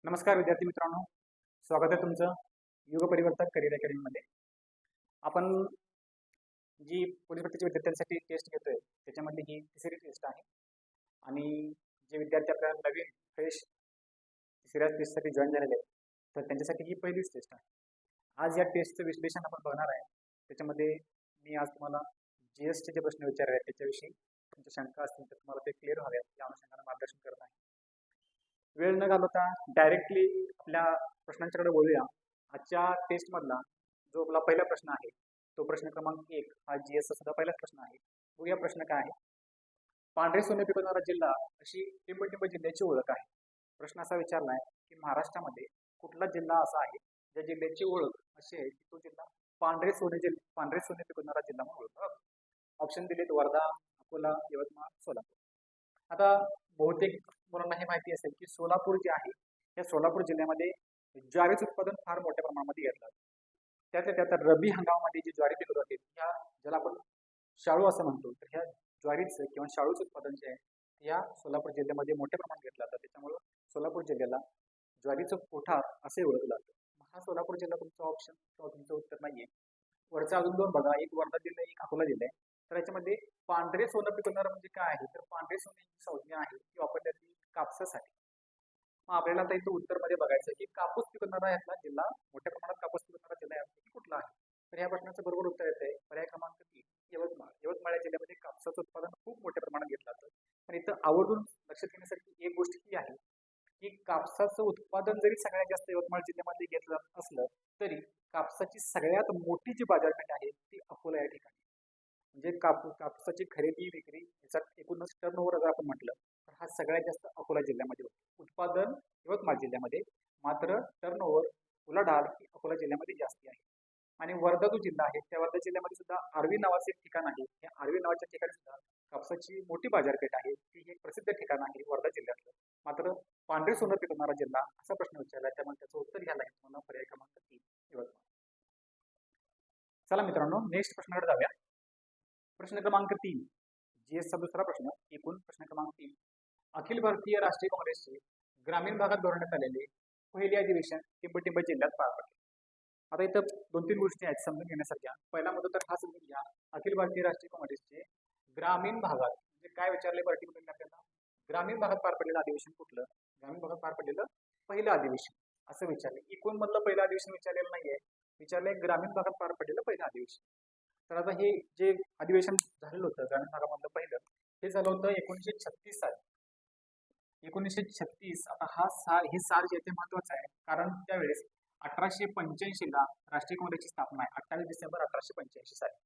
नमस्कार विद्यार्थी मित्रांनो, स्वागत आहे तुमचं युग परिवर्तक करिअर अकॅडमीमध्ये. आपण जी पोलीस भरतीच्या विद्यार्थ्यांसाठी टेस्ट घेतोय त्याच्यामधली ही तिसरी टेस्ट आहे. आणि जे विद्यार्थी आपल्याला नवीन फ्रेश तिसऱ्या टेस्टसाठी जॉईन झालेले आहेत तर त्यांच्यासाठी ही पहिलीच टेस्ट आहे. आज या टेस्टचं विश्लेषण आपण बघणार आहे. त्याच्यामध्ये मी आज तुम्हाला GST जे प्रश्न विचारले आहेत त्याच्याविषयी तुमच्या शंका असतील तर तुम्हाला ते क्लिअर व्हाव्यात या अनुषंगाने मार्गदर्शन करत आहे. वेळ न घालवता डायरेक्टली आपल्या प्रश्नांच्याकडे बोलूया. आजच्या टेस्ट मधला जो आपला पहिला प्रश्न आहे तो प्रश्न क्रमांक 1 हा GS चा सुद्धा पहिलाच प्रश्न आहे. बघूया प्रश्न काय आहे. पांढरे सोने पिकवणारा जिल्हा अशी टिंबटिंब जिल्ह्याची ओळख आहे. प्रश्न असा विचारलाय की महाराष्ट्रामध्ये कुठला जिल्हा असा आहे ज्या जिल्ह्याची ओळख अशी आहे की तो जिल्हा पांढरे सोने पिकवणारा जिल्हा म्हणून ओळखला. ऑप्शन दिलेत वर्धा, अकोला, यवतमाळ, सोलापूर. आता बहुतेक मुलांना हे माहिती असेल की सोलापूर जे आहे या सोलापूर जिल्ह्यामध्ये ज्वारीचं उत्पादन फार मोठ्या प्रमाणामध्ये घेतलं. त्यातल्या त्यात रब्बी हंगामामध्ये जी ज्वारी पिकवत होते ह्या ज्याला आपण शाळू असं म्हणतो तर ह्या ज्वारीचं किंवा शाळूचं उत्पादन जे आहे या सोलापूर जिल्ह्यामध्ये मोठ्या प्रमाणात घेतलं जातं. त्याच्यामुळं सोलापूर जिल्ह्याला ज्वारीचं कोठार असे ओळखलं जातं. हा सोलापूर जिल्हा तुमचा ऑप्शन किंवा तुमचं उत्तर नाहीये. वरचा अजून दोन बघा, एक वर्धा जिल्हा एक अकोला जिल्हा आहे. तर याच्यामध्ये पांढरे सोनं पिकवणारं म्हणजे काय आहे तर पांढरे सोने ही संज्ञा आहे ती वापरली जाते कापसासाठी. मग आपल्याला आता इथं उत्तरमध्ये बघायचं की कापूस पिकवणारा यातला जिल्हा मोठ्या प्रमाणात कापूस पिकवणारा जिल्हा यापैकी कुठला आहे. तर या प्रश्नाचं बरोबर उत्तर येत आहे पर्याय क्रमांक 3 यवतमाळ. यवतमाळ या जिल्ह्यामध्ये कापसाचं उत्पादन खूप मोठ्या प्रमाणात घेतलं जातं. पण इथं आवर्जून लक्षात घेण्यासारखी एक गोष्ट ही आहे की कापसाचं उत्पादन जरी सगळ्यात जास्त यवतमाळ जिल्ह्यामध्ये घेतलं जात असलं तरी कापसाची सगळ्यात मोठी जी बाजारपेठ आहे ती अकोला या ठिकाणी. म्हणजे कापसाची खरेदी विक्री याचा एकूणच टर्नओव्हर जर आपण म्हटलं तर हा सगळ्यात जास्त अकोला जिल्ह्यामध्ये होतो. उत्पादन यवतमाळ जिल्ह्यामध्ये, मात्र टर्नओव्हर उलाढाल ही अकोला जिल्ह्यामध्ये जास्ती आहे. आणि वर्धा जो जिल्हा आहे त्या वर्धा जिल्ह्यामध्ये सुद्धा आर्वी नावाचे एक ठिकाण आहे. या आर्वी नावाच्या ठिकाणी सुद्धा कापसाची मोठी बाजारपेठ आहे. ती एक प्रसिद्ध ठिकाण आहे वर्धा जिल्ह्यातलं. मात्र पांढरे सोनं पिकवणारा जिल्हा असा प्रश्न विचारला त्यामुळे त्याचं उत्तर घ्यायला आहे तुम्हाला पर्याय क्रमांक 3 यवतमाळ. चला मित्रांनो, नेक्स्ट प्रश्नाकडे जाऊया. प्रश्न क्रमांक 3 GS चा दुसरा प्रश्न, एकूण प्रश्न क्रमांक 3. अखिल भारतीय राष्ट्रीय काँग्रेसचे ग्रामीण भागात भरवण्यात आलेले पहिले अधिवेशन टिंबटिंब जिल्ह्यात पार पडले. आता इथं 2-3 गोष्टी आहेत समजून घेण्यासारख्या. पहिला मुद्दा तर हा समजून घ्या, अखिल भारतीय राष्ट्रीय काँग्रेसचे ग्रामीण भागात म्हणजे काय विचारले पर्टिक्युलरली आपल्याला, ग्रामीण भागात पार पडलेलं अधिवेशन कुठलं, ग्रामीण भागात पार पडलेलं पहिलं अधिवेशन असं विचारले. एकूण मधलं पहिलं अधिवेशन विचारलेलं नाहीये, विचारलंय ग्रामीण भागात पार पडलेलं पहिलं अधिवेशन. तर आता हे जे अधिवेशन झालेलं होतं ग्रामीण भागामधलं पहिलं हे झालं होतं 1936 साली. 1936. आता हे साल जे ते महत्वाचं आहे कारण त्यावेळेस 1885 ला राष्ट्रीय काँग्रेसची स्थापना आहे. 28 डिसेंबर 1885 साली.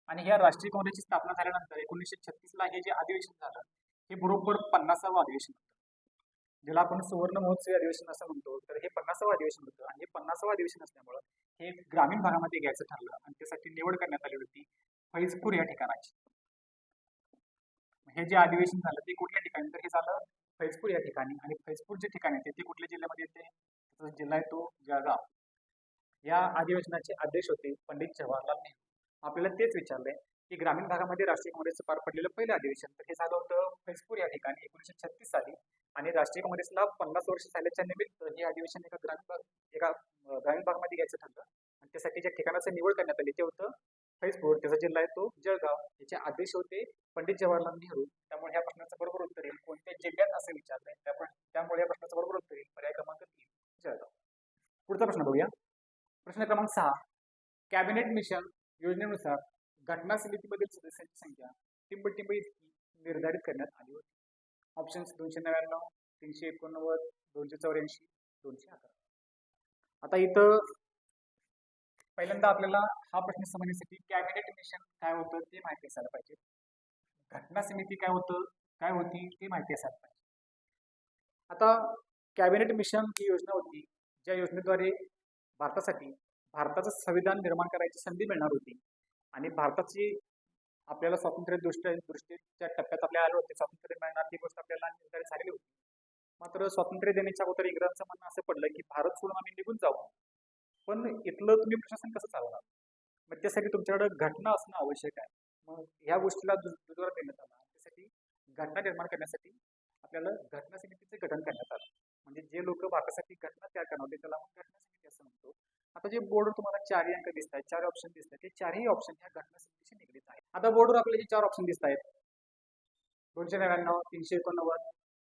आणि ह्या राष्ट्रीय काँग्रेसची स्थापना झाल्यानंतर 1936 ला हे जे अधिवेशन झालं हे बरोबर 50वा अधिवेशन होतं, ज्याला आपण सुवर्ण महोत्सवी अधिवेशन असं म्हणतो. तर हे 50वा अधिवेशन होतं आणि हे 50वा अधिवेशन असल्यामुळं हे ग्रामीण भागामध्ये घ्यायचं ठरलं आणि त्यासाठी निवड करण्यात आली होती फैजपूर या ठिकाणाची. हे जे अधिवेशन झालं ते कुठल्या ठिकाणी तर हे झालं फैजपूर या ठिकाणी. आणि फैजपूर जे ठिकाण आहे ते कुठल्या जिल्ह्यामध्ये येते, त्याचा जिल्हा आहे तो जळगाव. या अधिवेशनाचे अध्यक्ष होते पंडित जवाहरलाल नेहरू. आपल्याला तेच विचारलंय की ग्रामीण भागामध्ये राष्ट्रीय काँग्रेसचं पार पडलेलं पहिलं अधिवेशन तर हे झालं होतं फैजपूर या ठिकाणी 1936 साली. आणि राष्ट्रीय काँग्रेसला 50 वर्ष झाल्याच्या निमित्त हे अधिवेशन एका ग्रामीण भागामध्ये घ्यायचं ठरलं आणि त्यासाठी ज्या ठिकाणाची निवड करण्यात आली ते होतं फैजपूर. त्याचा जिल्हा आहे तो जळगाव. याचे अध्यक्ष होते पंडित जवाहरलाल नेहरू. त्यामुळे ह्या प्रश्नाचं बरोबर उत्तर येईल कोणत्या जिल्ह्यात असं विचारलंय, त्यामुळे या प्रश्नाचं बरोबर उत्तर येईल पर्याय क्रमांक 3 जळगाव. पुढचा प्रश्न बघूया. प्रश्न क्रमांक 6. कॅबिनेट मिशन योजनेनुसार घटना समितीमधील सदस्यांची संख्या टिंबटिंब इतकी निर्धारित करण्यात आली होती. ऑप्शन्स 299, 389, 284, 211. आता इथं पहिल्यांदा आपल्याला हा प्रश्न समजण्यासाठी कॅबिनेट मिशन काय होतं ते माहिती असायला पाहिजे, घटना समिती काय होती ते माहिती असायला पाहिजे. आता कॅबिनेट मिशन ही योजना होती ज्या योजनेद्वारे भारताचं संविधान निर्माण करायची संधी मिळणार होती. आणि भारताची आपल्याला स्वातंत्र्य दृष्टीच्या टप्प्यात आपल्याला आले होते, स्वातंत्र्य मिळणार ही गोष्ट आपल्याला निर्धारित झालेली होती. मात्र स्वातंत्र्य देण्याच्या अगोदर इंग्रजांचं म्हणणं असं पडलं की भारत सोडून आम्ही निघून जाऊ, पण इथलं तुम्ही प्रशासन कसं चालवणार, मग त्यासाठी तुमच्याकडे घटना असणं आवश्यक आहे. मग ह्या गोष्टीला दुजोरा देण्यात आला. त्यासाठी घटना निर्माण करण्यासाठी आपल्याला घटना समितीचे गठन करण्यात आलं. म्हणजे जे लोक भारतासाठी घटना तयार करणार होती त्याला आपण घटना समिती असं म्हणतो. आता जे बोर्डवर तुम्हाला चारही अंक दिसत आहेत, चार ऑप्शन दिसत आहेत, ते चारही ऑप्शन ह्या घटना समितीशी निगडीत आहेत. आता बोर्डवर आपल्याला जे चार ऑप्शन दिसत आहेत 299, 389,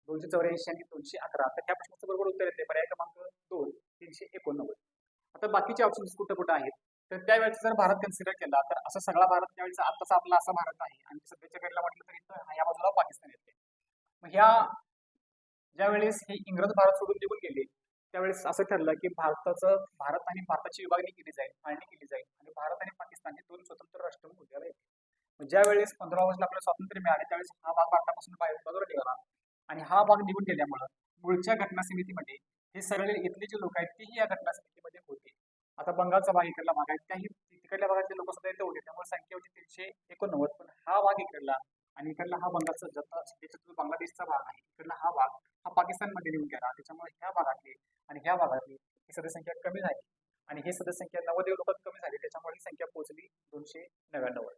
284 आणि 211. तर ह्या प्रश्नाचं बरोबर उत्तर येते पर्याय क्रमांक 2, 389. आता बाकीचे ऑप्शन कुठं कुठं आहेत तर त्यावेळेस जर भारत कन्सिडर केला तर असा सगळा भारत त्यावेळेस आताचा आपला असा भारत आहे आणि सध्याच्या घडीला म्हटलं तर इथं या बाजूला पाकिस्तान येते. मग ह्या ज्यावेळेस हे इंग्रज भारत सोडून निघून गेले त्यावेळेस असं ठरलं की भारत आणि भारताची विभागणी केली जाईल, फाळणी केली जाईल आणि भारत आणि पाकिस्तान हे दोन स्वतंत्र राष्ट्र उद्याला येतील. ज्यावेळेस 15 ऑगस्टला आपल्याला स्वातंत्र्य मिळाले त्यावेळेस हा भाग भारतापासून बाजूला निघाला आणि हा भाग निघून गेल्यामुळे मूळच्या घटना समितीमध्ये हे सगळे इथले जे लोक आहेत तेही या घटना समितीमध्ये होते. आता बंगालचा भाग इकडला भाग आहे त्याही तिकडल्या भागातले लोक सुद्धा इथे होते त्यामुळे संख्या होती 389. पण हा भाग इकडला आणि इकडला हा बंगालचा त्याच्यात जो बांगलादेशचा भाग आहे इकडला हा भाग हा पाकिस्तानमध्ये येऊन गेला. त्याच्यामुळे ह्या भागातले आणि ह्या भागातली ही सदस्यसंख्या कमी झाली आणि हे सदस्यसंख्या 90 लोकात कमी झाली त्याच्यामुळे ही संख्या पोहोचली 299.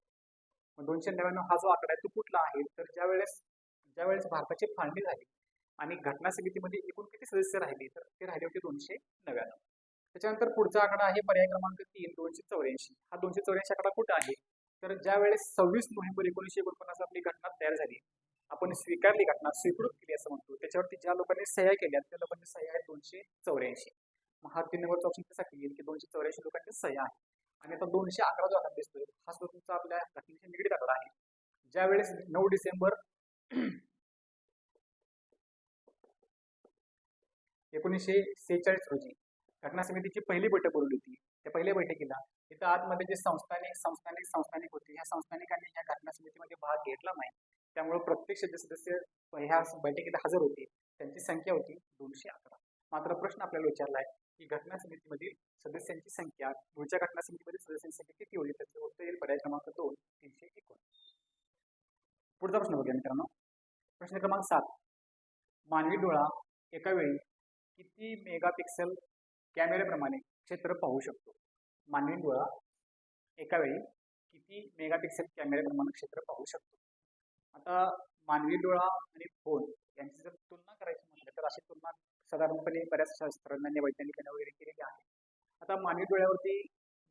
मग 299 हा जो आकडा आहे तो कुठला आहे तर ज्यावेळेस भारताची फाळणी झाली आणि घटना समितीमध्ये एकूण किती सदस्य राहिले तर ते राहिले होते 299. त्याच्यानंतर पुढचा आकडा आहे पर्याय क्रमांक 3, 284. हा 284 आकडा कुठं आहे तर ज्यावेळेस 26 नोव्हेंबर 1949 आपली घटना तयार झाली, आपण स्वीकारली घटना स्वीकृत केली असं म्हणतो, त्याच्यावरती ज्या लोकांनी सह्या केल्या त्या लोकांनी सह्या आहेत 284. मग हा 3 नंबरचा ऑप्शन त्यासाठी येईल की 284 लोकांची सह्या आहे. आणि आता 211 जो आकडा दिसतोय हा सुद्धा तुमचा आपल्या घटनेशी निगडीत आकडा आहे. ज्यावेळेस 9 डिसेंबर 1946 रोजी घटना समितीची पहिली बैठक बोलवली होती. त्या पहिल्या बैठकीला इथं आतमध्ये जे संस्थानिक होते ह्या संस्थानिकांनी ह्या घटना समितीमध्ये भाग घेतला नाही. त्यामुळे प्रत्येक सदस्य ह्या बैठकीला हजर होते त्यांची संख्या होती 211. मात्र प्रश्न आपल्याला विचारला आहे की घटना समितीमधील सदस्यांची संख्या पुढच्या घटना समितीमधील सदस्यांची संख्या किती होईल त्याचं उत्तर येईल पर्याय क्रमांक 2, 391. पुढचा प्रश्न बघूया मित्रांनो. प्रश्न क्रमांक 7. मानवी डोळा एका वेळी किती मेगापिक्सल कॅमेऱ्याप्रमाणे क्षेत्र पाहू शकतो? मानवी डोळा एका वेळी किती मेगापिक्सल कॅमेऱ्याप्रमाणे क्षेत्र पाहू शकतो? आता मानवी डोळा आणि फोन यांची जर तुलना करायची म्हटलं तर अशी तुलना साधारणपणे बऱ्याच शास्त्रज्ञांनी वैज्ञानिकांनी वगैरे केलेली आहे. आता मानवी डोळ्यावरती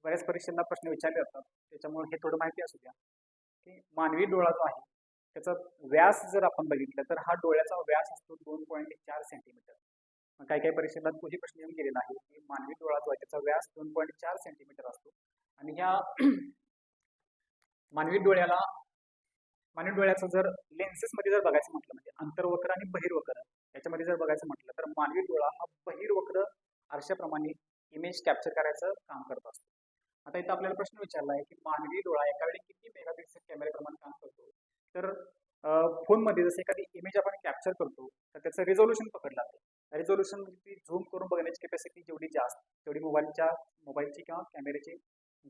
बऱ्याच परीक्षांना प्रश्न विचारले जातात त्याच्यामुळे हे थोडं माहिती असू द्या की मानवी डोळा जो आहे त्याचा व्यास जर आपण बघितलं तर हा डोळ्याचा व्यास असतो 2.4 सेंटीमीटर. काही काही परीक्षेला तोही प्रश्न येऊन गेलेला आहे की मानवी डोळा जो आहे त्याचा व्यास 2.4 सेंटीमीटर असतो आणि ह्या मानवी डोळ्याचं जर लेन्सेस मध्ये जर बघायचं म्हटलं म्हणजे अंतर्वक्र आणि बहिर्वक्र याच्यामध्ये जर बघायचं म्हटलं तर मानवी डोळा हा बहिर्वक्र आरशाप्रमाणे इमेज कॅप्चर करायचं काम करत असतो. आता इथं आपल्याला प्रश्न विचारला आहे की मानवी डोळा एका वेळी किती मेगापिक्सल कॅमेऱ्याप्रमाणे काम करतो तर फोनमध्ये जसं एखादी इमेज आपण कॅप्चर करतो तर त्याचं रिझोल्युशन पकडलं जातं. रिझोल्युशन झूम करून बघण्याची कॅपॅसिटी जेवढी जास्त तेवढी मोबाईलची किंवा कॅमेऱ्याची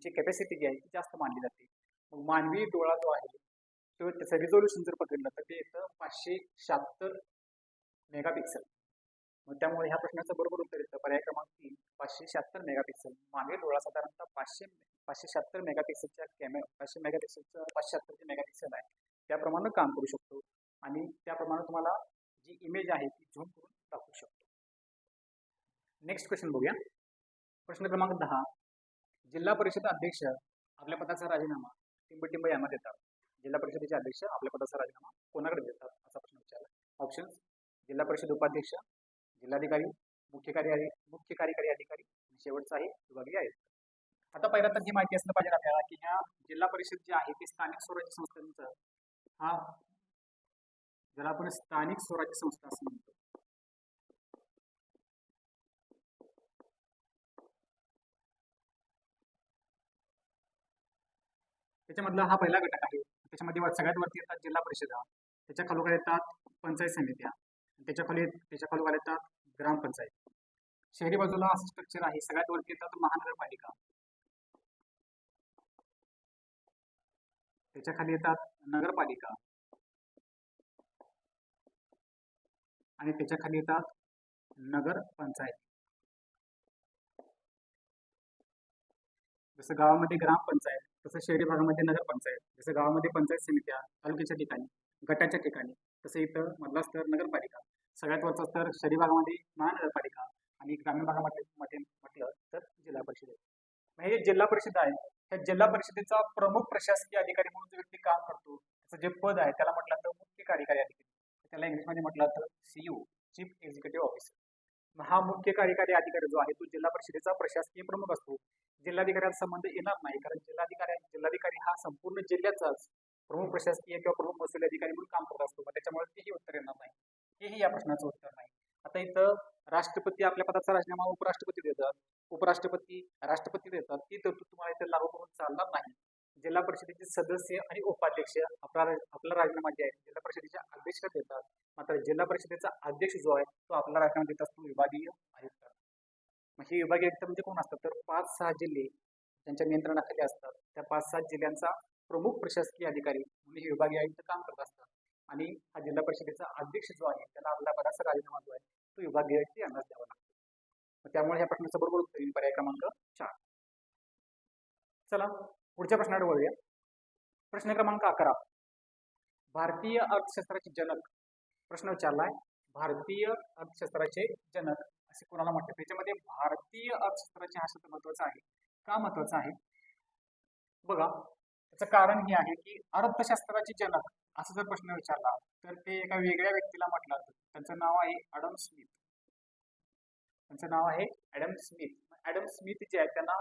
जी कॅपॅसिटी जी आहे ती जास्त मानली जाते. मग मानवी डोळा जो आहे तो त्याचं रिझोल्युशन जर पकडलं तर ते येतं 576 मेगापिक्सल. मग त्यामुळे ह्या प्रश्नाचं बरोबर उत्तर येतं पर्याय क्रमांक 3, 576 मेगापिक्सल. मानवी डोळा साधारणतः 576 मेगापिक्सलच्या 576 मेगापिक्सल आहे त्याप्रमाणे काम करू शकतो आणि त्याप्रमाणे तुम्हाला जी इमेज आहे ती झूम करून दाखवू शकतो. नेक्स्ट क्वेश्चन बघूया. प्रश्न क्रमांक 10. जिल्हा परिषद अध्यक्ष आपल्या पदाचा राजीनामा टिंब यांना देतात. जिल्हा परिषदेचे अध्यक्ष आपल्या पदाचा राजीनामा कोणाकडे देतात असा प्रश्न विचारला. ऑप्शन: जिल्हा परिषद उपाध्यक्ष, जिल्हाधिकारी, मुख्य कार्यकारी अधिकारी आणि शेवटचा आहे विभागीय आयुक्त. आता पहिला तर ही माहिती असणं पाहिजे आपल्याला की ह्या जिल्हा परिषद जी आहे ती स्थानिक स्वराज्य संस्थांचं ज्याला आपण स्थानिक स्वराज्य संस्था असं म्हणतो. त्याच्यामधला हा पहिला घटक आहे. त्याच्यामध्ये सगळ्यात वरती येतात जिल्हा परिषदा, त्याच्या खालोखाल येतात पंचायत समित्या, त्याच्या खालोखाल येतात ग्रामपंचायत. शहरी बाजूला असं स्ट्रक्चर आहे. सगळ्यात वरती येतात महानगरपालिका, त्याच्या खाली येतात नगरपालिका आणि त्याच्या खाली येतात नगर पंचायत. जसं गावामध्ये ग्रामपंचायत तसं शहरी भागामध्ये नगरपंचायत. जसं गावामध्ये पंचायत समित्या तालुक्याच्या ठिकाणी, गटाच्या ठिकाणी, तसं इथं मधला स्तर नगरपालिका, सगळ्यात वरचा स्तर शहरी भागामध्ये महानगरपालिका आणि ग्रामीण भागामध्ये मध्ये म्हटलं तर जिल्हा परिषद आहे. मग हे जे जिल्हा परिषद आहे त्या जिल्हा परिषदेचा प्रमुख प्रशासकीय अधिकारी म्हणून जो व्यक्ती काम करतो त्याचं जे पद आहे त्याला म्हटलं तर मुख्य कार्यकारी अधिकारी, त्याला इंग्लिशमध्ये म्हटलं तर सीयू, चीफ एक्झिक्युटिव्ह ऑफिसर. हा मुख्य कार्यकारी अधिकारी जो आहे तो जिल्हा परिषदेचा प्रशासकीय प्रमुख असतो. जिल्हाधिकाऱ्यांचा संबंध येणार नाही, कारण जिल्हाधिकारी हा संपूर्ण जिल्ह्याचाच प्रमुख प्रशासकीय किंवा प्रमुख महसुली अधिकारी म्हणून काम करत असतो. त्याच्यामुळे तेही उत्तर येणार नाही, हेही या प्रश्नाचं उत्तर नाही. आता इथं राष्ट्रपती आपल्या पदाचा राजीनामा उपराष्ट्रपती देतात, उपराष्ट्रपती राष्ट्रपती देतात, ती तरतूद तुम्हाला इथे लागू करून चालणार नाही. जिल्हा परिषदेचे सदस्य आणि उपाध्यक्ष आपला राजीनामा जे आहे जिल्हा परिषदेच्या अध्यक्षात देतात. मात्र जिल्हा परिषदेचा अध्यक्ष जो आहे तो आपला राजीनामा देत असतो विभागीय आयुक्त. मग हे विभागीय आयुक्त म्हणजे कोण असतात तर 5-6 जिल्हे त्यांच्या नियंत्रणाखाली असतात. त्या 5-7 जिल्ह्यांचा प्रमुख प्रशासकीय अधिकारी म्हणून हे विभागीय आयुक्त काम करत असतात. आणि हा जिल्हा परिषदेचा अध्यक्ष जो आहे त्याला आपल्या पदाचा राजीनामा जो आहे तो विभागीय आयुक्त यांनाच द्यावा लागतो. त्यामुळे ह्या प्रश्नाचं बरोबर उत्तर येईल पर्याय क्रमांक 4. चला पुढच्या प्रश्नाकडे वळूया. प्रश्न क्रमांक 11. भारतीय अर्थशास्त्राचे जनक प्रश्न विचारलाय. भारतीय अर्थशास्त्राचे जनक असे कोणाला म्हणतात? त्याच्यामध्ये भारतीय अर्थशास्त्राचे हा शब्द महत्वाचा आहे. का महत्वाचा आहे बघा, त्याचं कारण हे आहे की अर्थशास्त्राचे जनक असं जर प्रश्न विचारला तर ते एका वेगळ्या व्यक्तीला म्हटलं जातं. त्यांचं नाव आहे ॲडम स्मिथ. त्यांचं नाव आहे ॲडम स्मिथ. ॲडम स्मिथ जे आहे त्यांना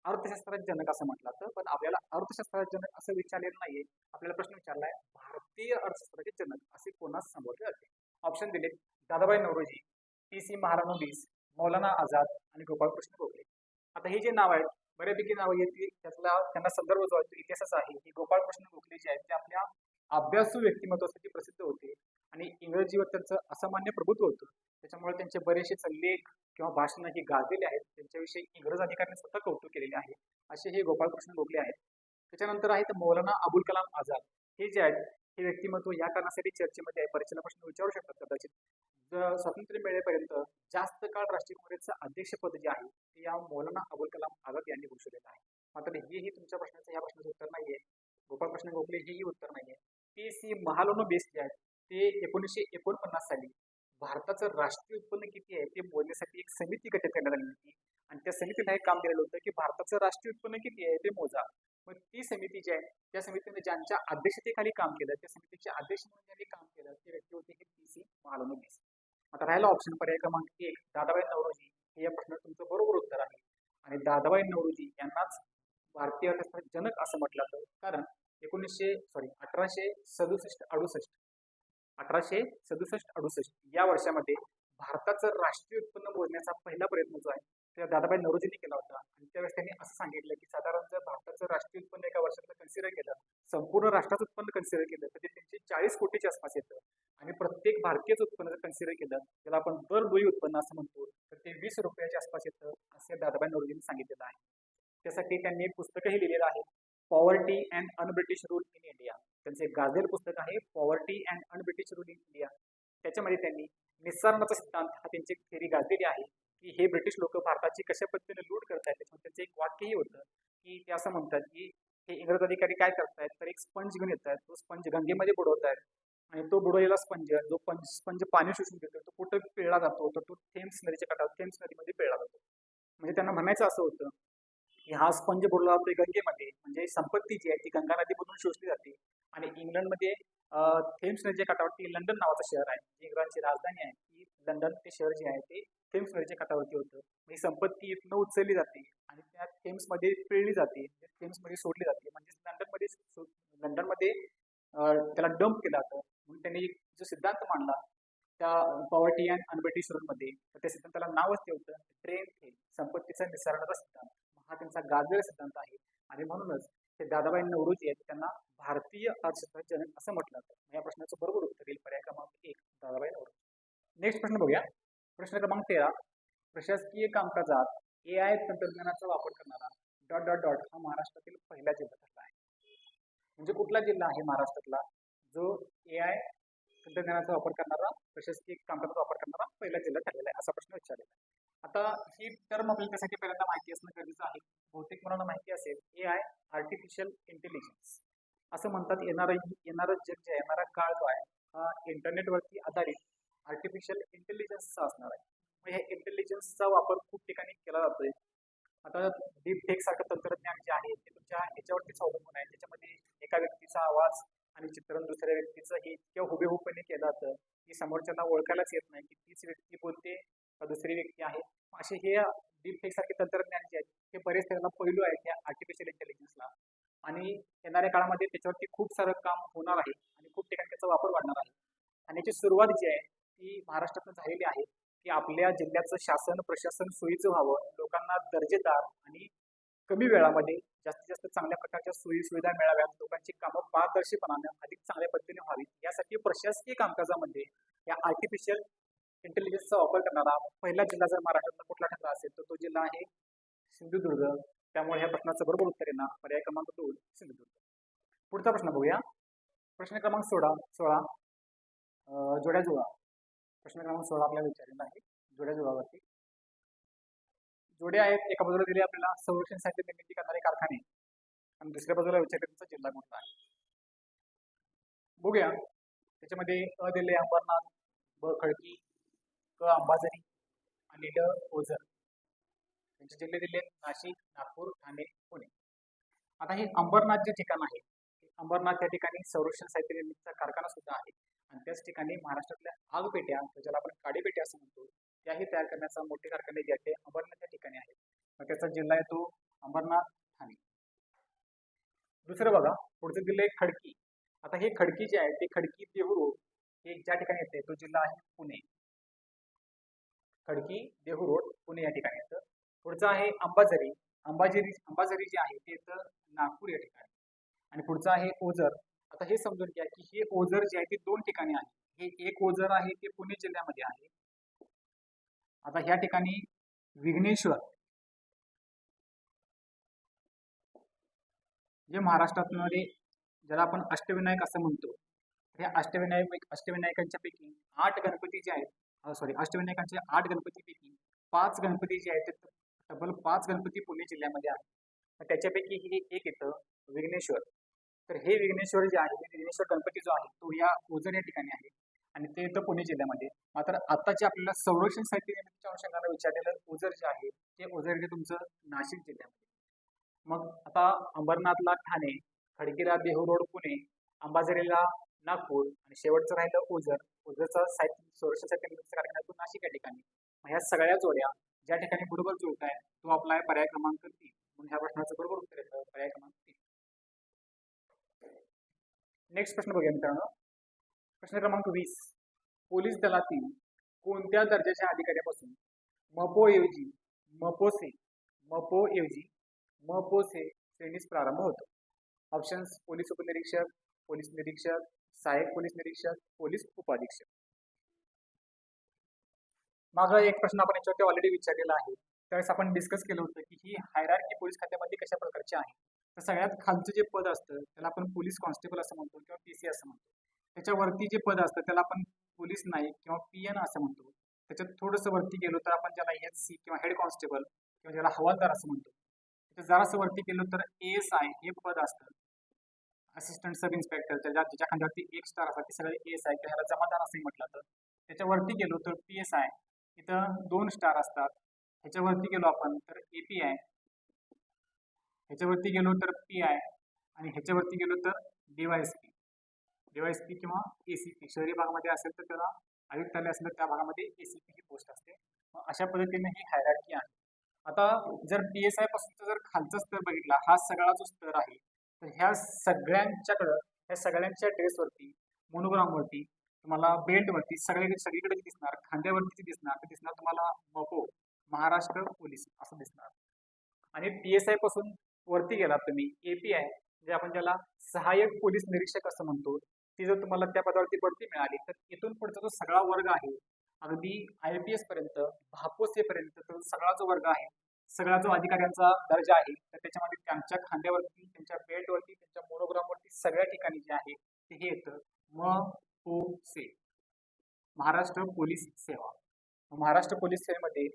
अर्थशास्त्राचे जनक असं म्हटलं जातं. पण आपल्याला अर्थशास्त्राचे जनक असं विचारलेलं नाहीये. आपल्याला प्रश्न विचारलाय भारतीय अर्थशास्त्राचे जनक असे कोणास संबोधले जाते? ऑप्शन दिले दादाभाई नौरोजी, टी.सी. महालनोबिस, मौलाना आझाद आणि गोपाळकृष्ण गोखले. आता हे जे नाव आहेत बऱ्यापैकी नावं येतील, त्यातला त्यांना संदर्भ जो आहे तो इतिहासच आहे. की गोपाळकृष्ण गोखले जे आहेत ते आपल्या अभ्यासू व्यक्तिमत्वासाठी प्रसिद्ध होते आणि इंग्रजीवर त्यांचं असामान्य प्रभुत्व होतं. त्याच्यामुळे त्यांचे बरेचसे लेख किंवा भाषणं ही गाजलेली आहेत. त्यांच्याविषयी इंग्रज अधिकाऱ्यांनी स्वतः कौतुक केलेले आहे. असे हे गोपाळकृष्ण गोखले आहेत. त्याच्यानंतर आहेत मौलाना अबुल कलाम आझाद. हे जे आहेत हे व्यक्तिमत्व या कारणासाठी चर्चेमध्ये आहे. परीक्षेला प्रश्न विचारू शकतात कदाचित. स्वातंत्र्य मिळेपर्यंत जास्त काळ राष्ट्रीय काँग्रेसचं अध्यक्षपद जे आहे ते या मौलाना अबुल कलाम आझाद यांनी भूषवलेलं आहे. मात्र हेही तुमच्या प्रश्नाचं ह्या प्रश्नाचं उत्तर नाहीये. गोपाळकृष्ण गोखले हेही उत्तर नाहीये. टी.सी. महालनोबिस जे आहेत ते 1949 साली भारताचं राष्ट्रीय उत्पन्न किती आहे ते मोजण्यासाठी एक समिती गठीत करण्यात आली होती. आणि त्या समितीने हे काम केलेलं होतं की भारताचं राष्ट्रीय उत्पन्न किती आहे ते मोजा. मग ती समिती जी आहे त्या समितीने ज्यांच्या अध्यक्षतेखाली काम केलं, त्या समितीचे अध्यक्ष म्हणून ज्यांनी काम केलं ते व्यक्ती होते टी.सी. महालनोबिस. आता राहिला ऑप्शन पर्याय क्रमांक 1 दादाभाई नौरोजी. हे या प्रश्नाचं तुमचं बरोबर उत्तर आहे. आणि दादाभाई नौरोजी यांनाच भारतीय अर्थशास्त्राचे जनक असं म्हटलं जातं. कारण 1867-68 या वर्षामध्ये भारताचं राष्ट्रीय उत्पन्न मोजण्याचा पहिला प्रयत्न जो आहे तो दादाभाई नौरोजींनी केला होता. आणि त्यावेळेस त्यांनी असं सांगितलं की साधारण जर भारताचं राष्ट्रीय उत्पन्न एका वर्षातलं कन्सिडर केलं, संपूर्ण राष्ट्राचं उत्पन्न कन्सिडर केलं तर ते 340 कोटीच्या आसपास येतं. आणि प्रत्येक भारतीयच उत्पन्न जर कन्सिडर केलं त्याला आपण दर डोई उत्पन्न असं म्हणतो तर ते 20 रुपयाच्या आसपास येतं असे दादाभाई नौरोजींनी सांगितलेलं आहे. त्यासाठी त्यांनी एक पुस्तकही लिहिलेलं आहे poverty and un-British rule in India. त्यांचं एक गाजलेलं पुस्तक आहे poverty and un-British rule in India. त्याच्यामध्ये त्यांनी निस्सारणाचा सिद्धांत हा त्यांची एक थेरी गाजलेली आहे की हे ब्रिटिश लोक भारताची कशा पद्धतीने लूट करतायत. त्याच्यामध्ये त्यांचं एक वाक्यही होतं की ते असं म्हणतात की हे इंग्रज अधिकारी काय करतायत तर एक स्पंज घेऊन येत आहेत, तो स्पंज गंगेमध्ये बुडवतायत आणि तो बुडवलेला स्पंज जो स्पंज पाणी शोषून घेतो तो कुठं पिळला जातो तर तो थेम्स नदीच्या काठावर थेम्स नदीमध्ये पिळला जातो. म्हणजे त्यांना म्हणायचं असं होतं की हा स्पंज बुडला जातोय गंगेमध्ये, म्हणजे संपत्ती जी आहे ती गंगा नदीमधून शोषली जाते. आणि इंग्लंडमध्ये थेम्स नदीच्या काठावरती लंडन नावाचं शहर आहे, जी इंग्लंडची राजधानी आहे. ती लंडन ते शहर जे आहे ते थेम्स नदीच्या काठावरती होतं. ही संपत्ती इथनं उचलली जाते आणि त्या थेम्समध्ये पिळली जाते, थेम्समध्ये सोडली जाते. म्हणजे लंडनमध्ये त्याला डंप केलं जातं. म्हणून त्यांनी जो सिद्धांत मांडला त्या पॉवर्टी अँड अनब्रिटिश रूलमध्ये तर त्या सिद्धांताला नावच ते होतं ड्रेन थेम, संपत्तीचा निस्सारणाचा सिद्धांत. हा त्यांचा गाजलेला सिद्धांत आहे. आणि म्हणूनच ते दादाभाई नौरोजी आहेत त्यांना भारतीय अर्थशास्त्राचे जनक असं म्हटलं जातं. या प्रश्नाचं बरोबर उत्तर येईल पर्याय क्रमांक 1 दादाभाई नौरोजी. नेक्स्ट प्रश्न बघूया. प्रश्न क्रमांक 13. प्रशासकीय कामकाजात AI तंत्रज्ञानाचा वापर करणारा ... हा महाराष्ट्रातील पहिला जिल्हा ठरला आहे. म्हणजे कुठला जिल्हा आहे महाराष्ट्रातला जो AI तंत्रज्ञानाचा वापर करणारा, प्रशासकीय कामकाजाचा वापर करणारा पहिला जिल्हा ठरलेला आहे असा प्रश्न विचारलेला आहे. आता ही टर्म आपल्याला त्यासाठी पहिल्यांदा माहिती असणं गरजेचं आहे. बहुतेक मुलांना माहिती असेल AI आर्टिफिशियल इंटेलिजन्स असं म्हणतात. येणारं जग जे आहे, येणारा काळ जो आहे हा इंटरनेटवरती आधारित आर्टिफिशियल इंटेलिजन्सचा असणार आहे. मग ह्या इंटेलिजन्सचा वापर खूप ठिकाणी केला जातोय. आता डीप फेक सारखं तंत्रज्ञान जे आहे ते तुमच्या ह्याच्यावरतीच अवलंबून आहे. त्याच्यामध्ये एका व्यक्तीचा आवाज आणि चित्रण दुसऱ्या व्यक्तीचं हे इतक्या हुबेहूबपणे केलं जातं की समोरच्यांना ओळखायलाच येत नाही की तीच व्यक्ती बोलते का दुसरी व्यक्ती आहे. असे हे डीप फेक सारखे तंत्रज्ञान जे आहेत हे बरेच त्याला पैलू आहेत या आर्टिफिशियल इंटेलिजन्सला. आणि येणाऱ्या काळामध्ये त्याच्यावरती खूप सारं काम होणार आहे आणि खूप ठिकाणी त्याचा वापर वाढणार आहे. आणि याची सुरुवात जी आहे ती महाराष्ट्रातून झालेली आहे की आपल्या जिल्ह्याचं शासन प्रशासन सोयीचं व्हावं, लोकांना दर्जेदार आणि कमी वेळामध्ये जास्तीत जास्त चांगल्या प्रकारच्या सोयी सुविधा मिळाव्यात, लोकांची कामं पारदर्शीपणाने अधिक चांगल्या पद्धतीने व्हावीत, यासाठी प्रशासकीय कामकाजामध्ये या आर्टिफिशियल इंटेलिजन्सचा वापर करणारा पहिला जिल्हा जर महाराष्ट्रातला कुठला ठरला असेल तर तो जिल्हा आहे सिंधुदुर्ग. त्यामुळे ह्या प्रश्नाचं बरोबर उत्तर येणार पर्याय क्रमांक 2 सिंधुदुर्ग. पुढचा प्रश्न बघूया. प्रश्न क्रमांक 16 जोड्या जुळा. प्रश्न क्रमांक 16 आपल्याला विचारलेला आहे जोड्या जुळावरती. जोड्या आहेत, एका बाजूला दिले आपल्याला संरक्षण साहित्य निर्मिती करणारे कारखाने आणि दुसऱ्या बाजूला विचारले तुमचा जिल्हा कोणता आहे. बघूया. त्याच्यामध्ये अ दिले अंबरनाथ, ब खडकी, क अंबाझरी आणि ल ओझर. त्यांचे जिल्हे दिले नाशिक, नागपूर, ठाणे, पुणे. आता हे अंबरनाथ जे ठिकाण आहे अंबरनाथ या ठिकाणी संरक्षण साहित्य निर्मितीचा कारखाना सुद्धा आहे आणि त्याच ठिकाणी महाराष्ट्रातल्या आगपेट्या ज्याला आपण काडीपेट्या असं म्हणतो त्याही तयार करण्याचा मोठे कारखाने जे आहेत ते अंबरनाथ या ठिकाणी आहेत. मग त्याचा जिल्हा येतो अंबरनाथ, ठाणे. दुसरं बघा, पुढचं जिल्हा आहे खडकी. आता हे खडकी जे आहे ते खडकी देहू हे ज्या ठिकाणी येते तो जिल्हा आहे पुणे. खडकी देहू रोड पुणे या ठिकाणी येतं. पुढचं आहे अंबाझरी. अंबाझरी जे आहे ते येतं नागपूर या ठिकाणी. आणि पुढचं आहे ओझर. आता हे समजून घ्या की हे ओझर जे आहे ते 2 ठिकाणी आहे. हे एक ओझर आहे ते पुणे जिल्ह्यामध्ये आहे. आता ह्या ठिकाणी विघ्नेश्वर जे महाराष्ट्रामध्ये ज्याला आपण अष्टविनायक असं म्हणतो, हे अष्टविनायकांच्या पैकी 8 गणपती जे आहेत अष्टविनायकांच्या 8 गणपतीपैकी 5 गणपती जे आहेत ते तब्बल 5 गणपती पुणे जिल्ह्यामध्ये आहेत. तर त्याच्यापैकी हे एक येतं विघ्नेश्वर. तर हे विघ्नेश्वर जे आहे विघ्नेश्वर गणपती जो आहे तो या ओझर या ठिकाणी आहे आणि ते येतं पुणे जिल्ह्यामध्ये. मात्र आता जे आपल्याला संरक्षण साहित्य निर्मितीच्या अनुषंगाने विचारलेलं ओझर जे आहे ते ओझर हे तुमचं नाशिक जिल्ह्यामध्ये. मग आता अंबरनाथला ठाणे, खडकीला देहू रोड पुणे, अंबाझरीला नागपूर आणि शेवटचं राहिलं ओझर. ओझरचा संरक्षण साहित्य निर्मितीचा कारखाना तो नाशिक या ठिकाणी. मग ह्या सगळ्या जोड्या ज्या ठिकाणी बरोबर जुळत आहेत तो आपला आहे पर्याय क्रमांक 3. म्हणून ह्या प्रश्नाचं बरोबर उत्तर येतं पर्याय क्रमांक 3. नेक्स्ट प्रश्न बघूया मित्रांनो. प्रश्न क्रमांक 20. पोलीस दलातील कोणत्या दर्जाच्या अधिकाऱ्यापासून मपोऐवजी मपोसे मपोसे श्रेणीस प्रारंभ होतो? ऑप्शन्स: पोलीस उपनिरीक्षक, पोलीस निरीक्षक, सहाय्यक पोलीस निरीक्षक, पोलीस उपाधीक्षक. मागं एक प्रश्न आपण याच्यावरती ऑलरेडी विचारलेला आहे. त्यावेळेस आपण डिस्कस केलं होतं की ही हायरार्की पोलीस खात्यामध्ये कशा प्रकारची आहे. तर सगळ्यात खालचं जे पद असतं त्याला आपण पोलीस कॉन्स्टेबल असं म्हणतो किंवा पीसी असं म्हणतो. त्याच्यावरती जे पद असतं त्याला आपण पोलीस नाईक किंवा पीएन असं म्हणतो. त्याच्यात थोडंसं वरती गेलो तर आपण ज्याला एचसी किंवा हेड कॉन्स्टेबल किंवा ज्याला हवालदार असं म्हणतो. त्याच्यात जरासं वरती गेलो तर एएसआय हे पद असतं, असिस्टंट सब इन्स्पेक्टर. ज्याच्या खांद्यावरती 1 स्टार असतात ते सगळे एएसआय किंवा ह्याला जमादार असंही म्हटलं तर. त्याच्यावरती गेलो तर पीएसआय, इथं 2 स्टार असतात. ह्याच्यावरती गेलो आपण तर एपीआय, ह्याच्यावरती गेलो तर पीआय आणि ह्याच्यावरती गेलो तर डीवायएसपी किंवा एसीपी. शहरी भागामध्ये असेल तर त्याला आयुक्तालय असेल तर त्या भागामध्ये एसीपी ही पोस्ट असते. अशा पद्धतीने ही हायरार्की आहे. आता जर पीएसआय पासूनचा जर खालचा स्तर बघितला, हा सगळा जो स्तर आहे तर ह्या सगळ्यांच्या ड्रेसवरती, मोनोग्रामवरती, तुम्हाला बेल्टवरती सगळीकडे दिसणार, खांद्यावरती दिसणार तुम्हाला मपो महाराष्ट्र पोलीस असं दिसणार. आणि पीएसआय पासून वरती गेला तुम्ही एपीआय जे आपण ज्याला सहाय्यक पोलीस निरीक्षक असं म्हणतो, ती जर तुम्हाला त्या पदावरती बढती मिळाली तर इथून पुढचा जो सगळा वर्ग आहे अगदी IPS पर्यंत, भापोसे पर्यंत सगळा जो वर्ग आहे, सगळा जो अधिकाऱ्यांचा दर्जा आहे तर त्याच्यामध्ये त्यांच्या खांद्यावरती, त्यांच्या बेल्टवरती, त्यांच्या मोनोग्रामवरती सगळ्या ठिकाणी जे आहे ते हे येतं मपोसे, महाराष्ट्र पोलीस सेवा. महाराष्ट्र पोलीस सेवेमध्ये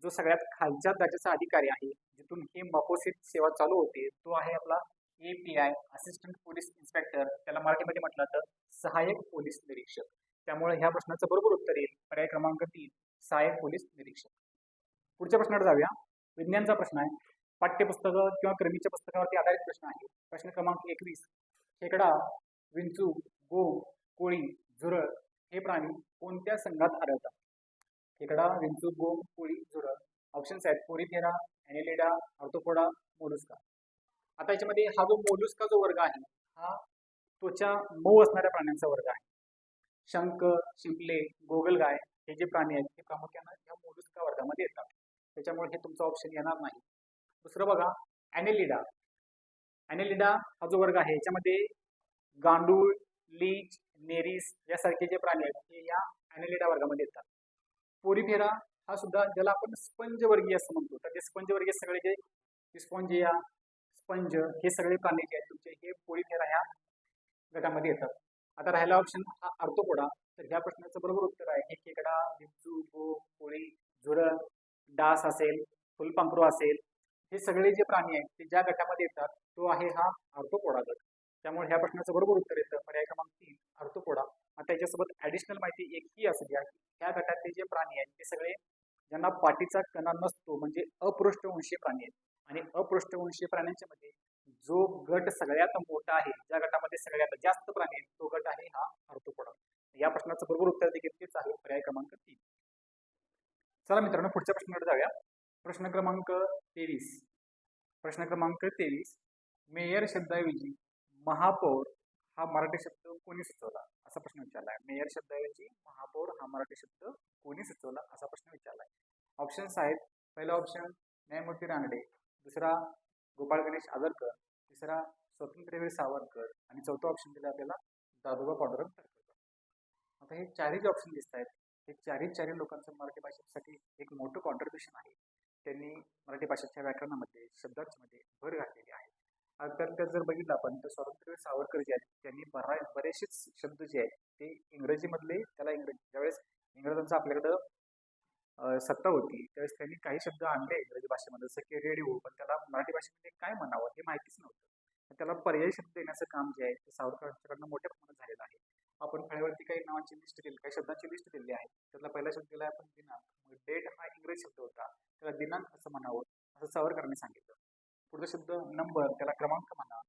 जो सगळ्यात खालच्या दर्जाचा अधिकारी आहे जिथून हे मपोसे सेवा चालू होते तो आहे आपला एपीआय, असिस्टंट पोलीस इन्स्पेक्टर. त्याला मराठीमध्ये म्हटलं तर सहाय्यक पोलीस निरीक्षक. त्यामुळे ह्या प्रश्नाचं बरोबर उत्तर येईल पर्याय क्रमांक 3 सहाय्यक पोलीस निरीक्षक. पुढच्या प्रश्नावर जाऊया. विज्ञानचा प्रश्न आहे. पाठ्यपुस्तकं किंवा क्रमीच्या पुस्तकावरती आधारित प्रश्न आहे. प्रश्न क्रमांक 21. खेकडा, विंचू, गोम, कोळी, झुरळ हे प्राणी कोणत्या संघात आढळतात? खेकडा, विंचू, गोम, कोळी, झुरळ. ऑप्शन्स आहेत पोरीथेरा, ॲनेलिडा, आर्थ्रोपोडा, मोलुस्का. आता याच्यामध्ये हा जो मोलुस्का जो वर्ग आहे हा त्वचा मऊ असणाऱ्या प्राण्यांचा वर्ग आहे. शंख, शिंपले, गोगलगाय हे जे प्राणी आहेत ते प्रामुख्याने या मोलुस्का वर्गामध्ये येतात. त्याच्यामुळे हे तुमचा ऑप्शन येणार नाही. दुसरं बघा, ॲनेलिडा. ॲनेलिडा हा जो वर्ग आहे याच्यामध्ये गांडूळ, लीच, नेरिस यासारखे जे प्राणी आहेत ते या ॲनेलिडा वर्गामध्ये येतात. पोरीफेरा हा सुद्धा ज्याला आपण स्पंज वर्गीय असं म्हणतो, तर ते स्पंज वर्गीय सगळे जे स्पॉन्जिया, स्पंज हे सगळे प्राणी जे आहेत तुमचे हे पोरीफेरा ह्या गटामध्ये येतात. आता राहिला ऑप्शन हा आर्थ्रोपोडा. तर ह्या प्रश्नाचं बरोबर उत्तर आहे हे खेकडा, विंचू, गोम, कोळी, झुरळ, डास असेल, फुलपाखरू असेल हे सगळे जे प्राणी आहेत ते ज्या गटामध्ये येतात तो आहे हा आर्थ्रोपोडा गट. त्यामुळे ह्या प्रश्नाचं बरोबर उत्तर येतं पर्याय क्रमांक 3 आर्थ्रोपोडा. आता याच्यासोबत ऍडिशनल माहिती एक ही असू द्या की ह्या गटातले जे प्राणी आहेत ते सगळे ज्यांना पाठीचा कणा नसतो म्हणजे अपृष्ठवंशीय प्राणी आहेत. आणि अपृष्ठवंशीय प्राण्यांच्या मध्ये जो गट सगळ्यात मोठा आहे, ज्या गटामध्ये सगळ्यात जास्त प्राणी आहेत तो गट आहे हा आर्थ्रोपोडा. या प्रश्नाचं बरोबर उत्तर देखील तेच आहे पर्याय क्रमांक 3. चला मित्रांनो पुढच्या प्रश्नाकडे जाऊया. प्रश्न क्रमांक 23. प्रश्न क्रमांक 23. मेयर शब्दाऐवजी महापौर हा मराठी शब्द कोणी सुचवला असा प्रश्न विचारलाय. मेयर शब्दाऐवजी महापौर हा मराठी शब्द कोणी सुचवला असा प्रश्न विचारलाय. ऑप्शन्स आहेत. पहिला ऑप्शन न्यायमूर्ती रानडे, दुसरा गोपाळ गणेश आगरकर, तिसरा स्वातंत्र्यवीर सावरकर आणि चौथा ऑप्शन दिला आपल्याला दादोबा पांडुरंग तरखडकर. आता हे चारही ऑप्शन दिसत आहेत. हे चारही लोकांचं मराठी भाषेसाठी एक मोठं कॉन्ट्रीब्युशन आहे. त्यांनी मराठी भाषेच्या व्याकरणामध्ये शब्दांमध्ये भर घातलेली आहे. त्यात जर बघितलं आपण तर स्वातंत्र्यवीर सावरकर जे आहेत त्यांनी बरेचसेच शब्द जे आहेत ते इंग्रजीमधले ज्यावेळेस इंग्रजांचं आपल्याकडं सत्ता होती त्यावेळेस त्यांनी काही शब्द आणले इंग्रजी भाषेमध्ये जसं की रेडिओ, पण त्याला मराठी भाषेमध्ये काय म्हणावं हे माहितीच नव्हतं. त्याला पर्यायी शब्द देण्याचं काम जे आहे ते सावरकर यांच्याकडनं मोठ्या प्रमाणात झालेलं आहे. आपण फळ्यावरती काही नावांची लिस्ट दिली, काही शब्दांची लिस्ट दिली आहे. त्यातला पहिला शब्द दिला आपण दिनांक. डेट हा इंग्रजी शब्द होता, त्याला दिनांक असं म्हणावं असं सावरकरांनी सांगितलं. पुढचा शब्द नंबर, त्याला क्रमांक म्हणा.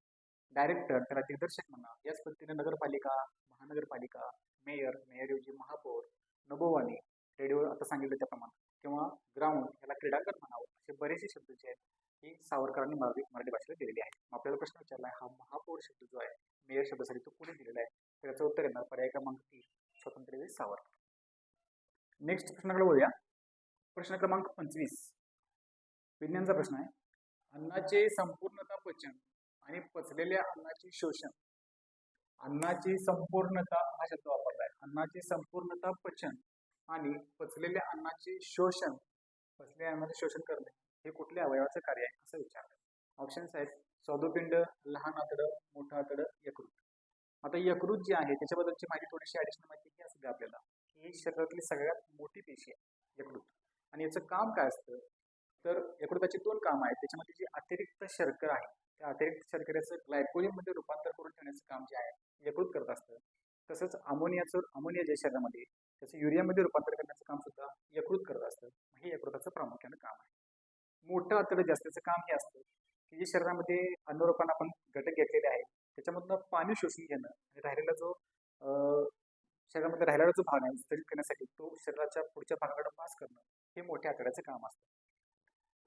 डायरेक्टर त्याला दिग्दर्शक म्हणा. याच पद्धतीने नगरपालिका, महानगरपालिका, मेयर, मेयरऐवजी महापौर, नभोवाणी, रेडिओ आता सांगितलं त्याप्रमाणे, किंवा ग्राउंड याला क्रीडांगण म्हणावं. असे बरेचसे शब्द जे आहेत हे सावरकरांनी मराठी भाषेला दिलेले आहेत. आपल्याला प्रश्न विचारला आहे हा महापौर शब्द जो आहे मेयर शब्दासाठी तो कोणी दिलेला आहे, त्याचं उत्तर येणार पर्याय क्रमांक 3 स्वातंत्र्यवीर सावरकर. नेक्स्ट प्रश्नाकडे बोलूया. प्रश्न क्रमांक 25. विज्ञानचा प्रश्न आहे. अन्नाचे संपूर्णता पचन आणि पचलेल्या अन्नाचे शोषण. अन्नाची संपूर्णता हा शब्द वापरला आहे. अन्नाची संपूर्णता पचन आणि पचलेल्या अन्नाचे शोषण, पचलेल्या अन्नाचे शोषण करणे हे कुठल्या अवयवाचं कार्य आहे असं विचारलं. ऑप्शन्स आहेत स्वादुपिंड, लहान आतडं, मोठं आतडं, यकृत. आता यकृत जे आहे त्याच्याबद्दलची माहिती थोडीशी ऍडिशनल माहिती ही असू द्या आपल्याला. ही शरीरातली सगळ्यात मोठी पेशी आहे यकृत. आणि याचं काम काय असतं तर यकृताची 2 कामं आहेत. त्याच्यामध्ये जी अतिरिक्त शर्करा आहे त्या अतिरिक्त शर्करेचं ग्लायकोजनमध्ये रूपांतर करून ठेवण्याचं काम जे आहे यकृत करत असतं. तसंच अमोनिया जे शरीरामध्ये त्याचं युरियामध्ये रूपांतर करण्याचं काम सुद्धा यकृत करत असतं. हे यकृताचं प्रामुख्यानं काम आहे. मोठं आतडं जास्तीचं काम हे असतं की जे शरीरामध्ये अन्नरूपानं आपण घटक घेतलेले आहेत त्याच्यामधनं पाणी शोषून घेणं आणि राहिलेला जो शरीरामध्ये राहिलेला जो भाग आहे विस्तारित करण्यासाठी तो शरीराच्या पुढच्या भागाकडे पास करणं हे मोठ्या आतड्याचं काम असतं.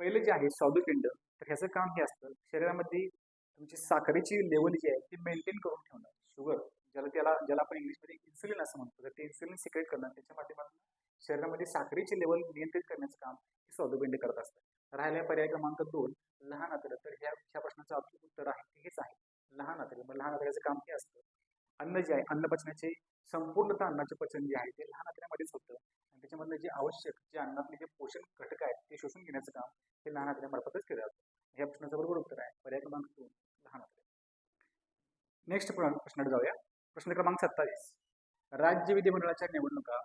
पहिले जे आहे स्वादुपिंड, तर ह्याचं काम हे असतं शरीरामध्ये तुमची साखरेची लेवल जी आहे ती मेंटेन करून ठेवणं. शुगर ज्याला आपण इंग्लिशमध्ये इन्सुलिन असं म्हणतो, तर ते इन्सुलिन सिक्रेट करणं त्याच्या माध्यमातून शरीरामध्ये साखरेची लेवल नियंत्रित करण्याचं काम हे स्वादुपिंड करत असतं. राहिल्या पर्याय क्रमांक 2 लहान आतडं. तर ह्या प्रश्नाचं अचूक उत्तर आहे हेच आहे लहान आतडं. मग लहान आतड्याचं काम हे असतं अन्न जे आहे अन्न पचण्याचे संपूर्णतः अन्नाचे पचन जे आहे ते लहान आतड्यामध्येच होतं आणि त्याच्यामधलं जे आवश्यक जे अन्नातले जे पोषण घटक आहेत ते शोषून घेण्याचं काम हे लहान आतड्यामार्फतच केलं जातं. या प्रश्नाचं बरोबर उत्तर आहे पर्याय क्रमांक 2 लहान आतडे. नेक्स्ट प्रश्नाकडे जाऊया. प्रश्न क्रमांक 27. राज्य विधिमंडळाच्या निवडणुका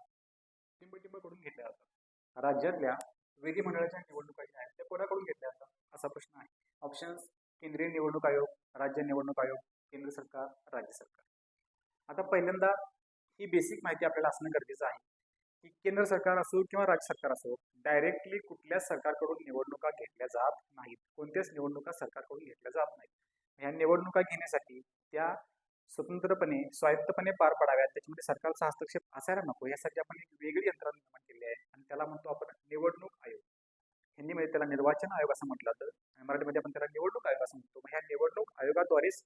टिंबटिंबकडून घेतल्या जातात. राज्यातल्या विधिमंडळाच्या निवडणुका ज्या आहेत त्या कोणाकडून घेतल्या जातात असा प्रश्न आहे. ऑप्शन्स केंद्रीय निवडणूक आयोग, राज्य निवडणूक आयोग, केंद्र सरकार, राज्य सरकार. आता पहिल्यांदा ही बेसिक माहिती आपल्याला असणं गरजेचं आहे की केंद्र सरकार असो किंवा राज्य सरकार असो, डायरेक्टली कुठल्याच सरकारकडून निवडणुका घेतल्या जात नाहीत. कोणत्याच निवडणुका सरकारकडून घेतल्या जात नाहीत. ह्या निवडणुका घेण्यासाठी त्या स्वतंत्रपणे, स्वायत्तपणे पार पडाव्यात. त्याच्यामध्ये सरकारचा हस्तक्षेप असायला नको, यासाठी आपण एक वेगळी यंत्रणा निर्माण केली आहे आणि त्याला म्हणतो आपण निवडणूक आयोग. हिंदीमध्ये त्याला निर्वाचन आयोग असं म्हटलं जातं आणि मराठीमध्ये आपण त्याला निवडणूक आयोग असं म्हणतो. ह्या निवडणूक आयोगाद्वारेच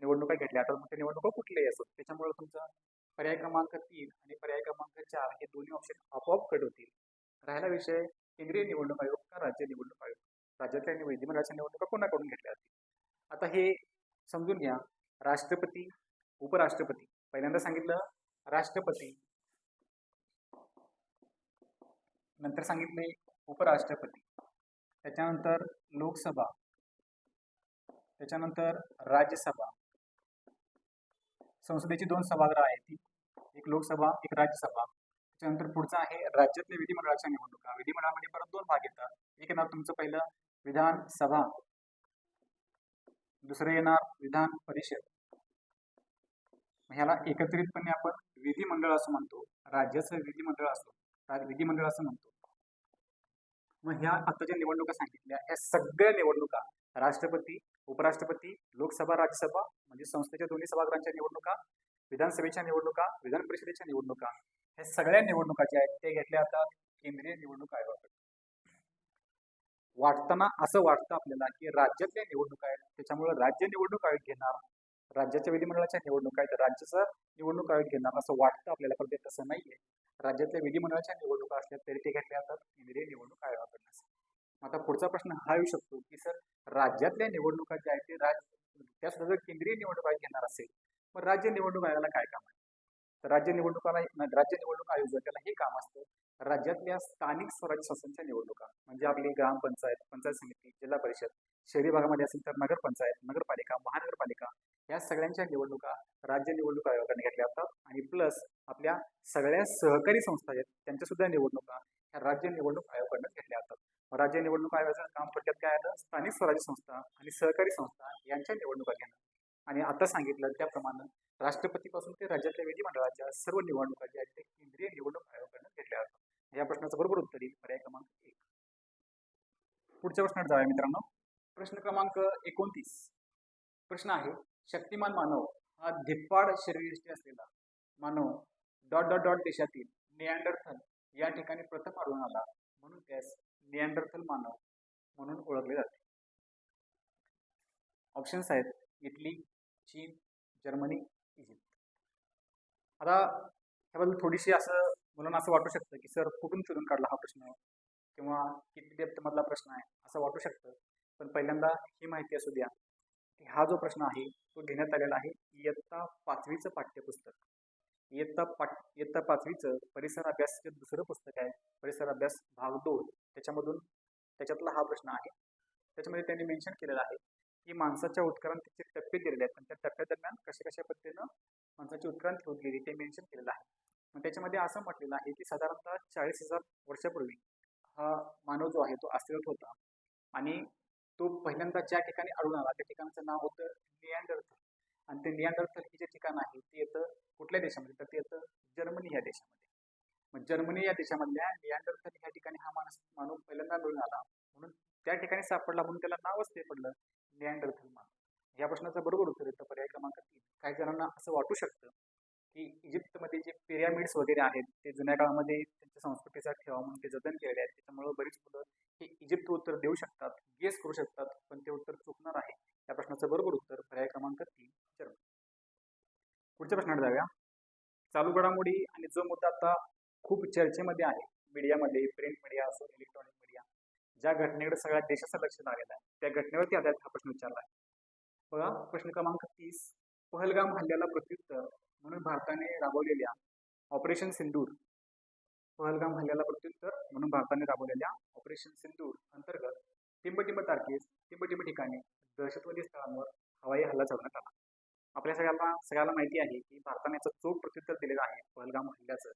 निवडणुका घेतल्या जातात. मग त्या निवडणुका कुठल्याही असतात. त्याच्यामुळे तुमचा पर्याय क्रमांक 3 आणि पर्याय क्रमांक 4 हे दोन्ही ऑप्शन आपोआप कट होतील. राहिला विषय केंद्रीय निवडणूक आयोग का राज्य निवडणूक आयोग. राज्यातल्या विधिमंडळाच्या निवडणुका कोणाकडून घेतल्या जातील. आता हे समजून घ्या. राष्ट्रपती, उपराष्ट्रपती, पहिल्यांदा सांगितलं राष्ट्रपती, नंतर सांगितले उपराष्ट्रपती, त्याच्यानंतर लोकसभा, त्याच्यानंतर राज्यसभा, संसदेची 2 सभागृह आहेत ती, एक लोकसभा एक राज्यसभा. त्याच्यानंतर पुढचा आहे राज्यातल्या विधिमंडळाच्या निवडणुका. विधिमंडळामध्ये परत 2 भाग येतात. एक येणार तुमचं पहिलं विधानसभा, दुसरं येणार विधान परिषद. ह्याला एकत्रितपणे आपण विधिमंडळ असं म्हणतो. राज्याचं विधिमंडळ असतो, विधिमंडळ असं म्हणतो. मग ह्या आता ज्या निवडणुका सांगितल्या ह्या सगळ्या निवडणुका राष्ट्रपती, उपराष्ट्रपती, लोकसभा, राज्यसभा म्हणजे संस्थेच्या दोन्ही सभागृहांच्या निवडणुका, विधानसभेच्या निवडणुका, विधान परिषदेच्या निवडणुका, ह्या सगळ्या निवडणुका ज्या आहेत ते घेतल्या जातात केंद्रीय निवडणूक आयोगाकडे. वाटताना असं वाटतं आपल्याला की राज्यातल्या निवडणुका आहेत त्याच्यामुळे राज्य निवडणूक आयोग घेणार, राज्याच्या विधिमंडळाच्या निवडणुका आहेत राज्याचा निवडणूक आयोग घेणार असं वाटतं आपल्याला, पण ते तसं नाहीये. राज्यातल्या विधिमंडळाच्या निवडणुका असल्या तरी ते घेतल्या जातात केंद्रीय निवडणूक आयोगाकडनं. आता पुढचा प्रश्न हा येऊ शकतो की सर राज्यातल्या निवडणुका ज्या आहेत ते त्या सुद्धा जर केंद्रीय निवडणूक आयोग घेणार असेल मग राज्य निवडणूक आयोगाला काय काम आहे. तर राज्य निवडणूक आयोग त्याला हे काम असतं राज्यातल्या स्थानिक स्वराज्य संस्थांच्या निवडणुका म्हणजे आपली ग्रामपंचायत, पंचायत समिती, जिल्हा परिषद, शहरी भागामध्ये असेल तर नगरपंचायत, नगरपालिका, महानगरपालिका या सगळ्यांच्या निवडणुका राज्य निवडणूक आयोगाने घेतल्या जातात. आणि प्लस आपल्या सगळ्या सहकारी संस्था आहेत त्यांच्या सुद्धा निवडणुका ह्या राज्य निवडणूक आयोगाकडून घेतल्या जातात. राज्य निवडणूक आयोगाचं काम थोडक्यात काय आलं, स्थानिक स्वराज्य संस्था आणि सहकारी संस्था यांच्या निवडणुका घेणं. आणि आता सांगितलं त्याप्रमाणे राष्ट्रपतीपासून ते राज्यातल्या विधिमंडळाच्या सर्व निवडणुका ज्या आहेत ते केंद्रीय निवडणूक आयोगाकडून घेतल्या जातात. या प्रश्नाचं बरोबर उत्तर येईल पर्याय क्रमांक 1. पुढच्या प्रश्नात जाऊया मित्रांनो. प्रश्न क्रमांक 29. प्रश्न आहे शक्तिमान मानव हा धिप्पाड शरीरयष्टी असलेला मानव डॉट डॉट डॉट देशातील निअँडरथल या ठिकाणी प्रथम आढळून आला म्हणून त्यास निअँडरथल मानव म्हणून ओळखले जाते. ऑप्शन्स आहेत इटली, चीन, जर्मनी, इजिप्त. आता ह्याबद्दल थोडीशी असं मुलांना असं वाटू शकतं की सर कुठून शोधून काढला हा प्रश्न किंवा किती डेप्थ मधला प्रश्न आहे असं वाटू शकतं. पण पहिल्यांदा ही माहिती असू द्या की हा जो प्रश्न आहे तो घेण्यात आलेला आहे इयत्ता 5वीचं पाठ्यपुस्तक. इयत्ता 5वीचं परिसर अभ्यासाचे दुसरं पुस्तक आहे परिसर अभ्यास भाग 2. त्याच्यातला हा प्रश्न आहे. त्याच्यामध्ये त्यांनी मेन्शन केलेलं आहे की माणसाच्या उत्क्रांतीचे टप्पे दिलेले आहेत आणि त्या टप्प्यादरम्यान कशा कशा पद्धतीनं माणसाची उत्क्रांती होत गेली ते मेन्शन केलेलं आहे. मग त्याच्यामध्ये असं म्हटलेलं आहे की साधारणतः 40,000 वर्षापूर्वी हा मानव जो आहे तो अस्तित्वात होता आणि तो पहिल्यांदा ज्या ठिकाणी आढळून आला त्या ठिकाणचं नाव होतं निअँडरथल. आणि ते निअँडरथल हे जे ठिकाण आहे ते येतं कुठल्या देशामध्ये तर ते येतं जर्मनी या देशामध्ये. मग जर्मनी या देशामधल्या निअँडरथल या ठिकाणी हा मानव पहिल्यांदा आढळून आला म्हणून त्या ठिकाणी सापडला म्हणून त्याला नावच ते पडलं निअँडरथल मानव. या प्रश्नाचं बरोबर उत्तर येतं पर्याय क्रमांक 3. काही जणांना असं वाटू शकतं की इजिप्तमध्ये जे पिरॅमिड्स वगैरे आहेत ते जुन्या काळामध्ये त्यांच्या संस्कृतीचा ठेवा म्हणून ते जतन केलेले आहेत. त्याच्यामुळे बरीच मुलं हे इजिप्त उत्तर देऊ शकतात, गेस करू शकतात, पण ते उत्तर चुकणार आहे. या प्रश्नाचं बरोबर उत्तर पर्याय क्रमांक 3 जर्मनी. पुढच्या प्रश्नात जाऊया. चालू घडामोडी आणि जो मुद्दा आता खूप चर्चेमध्ये आहे मीडियामध्ये, प्रिंट मीडिया असो इलेक्ट्रॉनिक मीडिया, ज्या घटनेकडे सगळ्या देशाचं लक्ष लागलेलं आहे त्या घटनेवरती आधारित हा प्रश्न विचारला आहे. बघा प्रश्न क्रमांक 30. पहलगाम हल्ल्याला प्रत्युत्तर म्हणून भारताने राबवलेल्या ऑपरेशन सिंदूर, पहलगाम हल्ल्याला प्रत्युत्तर म्हणून भारताने राबवलेल्या ऑपरेशन सिंदूर अंतर्गत टिंबटिंब ठिकाणी दहशतवादी स्थळांवर हवाई हल्ला चढवण्यात आला. आपल्या सगळ्याला माहिती आहे की भारताने याचं चोख प्रत्युत्तर दिलेलं आहे पहलगाम हल्ल्याचं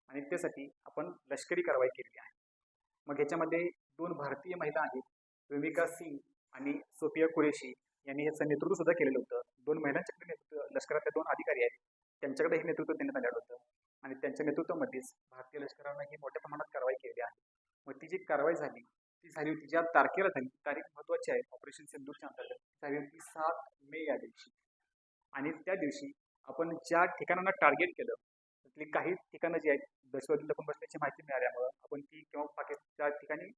आणि त्यासाठी आपण लष्करी कारवाई केलेली आहे. मग याच्यामध्ये 2 भारतीय महिला आहेत विमिका सिंग आणि सोफिया कुरेशी यांनी याचं नेतृत्व सुद्धा केलेलं होतं. 2 महिलांच्याकडे नेतृत्व लष्करातल्या 2 अधिकारी आहेत त्यांच्याकडे हे नेतृत्व देण्यात आलेलं होतं आणि त्यांच्या नेतृत्वामध्येच भारतीय लष्करानं ही मोठ्या प्रमाणात कारवाई केली आहे. मग ती जी कारवाई झाली ती झाली होती ज्या तारखेला झाली ती तारीख महत्वाची आहे. ऑपरेशन सिंधूरच्या अंतर्गत झाली होती 7 मे या दिवशी. आणि त्या दिवशी आपण ज्या ठिकाणांना टार्गेट केलं त्यातली काही ठिकाणं जी आहेत दहशतवादी लपून बसल्याची माहिती मिळाल्यामुळं आपण ती किंवा त्या ठिकाणी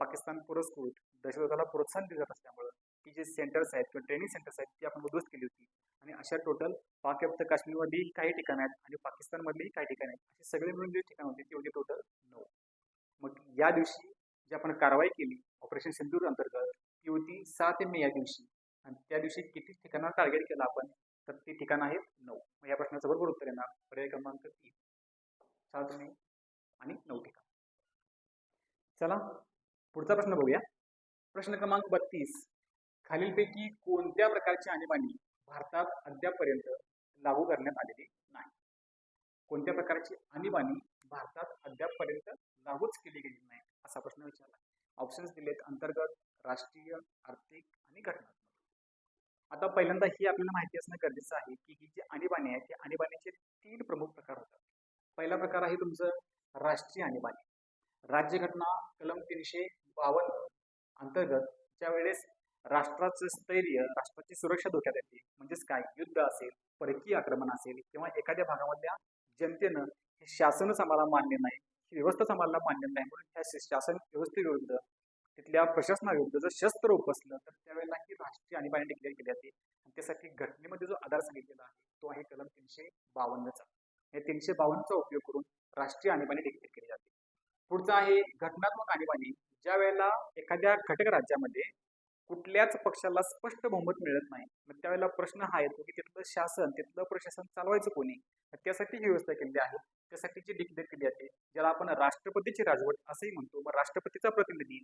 पाकिस्तान पुरस्कृत दहशतवादाला प्रोत्साहन दिलं जात असल्यामुळं ती जे सेंटर्स आहेत किंवा ट्रेनिंग सेंटर्स आहेत ती आपण उद्ध्वस्त केली होती. आणि अशा टोटल पाकव्याप्त काश्मीरमधली काही ठिकाणं आहेत आणि पाकिस्तानमधली काही ठिकाणं आहेत, अशी सगळे मिळून जी ठिकाणं होती ती होती टोटल 9. मग या दिवशी जी आपण कारवाई केली ऑपरेशन सिंधूर अंतर्गत ती होती 7 मे या दिवशी. आणि त्या दिवशी किती ठिकाणांना टार्गेट केलं आपण तर ती ठिकाणं आहेत 9. मग या प्रश्नाचं बरोबर उत्तर येणार पर्याय क्रमांक 3, 7 मे आणि 9 ठिकाण. चला पुढचा प्रश्न बघूया. प्रश्न क्रमांक 32. खालीलपैकी कोणत्या प्रकारची आणीबाणी भारतात अद्यापपर्यंत लागू करण्यात आलेली नाही? कोणत्या प्रकारची आणीबाणी भारतात अद्यापपर्यंत लागूच केली गेली नाही असा प्रश्न विचारला. ऑप्शन्स दिलेत अंतर्गत, राष्ट्रीय, आर्थिक आणि घटनात्मक. आता पहिल्यांदा ही आपल्याला माहिती असणं गरजेचं आहे की ही जी आणीबाणी आहे त्या आणीबाणीचे 3 प्रमुख प्रकार होतात. पहिला प्रकार आहे तुमचं राष्ट्रीय आणीबाणी. राज्यघटना कलम 352 अंतर्गत ज्या वेळेस राष्ट्राचं स्थैर्य, राष्ट्राची सुरक्षा धोक्यात येते, म्हणजेच काय युद्ध असेल, परकीय आक्रमण असेल किंवा एखाद्या भागामधल्या जनतेनं हे शासनच आम्हाला मान्य नाही, ही व्यवस्थाच आम्हाला मान्य नाही म्हणून ह्या शासन व्यवस्थेविरुद्ध तिथल्या प्रशासनाविरुद्ध जर शस्त्र उपसलं तर त्यावेळेला ही राष्ट्रीय आणीबाणी डिक्लेअर केली जाते. आणि त्यासाठी घटनेमध्ये जो आधार सांगितलेला आहे तो आहे कलम 352चा. या 352चा उपयोग करून राष्ट्रीय आणीबाणी डिक्लेअर केली जाते. पुढचा आहे घटनात्मक आणीबाणी. ज्या वेळेला एखाद्या घटक राज्यामध्ये कुठल्याच पक्षाला स्पष्ट बहुमत मिळत नाही, मग त्यावेळेला प्रश्न हा येतो की तिथलं शासन, तिथलं प्रशासन चालवायचं कोणी? त्यासाठी ही व्यवस्था केली आहे. त्यासाठी जी डिक्लेअर केली जाते ज्याला आपण राष्ट्रपतीची राजवट असंही म्हणतो. मग राष्ट्रपतीचा प्रतिनिधी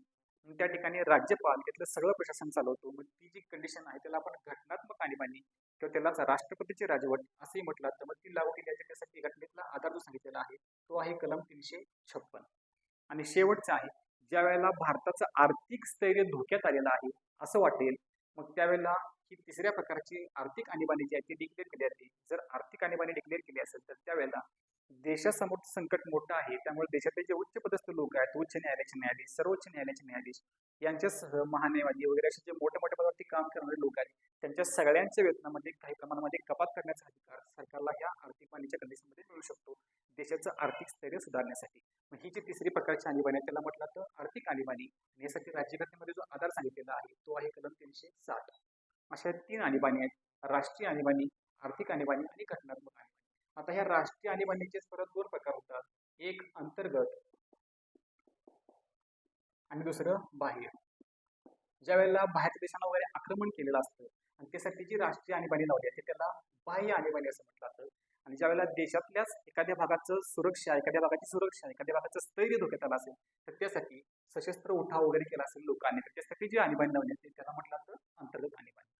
त्या ठिकाणी राज्यपाल तिथलं सगळं प्रशासन चालवतो. मग ती जी कंडिशन आहे त्याला आपण घटनात्मक आणीबाणी किंवा त्यालाच राष्ट्रपतीची राजवट असंही म्हटलं तर मग ती लागू केली जाते. त्यासाठी घटनेतला आधार जो सांगितलेला आहे तो आहे कलम 356. आणि शेवटचं आहे ज्या वेळेला भारताचं आर्थिक स्थैर्य धोक्यात आलेलं आहे असं वाटेल मग त्यावेळेला ही तिसऱ्या प्रकारची आर्थिक आणीबाणी जी आहे ती डिक्लेअर केली जाते. जर आर्थिक आणीबाणी डिक्लेअर केली असेल तर त्यावेळेला देशासमोर संकट मोठं आहे, त्यामुळे देशातले जे उच्च पदस्थ लोक आहेत, उच्च न्यायालयाचे न्यायाधीश, सर्वोच्च न्यायालयाचे न्यायाधीश यांच्यासह महान्यायवादी वगैरे असे जे मोठ्या मोठ्या पदावरती काम करणारे लोक आहेत त्यांच्या सगळ्यांच्या वेतनामध्ये काही प्रमाणामध्ये कपात करण्याचा अधिकार सरकारला ह्या आर्थिक बाणीच्या कंडिशनमध्ये मिळू शकतो देशाचं आर्थिक स्थैर्य सुधारण्यासाठी. मग ही जी तिसरी प्रकारची आणीबाणी आहे त्याला म्हटलं तर आर्थिक आणीबाणी. यासाठी राज्यघटनेमध्ये जो आधार सांगितलेला आहे तो आहे कलम 360. अशा 3 आणीबाणी आहेत: राष्ट्रीय आणीबाणी, आर्थिक आणीबाणी आणि घटनात्मक आणीबाणी. आता ह्या राष्ट्रीय आणीबाणीचे परत 2 प्रकार होतात, एक अंतर्गत आणि दुसरं बाह्य. ज्या वेळेला बाहेरच्या देशांना वगैरे आक्रमण केलेलं असतं आणि त्यासाठी जी राष्ट्रीय आणीबाणी लावली आहे त्याला बाह्य आणीबाणी असं म्हटलं जातं. आणि ज्या वेळेला देशातल्याच एखाद्या भागाचं सुरक्षा, एखाद्या भागाची सुरक्षा, एखाद्या भागाचं स्थैर्य धोक्यात आलं असेल तर त्यासाठी सशस्त्र उठाव वगैरे केला असेल लोकांनी तर त्यासाठी जी आणीबाणी लावली असते त्याला म्हटलं जातं अंतर्गत आणीबाणी.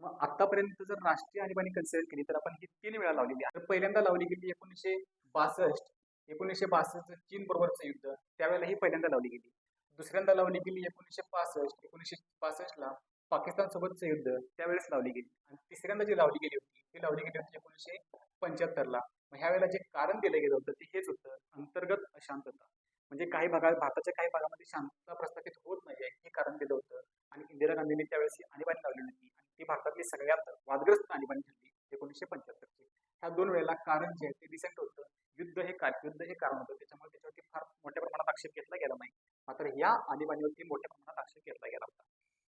मग आतापर्यंत जर राष्ट्रीय आणीबाणी कन्सिडर केली तर आपण ही 3 वेळा लावलेली आहे. पहिल्यांदा लावली गेली 1962. 1962 चीन बरोबरचं युद्ध त्यावेळेला ही पहिल्यांदा लावली गेली. दुसऱ्यांदा लावली गेली 1965. 1965ला पाकिस्तान सोबतचं युद्ध त्यावेळेस लावली गेली. आणि तिसऱ्यांदा जी लावली गेली होती ती लावली गेली होती 1975ला. मग ह्या वेळेला जे कारण दिलं गेलं होतं ते हेच होतं, अंतर्गत अशांतता. म्हणजे काही भागात, भारताच्या काही भागामध्ये शांतता प्रस्थापित होत नाही हे कारण दिलं होतं. आणि इंदिरा गांधींनी त्यावेळेस ही आणीबाणी लावली होती आणि ती भारतातली सगळ्यात वादग्रस्त आणीबाणी ठरली 1975ची. ह्या 2 वेळेला कारण जे आहे ते रिसेंट होतं. युद्ध हे कारण होतं, त्याच्यामुळे त्याच्यावरती फार मोठ्या प्रमाणात आक्षेप घेतला गेला नाही. मात्र या आणीबाणीवरती मोठ्या प्रमाणात आक्षेप घेतला गेला होता.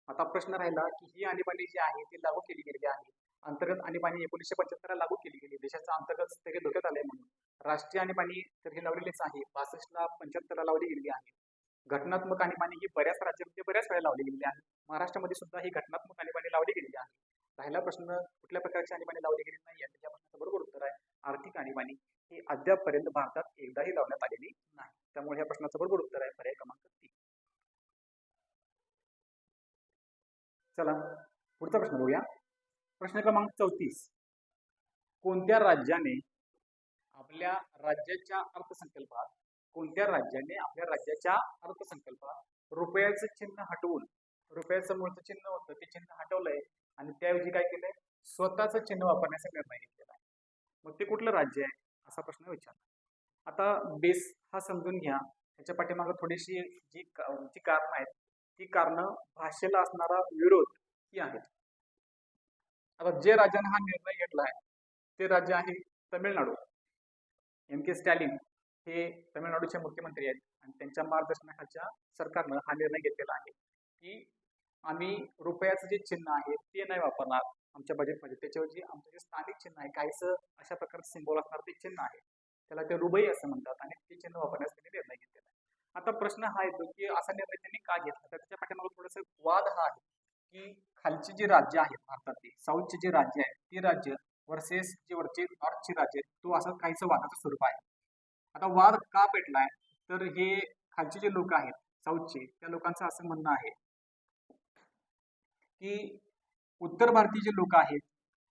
आता प्रश्न राहिला की ही आणीबाणी जी आहे ती लागू केली गेलेली आहे. अंतर्गत आणीबाणी 1975ला लागू केली गेली, देशाचं अंतर्गत स्थैर्य धोक्यात आलंय म्हणून. राष्ट्रीय आणीबाणी तर ही लावलेलीच आहे, 65ला 75ला लावली गेलेली आहे. घटनात्मक आणीबाणी ही बऱ्याच राज्यामध्ये बऱ्याच वेळा लावली गेलेली आहे. महाराष्ट्रामध्ये सुद्धा ही घटनात्मक आणीबाणी लावली गेलेली आहे. राहिला प्रश्न कुठल्या प्रकारची आणीबाणी लावली गेली नाही आहे, या प्रश्नाचं बरोबर उत्तर आहे आर्थिक आणीबाणी. ही अद्यापपर्यंत भारतात एकदाही लावण्यात आलेली नाही. त्यामुळे या प्रश्नाचं बरोबर उत्तर आहे पर्याय क्रमांक 3. चला पुढचा प्रश्न बघूया. प्रश्न क्रमांक 34. कोणत्या राज्याने आपल्या राज्याच्या अर्थसंकल्पात रुपयाचं चिन्ह हटवून, रुपयाचं मूळचं चिन्ह होतं ते चिन्ह हटवलंय आणि त्याऐवजी काय केलंय, स्वतःचं चिन्ह वापरण्याचा निर्णय घेतलेला आहे. मग ते कुठलं राज्य आहे असा प्रश्न विचारला. आता बेस हा समजून घ्या. त्याच्या पाठीमागे थोडीशी जी कारणं आहेत, ती कारणं भाषेला असणारा विरोध ही आहेत. आता जे राज्याने हा निर्णय घेतला आहे, ते राज्य आहे तमिळनाडू. एम के स्टॅलिन हे तमिळनाडूचे मुख्यमंत्री आहेत आणि त्यांच्या मार्गदर्शनाखालच्या सरकारनं हा निर्णय घेतलेला आहे की आम्ही रुपयाचं जे चिन्ह आहे ते नाही वापरणार आमच्या बजेटमध्ये. त्याच्याऐवजी आमचं जे स्थानिक चिन्ह आहे, काहीसं अशा प्रकारचं सिंबॉल असणार ते चिन्ह आहे, त्याला ते रुबई असं म्हणतात आणि ते चिन्ह वापरण्यास त्यांनी निर्णय घेतलेला आहे. आता प्रश्न हा येतो की असा निर्णय त्यांनी का घेतला, तर त्याच्या पाठीमागे थोडंसं वाद हा आहे की खालची जी राज्य आहेत भारतातली, साऊथची जी राज्य आहेत ती राज्य वर्सेस जे वरचे नॉर्थची राज्य आहेत, तो असं काहीसं वादाचं स्वरूप आहे. आता वाद का पेटलाय, तर हे खालचे जे लोक आहेत साऊथचे, त्या लोकांचं असं म्हणणं आहे की उत्तर भारतीय जे लोक आहेत,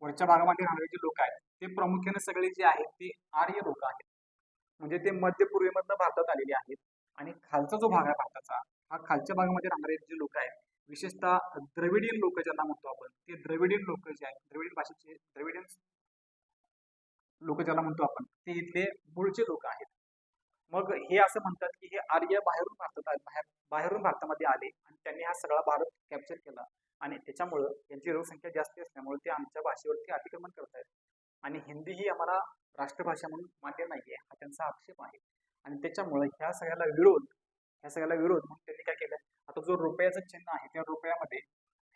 वरच्या भागामध्ये राहणारे जे लोक आहेत, ते प्रामुख्याने सगळे जे आहेत ते आर्य लोक आहेत. म्हणजे ते मध्य पूर्वेमधनं भारतात आलेले आहेत आणि खालचा जो भाग आहे भारताचा, हा खालच्या भागामध्ये राहणारे जे लोक आहेत, विशेषतः द्रविडियन लोक ज्यांना म्हणतो आपण, ते द्रविडियन लोक जे आहेत, द्रविडियन भाषेचे द्रविडियन लोक ज्याला म्हणतो आपण, ते इथले मूळचे लोक आहेत. मग हे असं म्हणतात की हे आर्य बाहेरून बाहेरून भारतामध्ये आले आणि त्यांनी हा सगळा भारत कॅप्चर केला आणि त्याच्यामुळं त्यांची लोकसंख्या जास्त असल्यामुळे ते आमच्या भाषेवरती अतिक्रमण करत आहेत आणि हिंदी ही आम्हाला राष्ट्रभाषा म्हणून मान्य नाहीये, हा त्यांचा आक्षेप आहे. आणि त्याच्यामुळे ह्या सगळ्याला विरोध म्हणून त्यांनी काय केलं, आता जो रुपयाचं चिन्ह आहे त्या रुपयामध्ये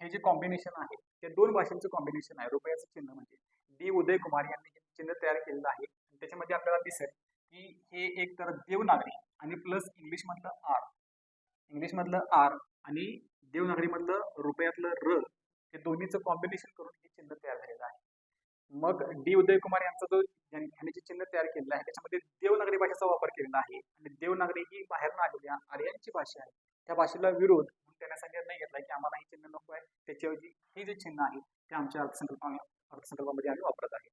हे जे कॉम्बिनेशन आहे ते दोन भाषांचं कॉम्बिनेशन आहे. रुपयाचं चिन्ह म्हणजे डी उदय कुमार यांनी हे चिन्ह तयार केलेलं आहे आणि त्याच्यामध्ये आपल्याला दिसेल की हे एक तर देवनागरी आणि प्लस इंग्लिश मधलं आर आणि देवनागरी मधलं रुपयातलं र, हे दोन्हीचं कॉम्बिनेशन करून हे चिन्ह तयार झालेलं आहे. मग डी उदय कुमार यांचा जो ह्याने जे चिन्ह तयार केलेलं आहे त्याच्यामध्ये देवनागरी भाषेचा वापर केलेला आहे आणि देवनागरी ही बाहेरून आलेल्या आर्यांची भाषा आहे. त्या भाषेला विरोध म्हणून त्यांनी असा निर्णय घेतला की आम्हाला हे चिन्ह नको आहे, त्याच्याऐवजी हे जे चिन्ह आहे ते आमच्या अर्थसंकल्पामध्ये आम्ही वापरत आहे.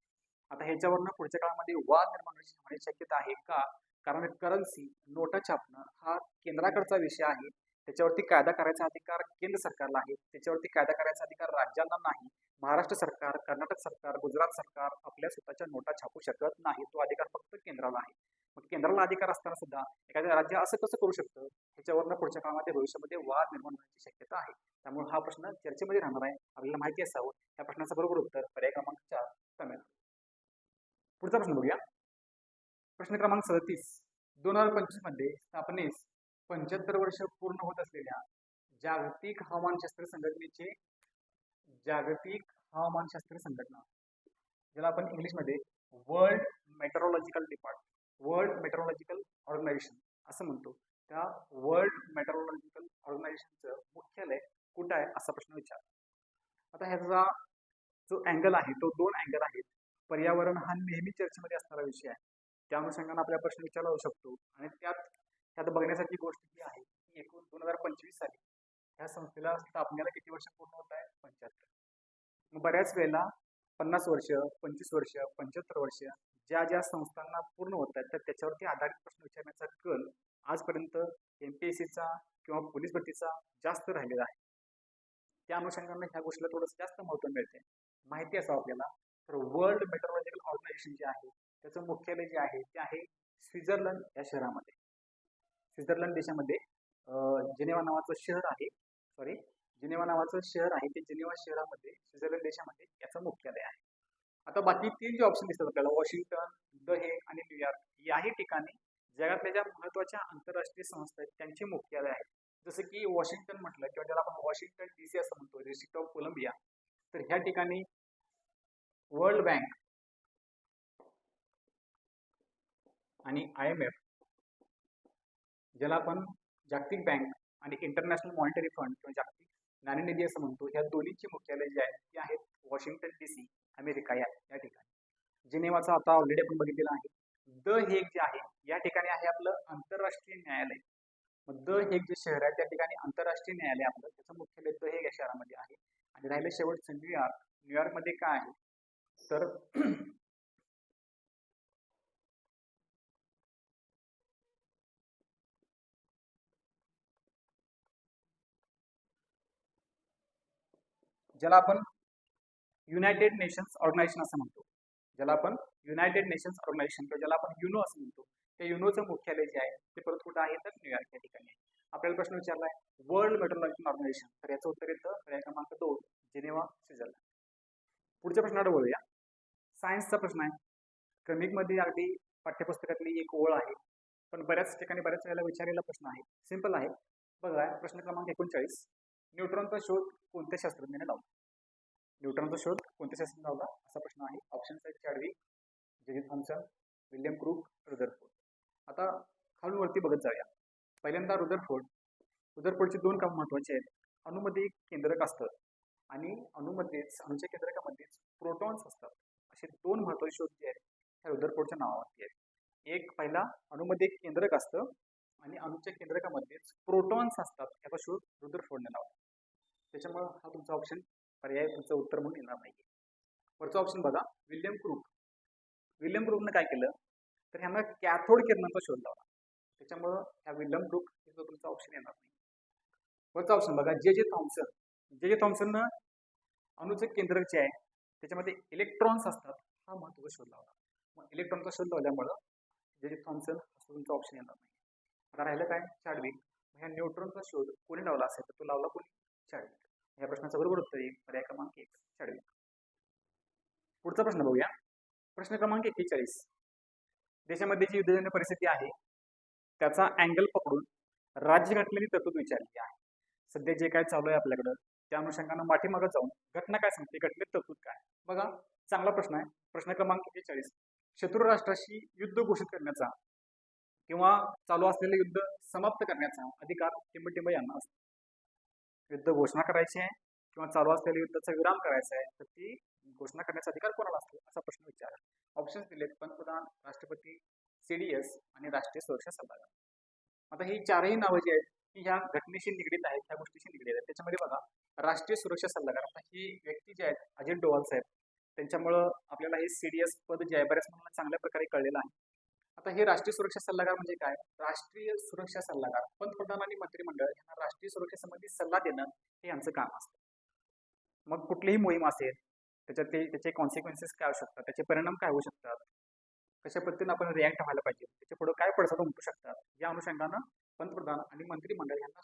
आता ह्याच्यावरनं पुढच्या काळामध्ये वाद निर्माण होण्याची शक्यता आहे का, कारण करन्सी नोटा छापणं हा केंद्राकडचा विषय आहे. त्याच्यावरती कायदा करायचा अधिकार केंद्र सरकारला आहे, त्याच्यावरती कायदा करायचा अधिकार राज्यांना नाही. महाराष्ट्र सरकार, कर्नाटक सरकार, गुजरात सरकार आपल्या स्वतःच्या नोटा छापू शकत नाही, तो अधिकार फक्त केंद्राला आहे. मग केंद्राला अधिकार असताना सुद्धा एखाद्या राज्य असं कसं करू शकतं, ह्याच्यावरनं पुढच्या काळामध्ये भविष्यामध्ये वाद निर्माण होण्याची शक्यता आहे. त्यामुळे हा प्रश्न चर्चेमध्ये राहणार आहे, आपल्याला माहिती असावं. या प्रश्नाचं बरोबर उत्तर पर्याय क्रमांक 4 तमिळनाडू. पुढचा प्रश्न बघूया. प्रश्न क्रमांक 37. 2025 मध्ये स्थापनेस 75 वर्ष पूर्ण होत असलेल्या जागतिक हवामानशास्त्र संघटना, ज्याला आपण इंग्लिशमध्ये वर्ल्ड मेट्रोलॉजिकल ऑर्गनायझेशन असं म्हणतो, त्या वर्ल्ड मेट्रोलॉजिकल ऑर्गनायझेशनचं मुख्यालय कुठं आहे असा प्रश्न विचार. आता ह्याचा जो अँगल आहे तो दोन अँगल आहेत. पर्यावरण हा नेहमी चर्चेमध्ये असणारा विषय आहे, त्या अनुषंगाने आपल्याला प्रश्न विचारला जाऊ शकतो आणि त्यात बघण्यासारखी गोष्ट ही आहे की एकूण 2025 साली ह्या संस्थेला स्थापनेला किती वर्ष पूर्ण होत आहे, 75. मग बऱ्याच वेळेला 50 वर्ष, 25 वर्ष, 75 वर्ष ज्या संस्थांना पूर्ण होत आहेत तर त्याच्यावरती आधारित प्रश्न विचारण्याचा कल आजपर्यंत MPSCचा किंवा पोलीस भरतीचा जास्त राहिलेला आहे. त्या अनुषंगाने ह्या गोष्टीला थोडंसं जास्त महत्त्व मिळते. माहिती असावं आपल्याला, तर वर्ल्ड मेट्रोलॉजिकल ऑर्गनायझेशन जे आहे त्याचं मुख्यालय जे आहे ते आहे स्वित्झर्लंड या शहरामध्ये. स्वित्झर्लंड देशामध्ये जिनेवा नावाचं शहर आहे, ते जिनेवा शहरामध्ये स्वित्झर्लंड देशामध्ये याचं मुख्यालय आहे. आता बाकी 3 जे ऑप्शन दिसतात आपल्याला, वॉशिंग्टन, द हेग आणि न्यूयॉर्क, याही ठिकाणी जगातल्या ज्या महत्त्वाच्या आंतरराष्ट्रीय संस्था आहेत त्यांची मुख्यालय आहेत. जसं की वॉशिंग्टन म्हटलं किंवा ज्याला आपण वॉशिंग्टन DC असं म्हणतो, डिस्ट्रिक्ट ऑफ कोलंबिया, तर ह्या ठिकाणी वर्ल्ड बँक आणि IMF, ज्याला आपण जागतिक बँक आणि इंटरनॅशनल मॉनिटरी फंड किंवा जागतिक नाणेनिधी असं म्हणतो, ह्या दोन्हीची मुख्यालय जी आहेत ती आहेत वॉशिंग्टन DC, अमेरिका या ठिकाणी. जिनेवाचा आता ऑलरेडी आपण बघितलेला आहे. द हेग जे आहे या ठिकाणी आहे आपलं आंतरराष्ट्रीय न्यायालय. मग द हेग जे शहर आहे त्या ठिकाणी आंतरराष्ट्रीय न्यायालय आपलं, त्याचं मुख्यालय द हेग या शहरामध्ये आहे. आणि राहिलं शेवटचं न्यूयॉर्कमध्ये काय आहे, तर ज्याला आपण युनायटेड नेशन्स ऑर्गनायझेशन असं म्हणतो, ज्याला आपण युनो असं म्हणतो, त्या युनोचं मुख्यालय जे आहे ते परत कुठं आहे तर न्यूयॉर्क या ठिकाणी आहे. आपल्याला प्रश्न विचारलाय वर्ल्ड मेट्रोपॉलिटन ऑर्गनायझेशन, तर याचं उत्तर येतं पर्याय क्रमांक 2 जिनेवा, स्वित्झर्लंड. पुढच्या प्रश्नाकडे वळूया. सायन्सचा प्रश्न आहे. क्रमिकमध्ये अगदी पाठ्यपुस्तकातली एक ओळ आहे, पण बऱ्याच ठिकाणी बऱ्याच वेळेला विचारलेला प्रश्न आहे. सिंपल आहे. बघा प्रश्न क्रमांक 39. न्यूट्रॉनचा शोध कोणत्या शास्त्रज्ञाने लावला? न्यूट्रॉनचा शोध कोणत्या शास्त्रज्ञाने लावला असा प्रश्न आहे. ऑप्शन्स आहेत चॅडविक, जे J Thomson, William crook, Rutherford. आता खालून वरती बघत जाऊया. पहिल्यांदा रुदरफोर्डची दोन काम महत्वाची आहेत. अणुमध्ये एक केंद्रक असतं आणि अणुच्या केंद्रकामध्येच प्रोटॉन्स असतात. असे दोन महत्वाचे शोध जे आहेत त्या रुदरफोर्डच्या नावावरती आहेत. एक पहिला अणुमध्ये एक केंद्रक असतं आणि अणुच्या केंद्रकामध्येच प्रोटॉन्स असतात, याचा शोध रुदरफोर्डने लावला. त्याच्यामुळे हा तुमचा ऑप्शन पर्याय तुमचं उत्तर म्हणून येणार नाही. वरचा ऑप्शन बघा विल्यम क्रूकने काय केलं तर ह्यांना कॅथोड किरणांचा शोध लावला. त्याच्यामुळं ह्या विल्यम क्रूक हे तुमचा ऑप्शन येणार नाही. वरचा ऑप्शन बघा जे जे थॉम्सननं अणुचं केंद्रक जे आहे त्याच्यामध्ये इलेक्ट्रॉन्स असतात हा महत्त्वाचा शोध लावला. मग इलेक्ट्रॉनचा शोध लावल्यामुळं जे थॉम्सन असं तुमचा ऑप्शन येणार नाही. आता राहिलं काय चॅडविक. ह्या न्यूट्रॉनचा शोध कोणी लावला असेल तर तो लावला कोणी? चॅडविक. या प्रश्नाचं बरोबर उत्तर येईल पर्याय क्रमांक 1 चॅडविक. पुढचा प्रश्न बघूया. प्रश्न क्रमांक 41. देशामध्ये जी युद्धजन्य परिस्थिती आहे त्याचा अँगल पकडून राज्यघटनेची तरतूद विचारली आहे. सध्या जे काय चालू आहे आपल्याकडं त्या अनुषंगानं पाठीमागं जाऊन घटना काय सांगते, घटनेत तरतूद काय. बघा चांगला प्रश्न आहे. प्रश्न क्रमांक 41. शत्रू राष्ट्राशी युद्ध घोषित करण्याचा किंवा चालू असलेले युद्ध समाप्त करण्याचा अधिकार टिंबटिंब यांना असतो. युद्ध घोषणा करायची आहे किंवा चालू असलेल्या युद्धाचा विराम करायचा आहे तर ती घोषणा करण्याचा अधिकार कोणाला असतो असा प्रश्न विचारला. ऑप्शन्स दिलेत पंतप्रधान, राष्ट्रपती, CDS आणि राष्ट्रीय सुरक्षा सल्लागार. आता ही चारही नावं जी आहेत की ह्या घटनेशी निगडीत आहेत, ह्या गोष्टीशी निगडीत आहेत. त्याच्यामध्ये बघा राष्ट्रीय सुरक्षा सल्लागार, आता ही व्यक्ती जे आहेत अजित डोवाल साहेब, त्यांच्यामुळं आपल्याला हे CDS पद जे आहे बऱ्याच मुलांना चांगल्या प्रकारे कळलेलं आहे. आता हे राष्ट्रीय सुरक्षा सल्लागार म्हणजे काय? राष्ट्रीय सुरक्षा सल्लागार पंतप्रधान आणि मंत्रिमंडळ यांना राष्ट्रीय सुरक्षेसंबंधी सल्ला देणं हे यांचं काम असतं. मग कुठलीही मोहीम असेल त्याचे कॉन्सिक्वेन्सेस काय होऊ शकतात, त्याचे परिणाम काय होऊ शकतात, कशा पद्धतीने आपण रिॲक्ट व्हायला पाहिजे, त्याच्या पुढे काय पडसाद उमटू शकतात, या अनुषंगानं पंतप्रधान आणि मंत्रिमंडळ यांना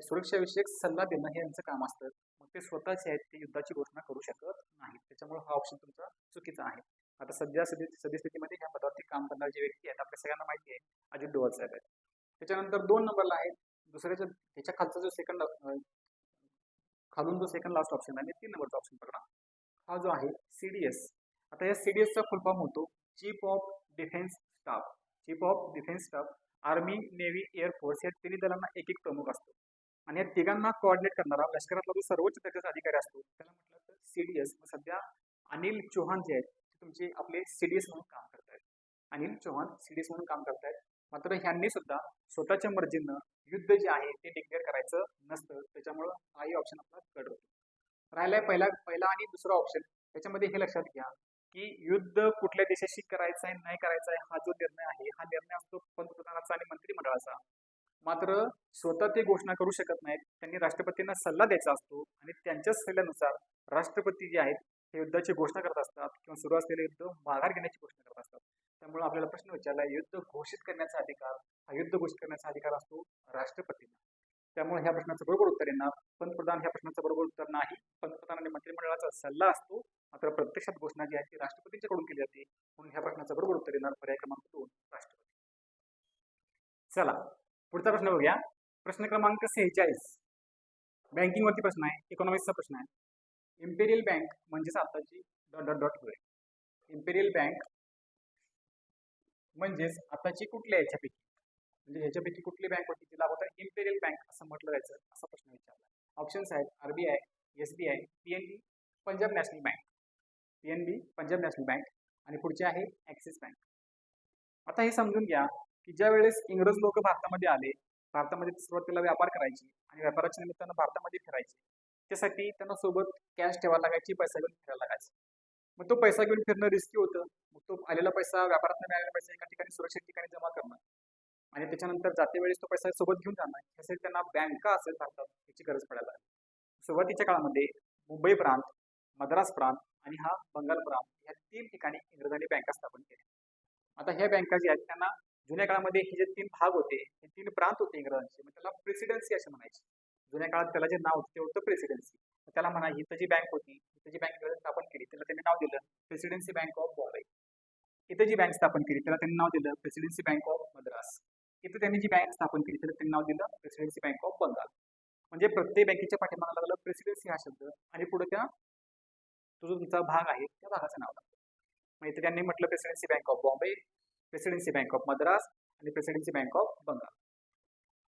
सुरक्षाविषयक सल्ला देणं हे यांचं काम असतं. मग ते स्वतःचे आहेत ते युद्धाची घोषणा करू शकत नाहीत. त्याच्यामुळे हा ऑप्शन तुमचा चुकीचा आहे. आता सद्यस्थितीमध्ये ह्या पदावरती काम करणारे जे व्यक्ती आहेत आपल्या सगळ्यांना माहिती आहे अजित डोवाल साहेब आहेत. त्याच्यानंतर 2 नंबरला आहे त्याच्या खालचा जो खालून जो सेकंड लास्ट ऑप्शन आहे 3 नंबरचा ऑप्शन पकडा. हा जो आहे CDS. आता या CDSचा फुल फॉर्म होतो chief of defence staff. Army, navy, air force या तिन्ही दलांना एक एक प्रमुख असतो आणि या तिघांना कोऑर्डिनेट करणारा लष्करातला जो सर्वोच्च दर्जाचा अधिकारी असतो त्याला म्हटलं तर CDS. सध्या अनिल चौहान जे आहेत ते तुमचे आपले CDS म्हणून काम करतायत. अनिल चौहान CDS म्हणून काम करतायत. मात्र ह्यांनी सुद्धा स्वतःच्या मर्जीनं युद्ध जे आहे ते डिक्लेअर करायचं नसतं. त्याच्यामुळं हाही ऑप्शन आपला कट होतो. राहिलाय पहिला आणि दुसरा ऑप्शन. त्याच्यामध्ये हे लक्षात घ्या की युद्ध कुठल्या देशाशी करायचं आहे नाही करायचं आहे हा जो निर्णय आहे हा निर्णय असतो पंतप्रधानाचा आणि मंत्रिमंडळाचा. मात्र स्वतः ते घोषणा करू शकत नाहीत. त्यांनी राष्ट्रपतींना सल्ला द्यायचा असतो आणि त्यांच्याच सल्ल्यानुसार राष्ट्रपती जे आहेत हे युद्धाची घोषणा करत असतात किंवा सुरू असलेले युद्ध माघार घेण्याची घोषणा करत असतात. त्यामुळे आपल्याला प्रश्न विचारला युद्ध घोषित करण्याचा अधिकार हा युद्ध घोषित करण्याचा अधिकार असतो राष्ट्रपतींना. त्यामुळे ह्या प्रश्नाचं बरोबर उत्तर येणार पंतप्रधान. ह्या प्रश्नाचं बरोबर उत्तर नाही. पंतप्रधान आणि मंत्रिमंडळाचा सल्ला असतो मात्र प्रत्यक्षात घोषणा जी आहे ती राष्ट्रपतींच्याकडून केली जाते. म्हणून ह्या प्रश्नाचं बरोबर उत्तर येणार पर्याय क्रमांक 2 राष्ट्रपती. चला पुढचा प्रश्न बघूया. प्रश्न क्रमांक 46 बँकिंग वरती प्रश्न आहे. इकॉनॉमिक्सचा प्रश्न आहे. इम्पेरियल बँक म्हणजेच आताची ... इम्पेरियल बँक म्हणजेच आताची कुठल्या याच्यापैकी म्हणजे ह्याच्यापैकी कुठली बँक होती तिला अगोदर इम्पेरियल बँक असं म्हटलं जायचं असा प्रश्न विचारला. ऑप्शन्स आहेत RBI, SBI, PNB, Punjab national bank. PNB Punjab national bank आणि पुढचे आहे ॲक्सिस बँक. आता हे समजून घ्या की ज्या वेळेस इंग्रज लोक भारतामध्ये आले, भारतामध्ये सुरुवातीला व्यापार करायचे आणि व्यापाराच्या निमित्तानं भारतामध्ये फिरायचे. त्यासाठी त्यांना सोबत कॅश ठेवायला लागायची, पैसा घेऊन फिरायला लागायचा. मग तो पैसा घेऊन फिरणं रिस्की होतं. मग तो आलेला पैसा व्यापारात मिळालेला पैसा एका ठिकाणी सुरक्षित ठिकाणी जमा करणं आणि त्याच्यानंतर जाते वेळेस तो पैसा सोबत घेऊन जाणं यासाठी त्यांना बँका असेल भारतात याची गरज पडायला लागली. सुरुवातीच्या काळामध्ये मुंबई प्रांत, मद्रास प्रांत आणि हा बंगाल प्रांत या 3 ठिकाणी इंग्रजांनी बँका स्थापन केल्या. आता ह्या बँका ज्या आहेत त्यांना जुन्या काळामध्ये हे जे 3 भाग होते, हे 3 प्रांत होते इंग्रजांचे, मग त्याला प्रेसिडेन्सी असे म्हणायचे. जुन्या काळात त्याला जे नाव होतं ते होतं प्रेसिडेन्सी. त्याला म्हणा इथं जी बँक होती, इथं जी बँक इंग्रजांनी स्थापन केली त्याला त्यांनी नाव दिलं प्रेसिडेन्सी बँक ऑफ बॉम्बे. इथं जी बँक स्थापन केली त्याला त्यांनी नाव दिलं प्रेसिडेन्सी बँक ऑफ मद्रास. इथं त्यांनी जी बँक स्थापन केली त्याला त्यांनी नाव दिलं प्रेसिडेन्सी बँक ऑफ बंगाल. म्हणजे प्रत्येक बँकेच्या पाठीमागे लागलं प्रेसिडेन्सी हा शब्द आणि पुढे त्या तो जो तुमचा भाग आहे त्या भागाचं नाव लागतं. मग इथे त्यांनी म्हटलं presidency bank of Bombay, presidency bank of Madras आणि प्रेसिडेन्सी बँक ऑफ बंगाल.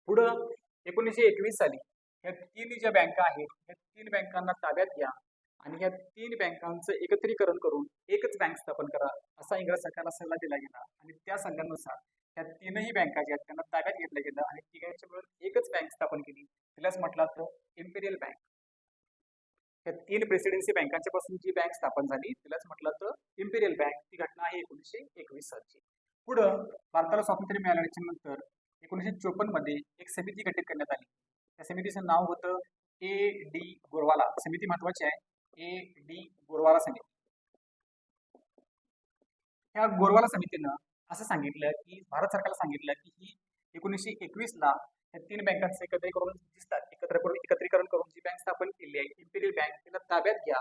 पुढं 1921 साली ह्या 3 ज्या बँका आहेत ह्या 3 बँकांना ताब्यात घ्या आणि ह्या 3 बँकांचं एकत्रीकरण करून एकच बँक स्थापन करा असा इंग्रज सरकारला सल्ला दिला गेला आणि त्या सल्ल्यानुसार ह्या 3ही बँका ज्या आहेत त्यांना ताब्यात घेतलं गेलं आणि तिघांच्या मिळून एकच बँक स्थापन केली. तिलाच म्हटलं तर इम्पेरियल बँक. ह्या 3 प्रेसिडेन्सी बँकांच्या पासून जी बँक स्थापन झाली तिलाच म्हटलं तर इम्पेरियल बँक. ती घटना आहे 1921 सालची. पुढं भारताला स्वातंत्र्य मिळाल्याच्या नंतर 1954 मध्ये एक समिती गठीत करण्यात आली. त्या समितीचं नाव होतं A.D. गोरवाला समिती. महत्वाची आहे, A.D. गोरवाला समिती. ह्या गोरवाला समितीनं असं सांगितलं की भारत सरकारला सांगितलं की ही 1921 ला या 3 बँकांचं एकत्रीकरण करून जी बँक स्थापन केली आहे इम्पेरियल बँक तिला ताब्यात घ्या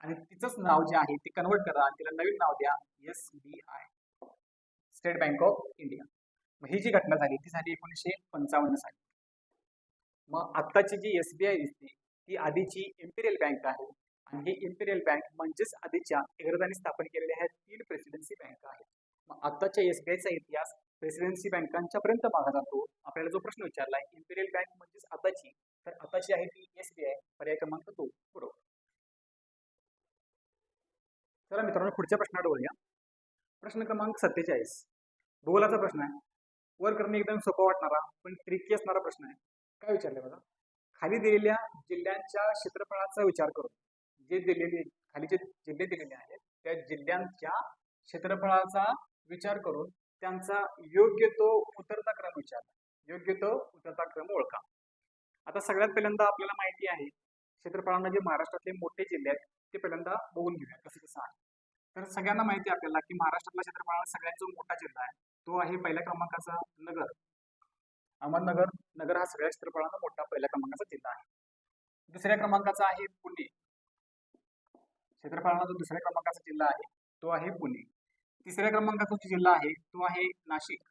आणि तिचंच नाव जे आहे ते कन्वर्ट करा आणि तिला नवीन नाव द्या SBI, state bank of India. मग ही जी घटना झाली ती झाली 1955 साली. मग आत्ताची जी SBI दिसते ती आधीची इम्पेरियल बँक आहे आणि ही इम्पेरियल बँक म्हणजेच आधीच्या इंग्रजांनी स्थापन केलेल्या ह्या 3 प्रेसिडेन्सी बँका आहेत. मग आत्ताच्या SBIचा इतिहास प्रेसिडेन्सी बँकांच्या पर्यंत मागा जातो. आपल्याला जो प्रश्न विचारला आहे इम्पेरियल बँक म्हणजेच आताची, तर आताची आहे ती SBI. पर्याय क्रमांक 2 बरोबर. चला मित्रांनो पुढच्या प्रश्नावर वळूया. प्रश्न क्रमांक 47 भूगोलाचा प्रश्न आहे. वर करणे एकदम सोपा वाटणारा पण ट्रिकी असणारा प्रश्न आहे. काय विचारले बघा, खाली दिलेल्या जिल्ह्यांच्या क्षेत्रफळाचा विचार करून जे दिलेले खाली जे जिल्हे दिलेले आहेत त्या जिल्ह्यांच्या क्षेत्रफळाचा विचार करून त्यांचा योग्य तो उतरता क्रम विचारला. योग्य तो उतरता क्रम ओळखा. आता सगळ्यात पहिल्यांदा आपल्याला माहिती आहे क्षेत्रफळानं जे महाराष्ट्रातले मोठे जिल्हे आहेत ते पहिल्यांदा बघून घेऊया कसं कसं आहे. तर सगळ्यांना माहिती आहे आपल्याला की महाराष्ट्रातला क्षेत्रफळाला सगळ्यात जो मोठा जिल्हा आहे तो आहे पहिल्या क्रमांकाचा नगर. अहमदनगर. नगर हा सगळ्या क्षेत्रफळानं मोठा पहिल्या क्रमांकाचा जिल्हा आहे. दुसऱ्या क्रमांकाचा आहे पुणे. क्षेत्रफळानं जो दुसऱ्या क्रमांकाचा जिल्हा आहे तो आहे पुणे. तिसऱ्या क्रमांकाचा जो जिल्हा आहे तो आहे नाशिक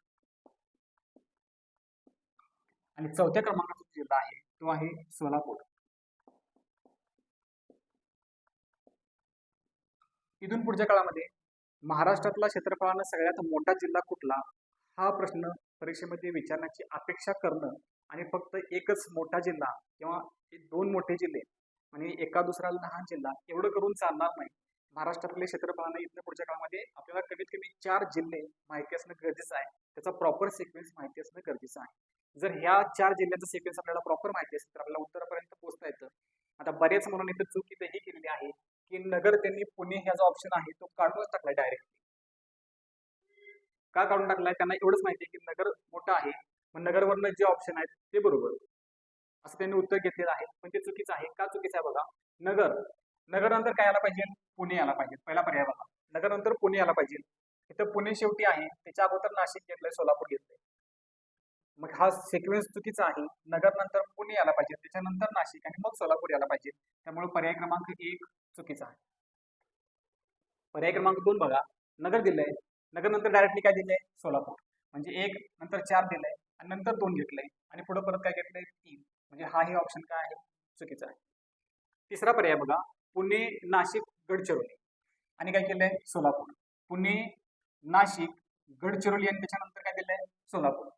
आणि चौथ्या क्रमांकाचा जो जिल्हा आहे तो आहे सोलापूर. इथून पुढच्या काळामध्ये महाराष्ट्रातला क्षेत्रफळानं सगळ्यात मोठा जिल्हा कुठला हा प्रश्न परीक्षेमध्ये विचारण्याची अपेक्षा करणं आणि फक्त एकच मोठा जिल्हा किंवा 2 मोठे जिल्हे आणि एका दुसरा लहान जिल्हा एवढं करून चालणार नाही. महाराष्ट्रातले क्षेत्रफळानं इथून पुढच्या काळामध्ये आपल्याला कमीत कमी 4 जिल्हे माहिती असणं गरजेचं आहे. त्याचा प्रॉपर सिक्वेन्स माहिती असणं गरजेचं आहे. जर ह्या 4 जिल्ह्यांचा सिक्वेन्स आपल्याला प्रॉपर माहिती असेल तर आपल्याला उत्तरापर्यंत पोहोचता येतं. आता बरेच म्हणून इथं चूक इथं ही केलेली आहे की नगर त्यांनी पुणे ह्या जो ऑप्शन आहे तो काढूनच टाकलाय डायरेक्ट. का काढून टाकलाय त्यांना एवढंच माहिती आहे की नगर मोठा आहे मग नगरवरनं जे ऑप्शन आहेत ते बरोबर असं त्यांनी उत्तर घेतलेलं आहे. पण ते चुकीचं आहे. का चुकीचं आहे बघा. नगर नंतर काय आला पाहिजे, पुणे आला पाहिजे. पहिला पर्याय बघा, नगर नंतर पुणे आला पाहिजे. इथं पुणे शेवटी आहे, त्याच्या अगोदर नाशिक घेतलंय, सोलापूर घेतलंय. मग हा सिक्वेन्स चुकीचा आहे. नगर नंतर पुणे आला पाहिजे, त्याच्यानंतर नाशिक आणि मग सोलापूर यायला पाहिजे. त्यामुळे पर्याय क्रमांक 1 चुकीचा आहे. पर्याय क्रमांक 2 बघा, नगर दिलंय, नगर नंतर डायरेक्टली काय दिलंय, सोलापूर. म्हणजे 1 नंतर 4 दिलंय आणि नंतर 2 घेतलंय आणि पुढे परत काय घेतलंय, 3. म्हणजे हा हे ऑप्शन काय आहे, चुकीचा आहे. तिसरा पर्याय बघा, पुणे नाशिक गडचिरोली आणि काय केलंय, सोलापूर. पुणे नाशिक गडचिरोली आणि त्याच्यानंतर काय दिलंय, सोलापूर.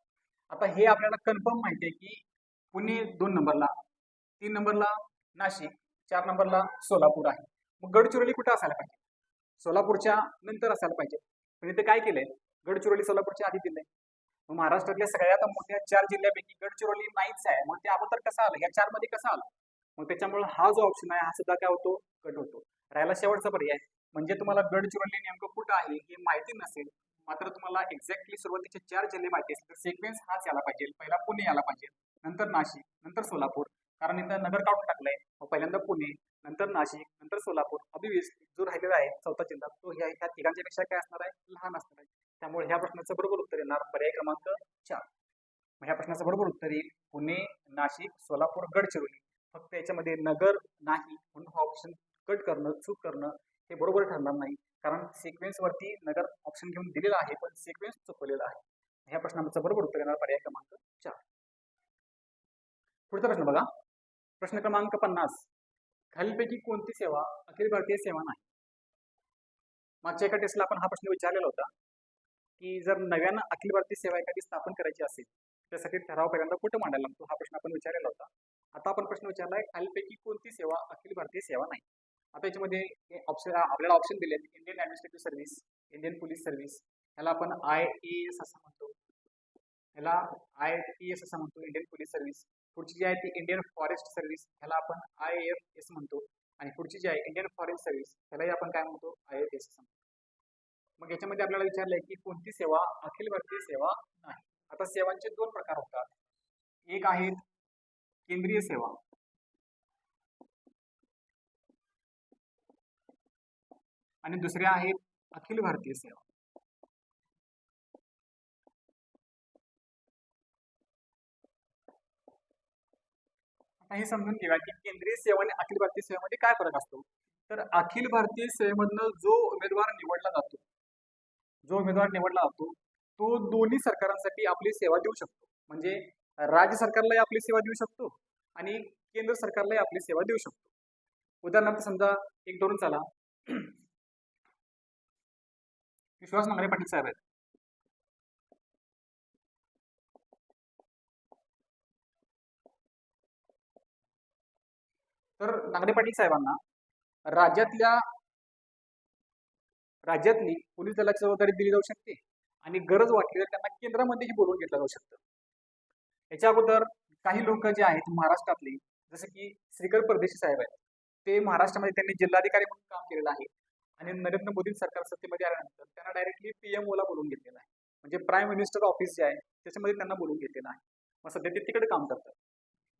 आता हे आपल्याला कन्फर्म माहिती आहे की पुणे 2 नंबरला, 3 नंबरला नाशिक, 4 नंबरला सोलापूर आहे. मग गडचिरोली कुठं असायला पाहिजे, सोलापूरच्या नंतर असायला पाहिजे. पण इथे काय केलंय, गडचिरोली सोलापूरच्या आधी दिलंय. मग महाराष्ट्रातल्या सगळ्यात मोठ्या 4 जिल्ह्यापैकी गडचिरोली नाहीच आहे. मग ते अगोदर कसं आलं, या 4 मध्ये कसं आलं. मग त्याच्यामुळे हा जो ऑप्शन आहे हा सुद्धा काय होतो, कट होतो. राहिला शेवटचा पर्याय, म्हणजे तुम्हाला गडचिरोली नेमकं कुठं आहे हे माहिती नसेल मात्र तुम्हाला एक्झॅक्टली सुरुवातीचे 4 जिल्हे माहिती असतील तर सिक्वेन्स हाच यायला पाहिजे. पहिला पुणे यायला पाहिजे, नंतर नाशिक, नंतर सोलापूर. कारण इथं नगर काढून टाकलंय. मग पहिल्यांदा पुणे, नंतर नाशिक, नंतर सोलापूर. ऑब्व्हियसली जो राहिलेला आहे चौथा जिल्हा तो ह्या तिघांच्या पेक्षा काय असणार आहे, लहान असणार आहे. त्यामुळे ह्या प्रश्नाचं बरोबर उत्तर येणार पर्याय क्रमांक 4. ह्या प्रश्नाचं बरोबर उत्तर येईल पुणे, नाशिक, सोलापूर, गडचिरोली. फक्त याच्यामध्ये नगर नाही म्हणून हा ऑप्शन कट करणं, चूक करणं हे बरोबर ठरणार नाही, कारण सिक्वेन्स वरती नगर ऑप्शन घेऊन दिलेला आहे पण सिक्वेन्स चुकवलेला आहे. ह्या प्रश्नाचं बरोबर उत्तर येणार पर्याय क्रमांक 4. पुढचा प्रश्न बघा, प्रश्न क्रमांक 50. खालीलपैकी कोणती सेवा अखिल भारतीय सेवा नाही? मागच्या एका टेस्टला आपण हा प्रश्न विचारलेला होता की जर नव्यानं अखिल भारतीय सेवा एखादी स्थापन करायची असेल त्यासाठी ठराव पहिल्यांदा कुठं मांडायला लागतो, हा प्रश्न आपण विचारलेला होता. आता आपण प्रश्न विचारलाय खालीलपैकी कोणती सेवा अखिल भारतीय सेवा नाही. आता याच्यामध्ये ऑप्शन आपल्याला ऑप्शन दिले आहेत. Indian administrative service, Indian police service, ह्याला आपण IAS असं म्हणतो, ह्याला IPS असं म्हणतो, इंडियन पोलीस सर्व्हिस. पुढची जी आहे ती इंडियन फॉरेस्ट सर्व्हिस, ह्याला आपण IAFS म्हणतो. आणि पुढची जी आहे इंडियन फॉरेन सर्व्हिस, ह्यालाही आपण काय म्हणतो, IFS असं म्हणतो. मग याच्यामध्ये आपल्याला विचारलंय की कोणती सेवा अखिल भारतीय सेवा नाही. आता सेवांचे दोन प्रकार होतात. एक आहेत केंद्रीय सेवा आणि दुसऱ्या आहेत अखिल भारतीय सेवा. आता हे समजून घेऊया की केंद्रीय सेवा आणि अखिल भारतीय सेवेमध्ये काय फरक असतो. तर अखिल भारतीय सेवेमधनं जो उमेदवार निवडला जातो तो दोन्ही सरकारांसाठी आपली सेवा देऊ शकतो. म्हणजे राज्य सरकारलाही आपली सेवा देऊ शकतो आणि केंद्र सरकारलाही आपली सेवा देऊ शकतो. उदाहरणार्थ समजा एक धरून चला, विश्वास नांगरे पाटील साहेब आहेत. तर नांगरे पाटील साहेबांना राज्यातली पोलीस दलाची जबाबदारी दिली जाऊ शकते आणि गरज वाटली तर त्यांना केंद्रामध्येही बोलवून घेतलं जाऊ शकतं. याच्या अगोदर काही लोक जे आहेत महाराष्ट्रातले, जसे की श्रीकर परदेशी साहेब आहेत, ते महाराष्ट्रामध्ये त्यांनी जिल्हाधिकारी म्हणून काम केलेलं आहे आणि नरेंद्र मोदी सरकार सत्तेमध्ये आल्यानंतर त्यांना डायरेक्टली PMO ला बोलवून घेतलेलं आहे. म्हणजे प्राईम मिनिस्टर ऑफिस जे आहे त्याच्यामध्ये त्यांना बोलवून घेतलेलं आहे. मग सध्या ते तिकडे काम करतात.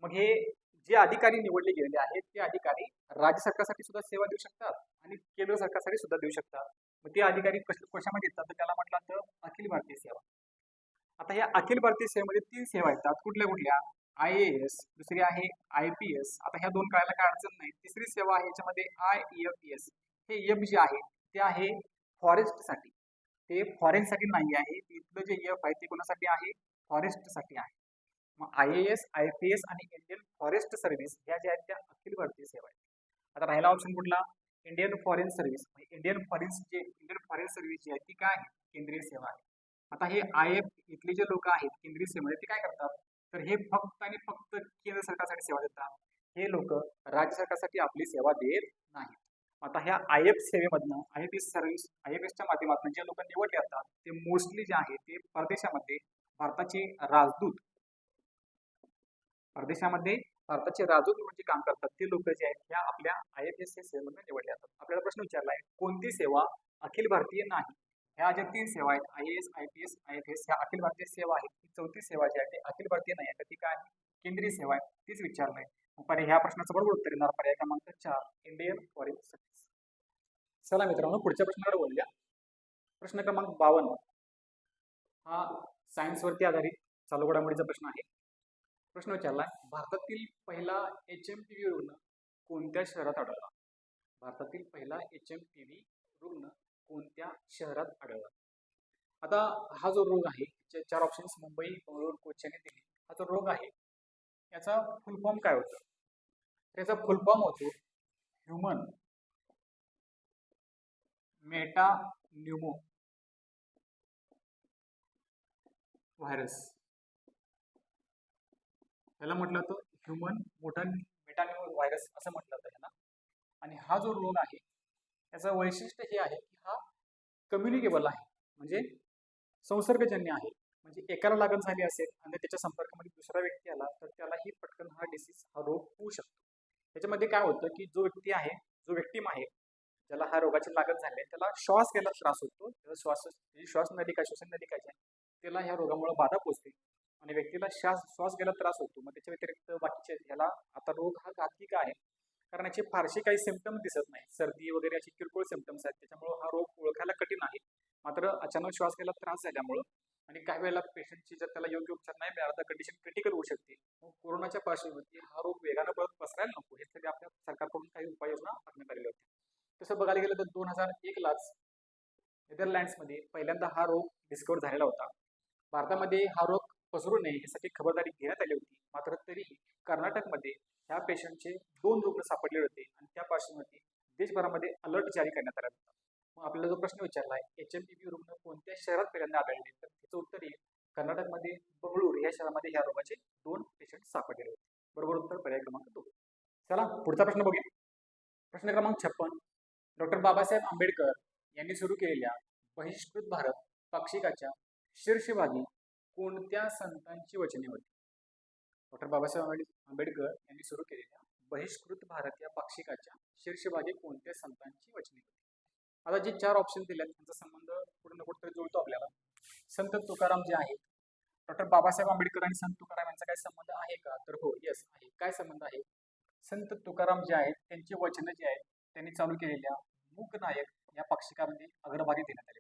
मग हे जे अधिकारी निवडले गेलेले आहेत ते अधिकारी राज्य सरकारसाठी सुद्धा सेवा देऊ शकतात आणि केंद्र सरकारसाठी सुद्धा देऊ शकतात. मग ते अधिकारी कशामध्ये येतात तर त्याला म्हटलं तर अखिल भारतीय सेवा. आता या अखिल भारतीय सेवेमध्ये 3 सेवा येतात. कुठल्या कुठल्या? IAS, दुसरी आहे IPS. आता ह्या दोन कळायला काय अडचण नाही. तिसरी सेवा आहे याच्यामध्ये IFS. हे F जे आहे ते आहे फॉरेस्टसाठी, ते फॉरेनसाठी नाही आहे. इथलं जे F आहे ते कोणासाठी आहे? फॉरेस्टसाठी आहे. मग IAS, IPS आणि इंडियन फॉरेस्ट सर्व्हिस ह्या ज्या आहेत त्या अखिल भारतीय सेवा आहेत. आता राहिला ऑप्शन कुठला? Indian foreign service. Indian foreign service जी आहे ती काय आहे? केंद्रीय सेवा आहे. आता हे IF इथले जे लोक आहेत केंद्रीय सेवेमध्ये ते काय करतात तर हे फक्त आणि फक्त केंद्र सरकारसाठी सेवा देतात. हे लोक राज्य सरकारसाठी आपली सेवा देत नाहीत. आता ह्या IF सेवेमधनं IFS सर्व्हिस, IFSच्या माध्यमातून जे लोक निवडले जातात ते मोस्टली जे आहे ते परदेशामध्ये भारताचे राजदूत म्हणून जे काम करतात ते लोक जे आहेत ह्या आपल्या IFS सेवेमधून निवडले जातात. आपल्याला प्रश्न विचारला आहे कोणती सेवा अखिल भारतीय नाही. ह्या ज्या 3 सेवा आहेत IAS, IPS, IFS ह्या अखिल भारतीय सेवा आहेत. ही चौथी सेवा जी आहे ती अखिल भारतीय नाही आहे, ती काय आहे? केंद्रीय सेवा आहे. तीच विचारलंय. पर्याय ह्या प्रश्नाचं बरोबर उत्तर येणार पर्याय क्रमांक 4 इंडियन फॉरेन सर्व्हिस. चला मित्रांनो पुढच्या प्रश्नाकडे बोलूया. प्रश्न क्रमांक 52 हा सायन्सवरती आधारित चालू घडामोडीचा प्रश्न आहे. प्रश्न विचारलाय भारतातील पहिला HMPV रुग्ण कोणत्या शहरात आढळला? भारतातील पहिला HMPV रुग्ण कोणत्या शहरात आढळला? आता हा जो रोग आहे 4 ऑप्शन्स मुंबई, बंगळुरू, कोची आणि दिल्ली. हा जो रोग आहे याचा फुल फॉर्म काय होतं? त्याचा फुल फॉर्म होतो ह्युमन मेटान्यूमो व्हायरस. त्याला म्हटलं होतं ह्युमन मेटान्यूमो व्हायरस असं म्हटलं होतं ह्याला. आणि हा जो रोग आहे याचं वैशिष्ट्य हे आहे की हा कम्युनिकेबल आहे, म्हणजे संसर्गजन्य आहे. म्हणजे एकाला लागण झाली असेल आणि त्याच्या संपर्कामध्ये दुसरा व्यक्ती आला तर त्यालाही पटकन हा रोग होऊ शकतो. त्याच्यामध्ये काय होतं की जो व्यक्तिम आहे ज्याला हा रोगाची लागण झाली त्याला श्वास घ्यायला त्रास होतो. श्वास नलिका, श्वसन नलिका जी आहे त्याला ह्या रोगामुळे बाधा पोचते आणि व्यक्तीला श्वास घ्यायला त्रास होतो. मग त्याच्या व्यतिरिक्त बाकीचे ह्याला आता रोग हा घातकी आहे कारण याचे फारसे काही सिम्पटम्स दिसत नाही. सर्दी वगैरे अशी किरकोळ सिम्पटम्स आहेत, त्याच्यामुळे हा रोग ओळखायला कठीण आहे. मात्र अचानक श्वास घ्यायला त्रास झाल्यामुळं आणि काही वेळेला पेशंटची जर त्याला योग्य उपचार नाही मिळाला तर कंडिशन क्रिटिकल होऊ शकते. मग कोरोनाच्या पार्श्वभूमीवरती हा रोग वेगानं परत पसरायला नको यासाठी आपल्या सरकारकडून काही उपाययोजना करण्यात आलेल्या होत्या. तसं बघायला गेलं तर 2001लाच नेदरलँड्समध्ये पहिल्यांदा हा रोग डिस्कवर झालेला होता. भारतामध्ये हा रोग पसरू नये यासाठी खबरदारी घेण्यात आली होती. मात्र तरीही कर्नाटकमध्ये ह्या पेशंटचे 2 रुग्ण सापडले होते आणि त्या पार्श्वभूमीवरती देशभरामध्ये अलर्ट जारी करण्यात आला होता. मग आपल्याला जो प्रश्न विचारला आहे HMPV रुग्ण कोणत्या शहरात पहिल्यांदा आढळले, तर त्याचं उत्तर येईल कर्नाटकमध्ये बंगळूर या शहरामध्ये ह्या रोगाचे 2 पेशंट सापडले होते. बरोबर उत्तर पर्याय क्रमांक 2. चला पुढचा प्रश्न बघूया. प्रश्न क्रमांक 56. डॉक्टर बाबासाहेब आंबेडकर यांनी सुरू केलेल्या बहिष्कृत भारत पाक्षिकाच्या शीर्षभागी कोणत्या संतांची वचने होती? डॉक्टर बाबासाहेब आंबेडकर यांनी सुरू केलेल्या बहिष्कृत भारत या पाक्षिकाच्या शीर्षभागी कोणत्या संतांची वचने होती? आता जे 4 ऑप्शन दिले आहेत त्यांचा संबंध कुठे ना कुठेतरी जुळतो आपल्याला. संत तुकाराम जे आहेत, डॉक्टर बाबासाहेब आंबेडकर आणि संत तुकाराम यांचा काही संबंध आहे का? तर हो, येस आहे. काय संबंध आहे? संत तुकाराम जे आहेत त्यांची वचनं जे आहेत त्यांनी चालू केलेल्या मूकनायक या पाक्षिकामध्ये अग्रभागी देण्यात आले.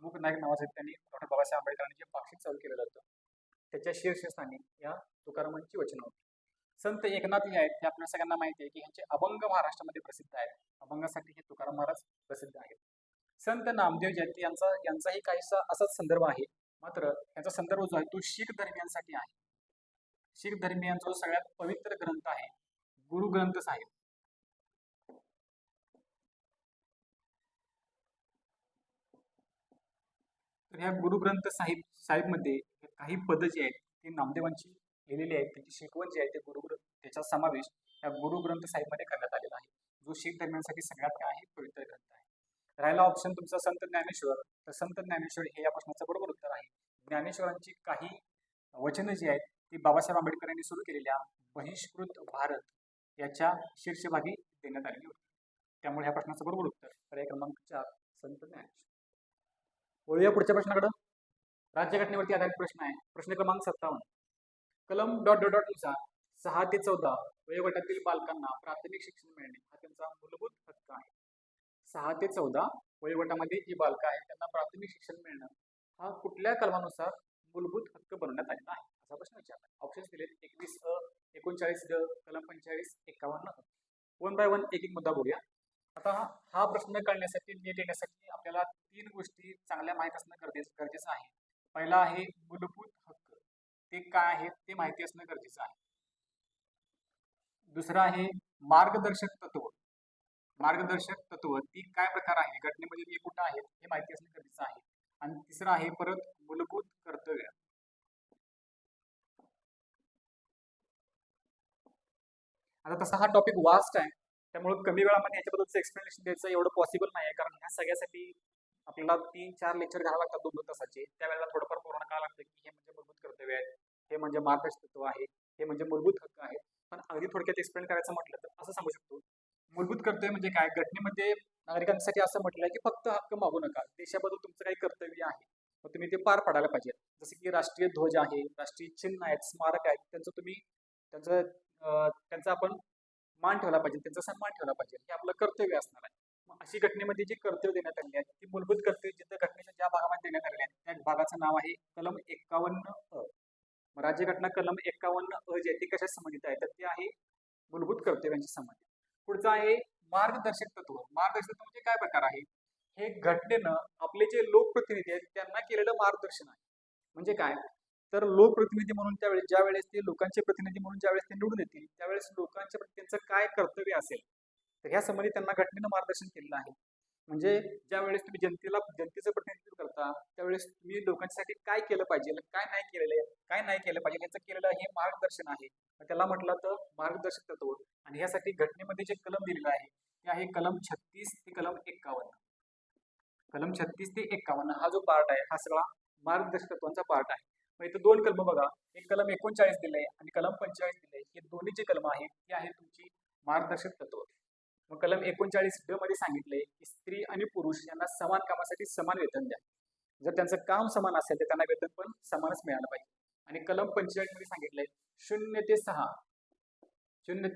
मूकनायक नावाचे त्यांनी डॉक्टर बाबासाहेब आंबेडकरांनी जे पाक्षिक चालू केलेलं होतं त्याच्या शीर्षस्थानी या तुकारामांची वचनं होती. संत एकनाथ जे आहेत ते आपल्या सगळ्यांना माहिती आहे की ह्यांचे अभंग महाराष्ट्रामध्ये प्रसिद्ध आहेत. अभंगासाठी हे तुकाराम महाराज प्रसिद्ध आहेत. संत नामदेव जे आहेत यांचाही काहीसा असाच संदर्भ आहे. मात्र यांचा संदर्भ जो आहे तो शीख धर्मियांसाठी आहे. शीख धर्मियांचा जो सगळ्यात पवित्र ग्रंथ आहे गुरु ग्रंथ साहिब. तर ह्या गुरु ग्रंथ साहिब मध्ये काही पद जे आहेत ते नामदेवांची लिहिलेली आहेत. त्याची शिकवण जी आहे ते त्याचा समावेश या गुरु ग्रंथ साहिब मध्ये करण्यात आलेला आहे, जो शीख धर्मियांसाठी सगळ्यात काय आहे पवित्र ग्रंथ आहे. राहिला ऑप्शन तुमचा संत ज्ञानेश्वर. तर संत ज्ञानेश्वर हे या प्रश्नाचं बरोबर उत्तर आहे. ज्ञानेश्वरांची काही वचनं जी आहेत ती बाबासाहेब आंबेडकर यांनी सुरू केलेल्या बहिष्कृत भारत याच्या शीर्षभागी देण्यात आलेली होती. त्यामुळे ह्या प्रश्नाचं बरोबर उत्तर पर्याय क्रमांक 4 संत ज्ञानेश्वर. वळूया पुढच्या प्रश्नाकडे. राज्यघटनेवरती आधारित प्रश्न आहे. प्रश्न क्रमांक 57. कलम ... नुसार 6 ते 14 वयोगटातील बालकांना प्राथमिक शिक्षण मिळणे हा त्यांचा मूलभूत हक्क आहे. 6 ते 14 वयोगटामध्ये जी बालकं आहेत त्यांना प्राथमिक शिक्षण मिळणं हा कुठल्या कलमानुसार मूलभूत हक्क बनवण्यात आलेला आहे असा प्रश्न विचारला. ऑप्शन दिले 21 39 कलम 45 51. वन बाय वन एक एक मुद्दा बघूया. आता हा प्रश्न कळण्यासाठी नीट येण्यासाठी आपल्याला 3 गोष्टी चांगल्या माहीत असणं गरजेचं आहे. पहिला आहे मूलभूत हक्क, ते काय आहेत ते माहिती असणं गरजेचं आहे. दुसरं आहे मार्गदर्शक तत्व. मार्गदर्शक तत्व ती काय प्रकार आहे, घटनेमध्ये ते कुठं आहेत हे माहिती असणं गरजेचं आहे. आणि तिसरं आहे परत मूलभूत कर्तव्य. आता तसा हा टॉपिक वास्ट आहे त्यामुळे कमी वेळामध्ये याच्याबद्दलचं एक्सप्लेनेशन द्यायचं एवढं पॉसिबल नाही आहे, कारण ह्या सगळ्यासाठी आपल्याला 3-4 लेक्चर घ्यावं लागतात 2-2 तासाचे. त्यावेळेला थोडंफार पूर्ण करावं लागतं की हे म्हणजे मूलभूत कर्तव्य आहे, हे म्हणजे मार्गदर्शक तत्व आहे, हे म्हणजे मूलभूत हक्क आहे. पण अगदी थोडक्यात एक्सप्लेन करायचं म्हटलं तर असं सांगू शकतो. मूलभूत कर्तव्य म्हणजे काय, घटनेमध्ये नागरिकांसाठी असं म्हटलंय की फक्त हक्क मागू नका, देशाबद्दल तुमचं काही कर्तव्य आहे मग तुम्ही ते पार पाडायला पाहिजे. जसं की राष्ट्रीय ध्वज आहे, राष्ट्रीय चिन्ह आहेत, स्मारक आहेत, त्यांचा आपण मान ठेवला पाहिजे, त्यांचा सन्मान ठेवला पाहिजे, हे आपलं कर्तव्य असणार आहे. मग अशी घटनेमध्ये जी कर्तव्य देण्यात आली आहेत ती मूलभूत कर्तव्य जिथं घटनेच्या ज्या भागामध्ये देण्यात आलेले आहेत त्या भागाचं नाव आहे कलम 51 अ. राज्यघटना कलम 51 जे ती कशा संबंधित आहे तर ते आहे मूलभूत कर्तव्यांशी संबंधित. पुढचं आहे मार्गदर्शक तत्व. मार्गदर्शक तत्व म्हणजे काय प्रकार आहे, हे घटनेनं आपले जे लोकप्रतिनिधी आहेत त्यांना केलेलं मार्गदर्शन आहे. म्हणजे काय तर लोकप्रतिनिधी म्हणून ज्या वेळेस ते लोकांचे प्रतिनिधी म्हणून ज्यावेळेस ते निवडून येतील त्यावेळेस लोकांच्या प्रती त्यांचं काय कर्तव्य असेल तर ह्या संबंधी त्यांना घटनेनं मार्गदर्शन केलेलं आहे. म्हणजे ज्या वेळेस तुम्ही जनतेचं प्रतिनिधित्व करता त्यावेळेस तुम्ही लोकांसाठी काय केलं पाहिजे, काय नाही केलं पाहिजे याचं केलेलं हे मार्गदर्शन आहे. त्याला म्हटलं तर मार्गदर्शक तत्व. आणि ह्यासाठी घटनेमध्ये जे कलम दिलेलं आहे ते आहे कलम 36 ते कलम 51. कलम 36 ते 51 हा जो पार्ट आहे हा सगळा मार्गदर्शक तत्वांचा पार्ट आहे. मग इथं 2 कलम बघा, एक कलम 39 दिलंय आणि कलम 45 दिलंय. हे दोन्ही जे कलम आहेत ते आहे तुमची मार्गदर्शक तत्व. मग कलम 39 मध्ये सांगितलंय की स्त्री आणि पुरुष यांना समान कामासाठी समान वेतन द्या. जर त्यांचं काम समान असेल तर त्यांना वेतन पण समानच मिळालं पाहिजे. आणि कलम 45 मध्ये सांगितलंय 0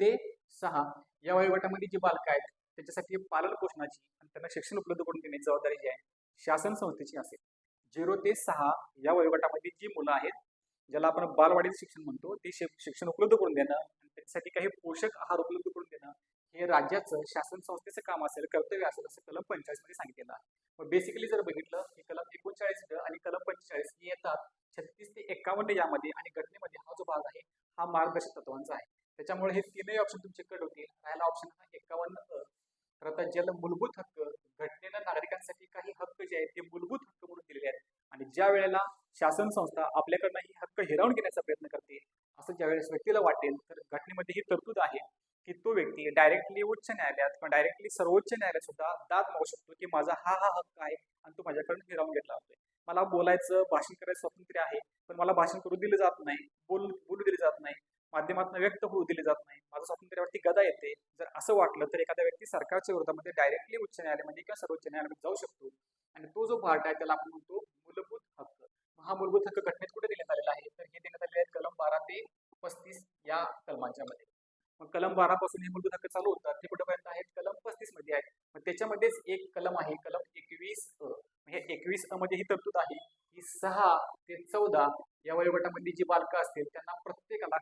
ते 6 या वयोगटामध्ये जी बालकं आहेत त्याच्यासाठी पालन पोषणाची आणि त्यांना शिक्षण उपलब्ध करून देण्याची जबाबदारी जी आहे शासन संस्थेची असेल. 0 ते 6 या वयोगटामध्ये जी मुलं आहेत, ज्याला आपण बालवाडीचं शिक्षण म्हणतो, ते शिक्षण उपलब्ध करून देणं आणि त्याच्यासाठी काही पोषक आहार उपलब्ध करून देणं हे राज्याचं शासन संस्थेचं काम असेल, कर्तव्य असेल, असं कलम 45 मध्ये सांगितलेलं आहे. मग बेसिकली जर बघितलं की कलम 39 आणि कलम 45 हे येतात 36 ते 51 यामध्ये, आणि घटनेमध्ये हा जो भाग आहे हा मार्गदर्शक तत्वांचा आहे. त्याच्यामुळे हे तीनही ऑप्शन तुमचे कट होतील. राहिला ऑप्शन हा 51 तर आता ज्याला मूलभूत हक्क, घटनेनं नागरिकांसाठी काही हक्क जे आहेत ते मूलभूत हक्क म्हणून दिलेले आहेत, आणि ज्या वेळेला शासन संस्था आपल्याकडनं ही हक्क हिरावून घेण्याचा प्रयत्न करते, असं ज्यावेळेस व्यक्तीला वाटेल, तर घटनेमध्ये ही तरतूद आहे की तो व्यक्ती डायरेक्टली उच्च न्यायालयात किंवा डायरेक्टली सर्वोच्च न्यायालयात सुद्धा दाद मागू शकतो की माझा हा हक्क आहे आणि तो माझ्याकडून हिरावून घेतला जातोय. मला बोलायचं, भाषण करायचं स्वातंत्र्य आहे, पण मला भाषण करू दिलं जात नाही, बोलू दिले जात नाही, माध्यमातून व्यक्त होऊ दिले जात नाही, माझ्या स्वातंत्र्यावरती गदा येते. जर असं वाटलं तर एखाद्या व्यक्ती सरकारच्या विरोधामध्ये डायरेक्टली उच्च न्यायालयामध्ये किंवा सर्वोच्च न्यायालयामध्ये जाऊ शकतो, आणि तो जो पार्ट आहे त्याला आपण म्हणतो मूलभूत हक्क. हा मूलभूत हक्क घटनेत कुठे देण्यात आलेला आहे, तर हे देण्यात आलेले आहेत कलम 12 ते 35 या कलमांच्या मध्ये. मग कलम 12 पासून हे मूलभूत हक्क चालू होतात, ते कुठेपर्यंत आहेत, कलम 35 मध्ये आहेत. मग त्याच्यामध्येच एक कलम आहे, कलम 21 हे 21 मध्ये ही तरतूद आहे की 6 ते 14 या वयोगटामध्ये जी बालकं असतील त्यांना प्रत्येकाला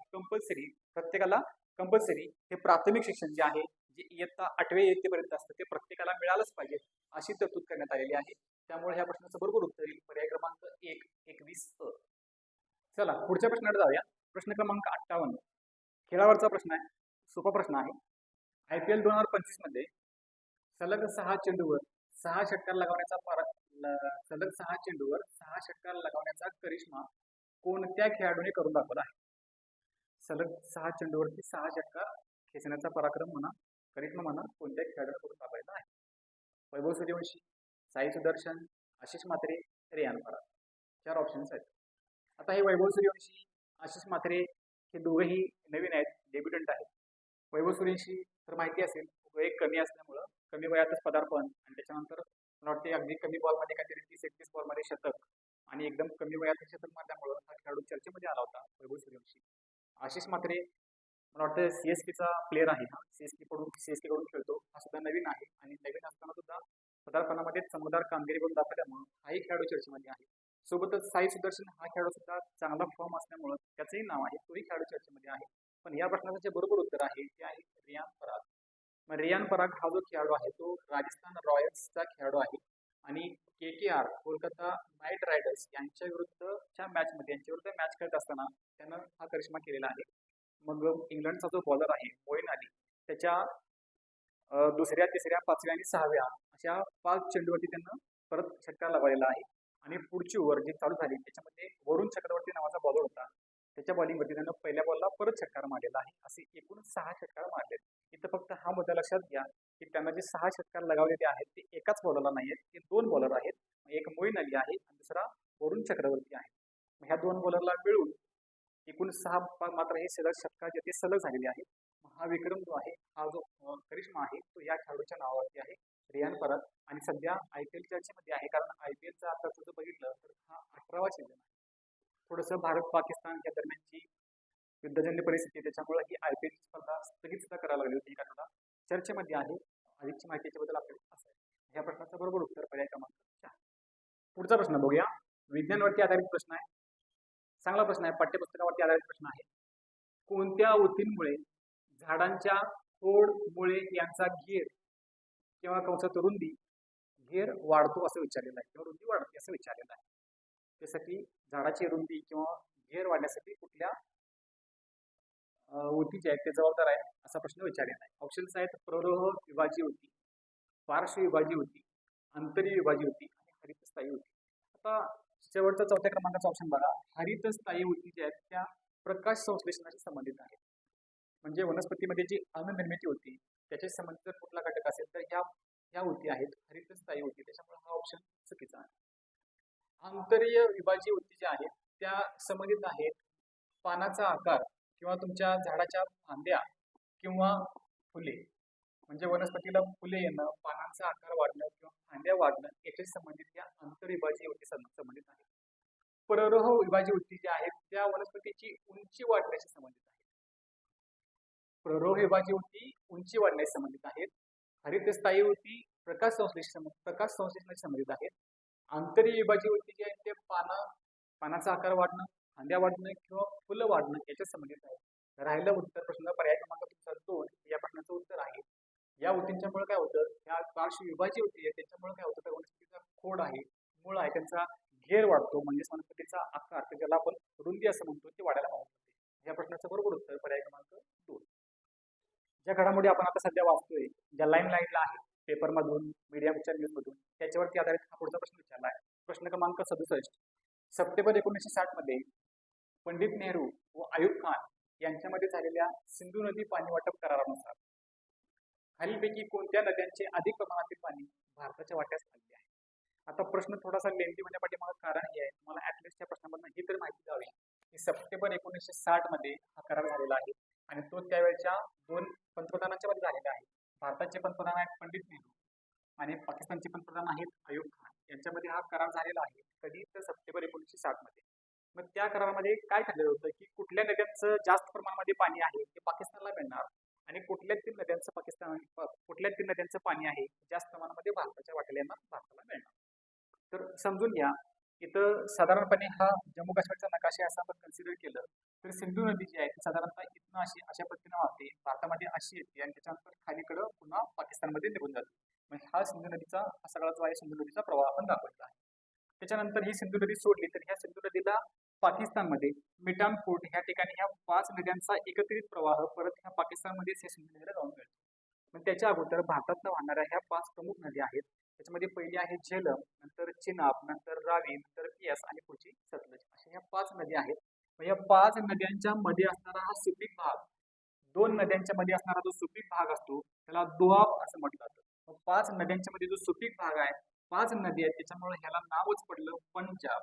कंपल्सरी हे प्राथमिक शिक्षण जे आहे, जे इयत्ता 8वी इयत्तेपर्यंत असतं, ते प्रत्येकाला मिळालंच पाहिजे, अशी तरतूद करण्यात आलेली आहे. त्यामुळे ह्या प्रश्नाचं बरोबर उत्तर येईल पर्याय क्रमांक 1 21. चला पुढच्या प्रश्नाकडे जाऊया. प्रश्न क्रमांक 58 खेळावरचा प्रश्न आहे, सोपा प्रश्न आहे. IPL 2025 मध्ये सलग 6 चेंडूवर 6 षटकार लगावण्याचा करिश्मा कोणत्या खेळाडूने करून दाखवला आहे? सलग 6 चेंडूवरती 6 षटकार खेचण्याचा पराक्रम म्हणा, करिश्मा म्हणा, कोणत्या खेळाडूने करून दाखवलेला आहे? वैभव सूर्यवंशी, साई सुदर्शन, आशिष म्हात्रे, रियान पराग. 4 ऑप्शन्स आहेत. आता हे वैभव सूर्यवंशी, आशिष म्हात्रे हे दोघेही नवीन आहेत, डेब्युटंट आहेत. वैभव सूर्यवंशी तर माहिती असेल, वय कमी असल्यामुळं कमी वयातच पदार्पण, आणि त्याच्यानंतर मला वाटते अगदी कमी बॉलमध्ये काहीतरी 30-31 बॉलमध्ये शतक, आणि एकदम कमी वयात शतक मारल्यामुळं हा खेळाडू चर्चेमध्ये आला होता, वैभव सूर्यवंशी. आशिष म्हात्रे मला वाटतं CSKचा प्लेअर आहे, हा CSK कडून खेळतो, हा सुद्धा नवीन आहे, आणि नवीन असताना सुद्धा पदार्पणामध्ये चमकदार कामगिरी करून दाखवल्यामुळे हाही खेळाडू चर्चेमध्ये आहे. सोबतच साई सुदर्शन हा खेळाडू सुद्धा चांगला फॉर्म असल्यामुळे त्याचंही नाव आहे, तोही खेळाडू चर्चेमध्ये आहे. पण या प्रश्नाचं जे बरोबर उत्तर आहे ते आहे रियान पराग. मग रियान पराग हा जो खेळाडू आहे तो राजस्थान रॉयल्सचा खेळाडू आहे, आणि KKR कोलकाता नाईट रायडर्स यांच्या विरुद्धच्या यांच्याविरुद्ध मॅच खेळत असताना त्यानं हा करिश्मा केलेला आहे. मग इंग्लंडचा जो बॉलर आहे मोईन अली, त्याच्या दुसऱ्या, तिसऱ्या, 5व्या आणि 6व्या अशा 5 चेंडूवरती त्यांना परत षटकार लगावलेला आहे. आणि पुढची ओव्हर जी चालू झाली त्याच्यामध्ये वरुण चक्रवर्ती नावाचा बॉलर होता, त्याच्या बॉलिंगवरती त्यानं पहिल्या बॉलला परत षटकार मारलेला आहे. असे एकूण 6 षटकार मारले. इथं फक्त हा मुद्दा लक्षात घ्या की त्यांना जे 6 षटकार लगावलेले आहेत ते एकाच बॉलरला नाही आहेत, ते 2 बॉलर आहेत. एक मोईन अली आहे आणि दुसरा वरुण चक्रवर्ती आहे. ह्या 2 बॉलरला मिळून एकूण 6 मात्र हे सलग षटकार जे ते सलग झालेले आहेत. हा विक्रम जो आहे, हा जो करिश्मा आहे, तो या खेळाडूच्या नावावरती आहे, रियान पराग. आणि सध्या IPL चर्चेमध्ये आहे, कारण IPLचा आताचं जर बघितलं तर हा 18वा सीझन आहे. थोडंसं भारत पाकिस्तान या दरम्यानची युद्धजन्य परिस्थिती, त्याच्यामुळे ही IPL स्पर्धा स्थगित सुद्धा करायला लागली होती, कारण चर्चेमध्ये आहे. अधिकची माहिती याच्याबद्दल आपल्याला असं आहे. या प्रश्नाचं बरोबर उत्तर पर्याय क्रमांक 4. पुढचा प्रश्न बघूया. विज्ञानवरती आधारित प्रश्न आहे, चांगला प्रश्न आहे, पाठ्यपुस्तकावरती आधारित प्रश्न आहे. कोणत्या ऊतींमुळे झाडांच्या खोड, मुळे यांचा घेर किंवा कंसात रुंदी, घेर वाढतो असं विचारलेलं आहे, किंवा रुंदी वाढते असं विचारलेलं आहे. त्यासाठी झाडाची रुंदी किंवा घेर वाढण्यासाठी कुठल्या ऊती जे आहेत ते जबाबदार आहे असा प्रश्न विचारलेला आहे. ऑप्शन्स आहेत प्ररोह विभाजी ऊती, पार्श्व विभाजी ऊती, अंतरी विभाजी ऊती आणि हरितस्थायी ऊती. आता शेवटचा 4थ्या क्रमांकाचा ऑप्शन बघा. हरितस्थायी ऊती ज्या आहेत त्या प्रकाश संश्लेषणाशी संबंधित आहेत. म्हणजे वनस्पतीमध्ये जी अन्ननिर्मिती होती त्याच्याशी संबंधित जर कुठला घटक असेल तर ह्या ऊती आहेत हरितस्थायी ऊती, त्याच्यामुळे हा ऑप्शन चुकीचा आहे. आंतरीय विभाजी ऊती ज्या आहेत त्या संबंधित आहेत पानाचा आकार किंवा तुमच्या झाडाच्या फांद्या किंवा फुले, म्हणजे वनस्पतीला फुले येणं, पानांचा आकार वाढणं किंवा फांद्या वाढणं याच्याशी संबंधित या आंतरविभाजीय ऊती संबंधित आहेत. प्ररोह विभाजीय ऊती ज्या आहेत त्या वनस्पतीची उंची वाढण्याशी संबंधित आहेत. प्ररोह विभाजीय ऊती उंची वाढण्याशी संबंधित आहेत. हरितस्थायी ऊती प्रकाश संश्लेषणाशी संबंधित आहेत. आंतरविभाजी होती जी आहे ते पानाचा आकार वाढणं, फांद्या वाढणं किंवा फुलं वाढणं याच्या संबंधित आहे. राहिलं उत्तर प्रश्न पर्याय क्रमांक तुमचा 2 या प्रश्नाचं उत्तर आहे. या ऊतींच्यामुळे काय होतं, ह्या पार्श्वविभाजी होती त्याच्यामुळे काय होतं, त्या वनस्पतीचा खोड आहे, मूळ आहे, त्यांचा घेर वाढतो, म्हणजेच वनस्पतीचा आकार ज्याला आपण रुंदी असं म्हणतो ते वाढायला मदत होते. या प्रश्नाचं बरोबर उत्तर पर्याय क्रमांक 2. ज्या घडामोडी आपण आता सध्या वाचतोय, ज्या लाईनला आहे पेपरमधून, मीडियाच्या न्यूजमधून, त्याच्यावरती आधारित हा पुढचा प्रश्न विचारला आहे. प्रश्न क्रमांक 67. सप्टेंबर 1960 मध्ये पंडित नेहरू व आयुब खान यांच्यामध्ये झालेल्या सिंधू नदी पाणी वाटप करारानुसार खालीलपैकी कोणत्या नद्यांचे अधिक प्रमाणातील पाणी भारताच्या वाट्यास आले आहे? आता प्रश्न थोडासा लेंथी होण्यापाठी मला कारण हे आहे, तुम्हाला ऍटलिस्टच्या प्रश्नामधून ही तर माहिती द्यावी की सप्टेंबर 1960 मध्ये हा करार झालेला आहे आणि तो त्यावेळेच्या 2 पंतप्रधानांच्या मध्ये झालेला आहे. भारताचे पंतप्रधान आहेत पंडित नेहरू आणि पाकिस्तानचे पंतप्रधान आहेत आयुब खान. यांच्यामध्ये हा करार झालेला आहे. कधी तर सप्टेंबर 1960 मध्ये. मग त्या करारामध्ये काय ठरलेलं होतं की कुठल्या नद्यांचं जास्त प्रमाणामध्ये पाणी आहे ते पाकिस्तानला मिळणार आणि कुठल्या 3 नद्यांचं पाणी आहे जास्त प्रमाणामध्ये भारताच्या वाटेला येणार, भारताला मिळणार. तर समजून घ्या, इथं साधारणपणे हा जम्मू काश्मीरचा नकाशा असं आपण कन्सिडर केलं तर सिंधू नदी जी आहे ती साधारणतः इथनं अशा पद्धतीने वाहते, भारतामध्ये अशी येते आणि त्याच्यानंतर खालीकडं पुन्हा पाकिस्तानमध्ये निघून जाते. म्हणजे हा सिंधू नदीचा हा सगळा जो आहे सिंधू नदीचा प्रवाह आपण दाखवलेला आहे. त्याच्यानंतर ही सिंधू नदी सोडली तर ह्या सिंधू नदीला पाकिस्तानमध्ये मिठान फोर्ट ह्या ठिकाणी ह्या 5 नद्यांचा एकत्रित प्रवाह परत ह्या पाकिस्तानमध्येच ह्या सिंधू नदीला जाऊन मिळतो. पण त्याच्या अगोदर भारतात वाहणाऱ्या ह्या 5 प्रमुख नद्या आहेत. त्याच्यामध्ये पहिली आहे झेलम, नंतर चिनाब, नंतर रावी, नंतर बियास आणि पुढची सतलज. अशा ह्या 5 नद्या आहेत. या 5 नद्यांच्या मध्ये असणारा हा सुपीक भाग, 2 नद्यांच्या मध्ये असणारा जो सुपीक भाग असतो त्याला दोआब असं म्हटलं जातं. 5 नद्यांच्या मध्ये जो सुपीक भाग आहे, 5 नदी आहेत, त्याच्यामुळे ह्याला नावच पडलं पंजाब.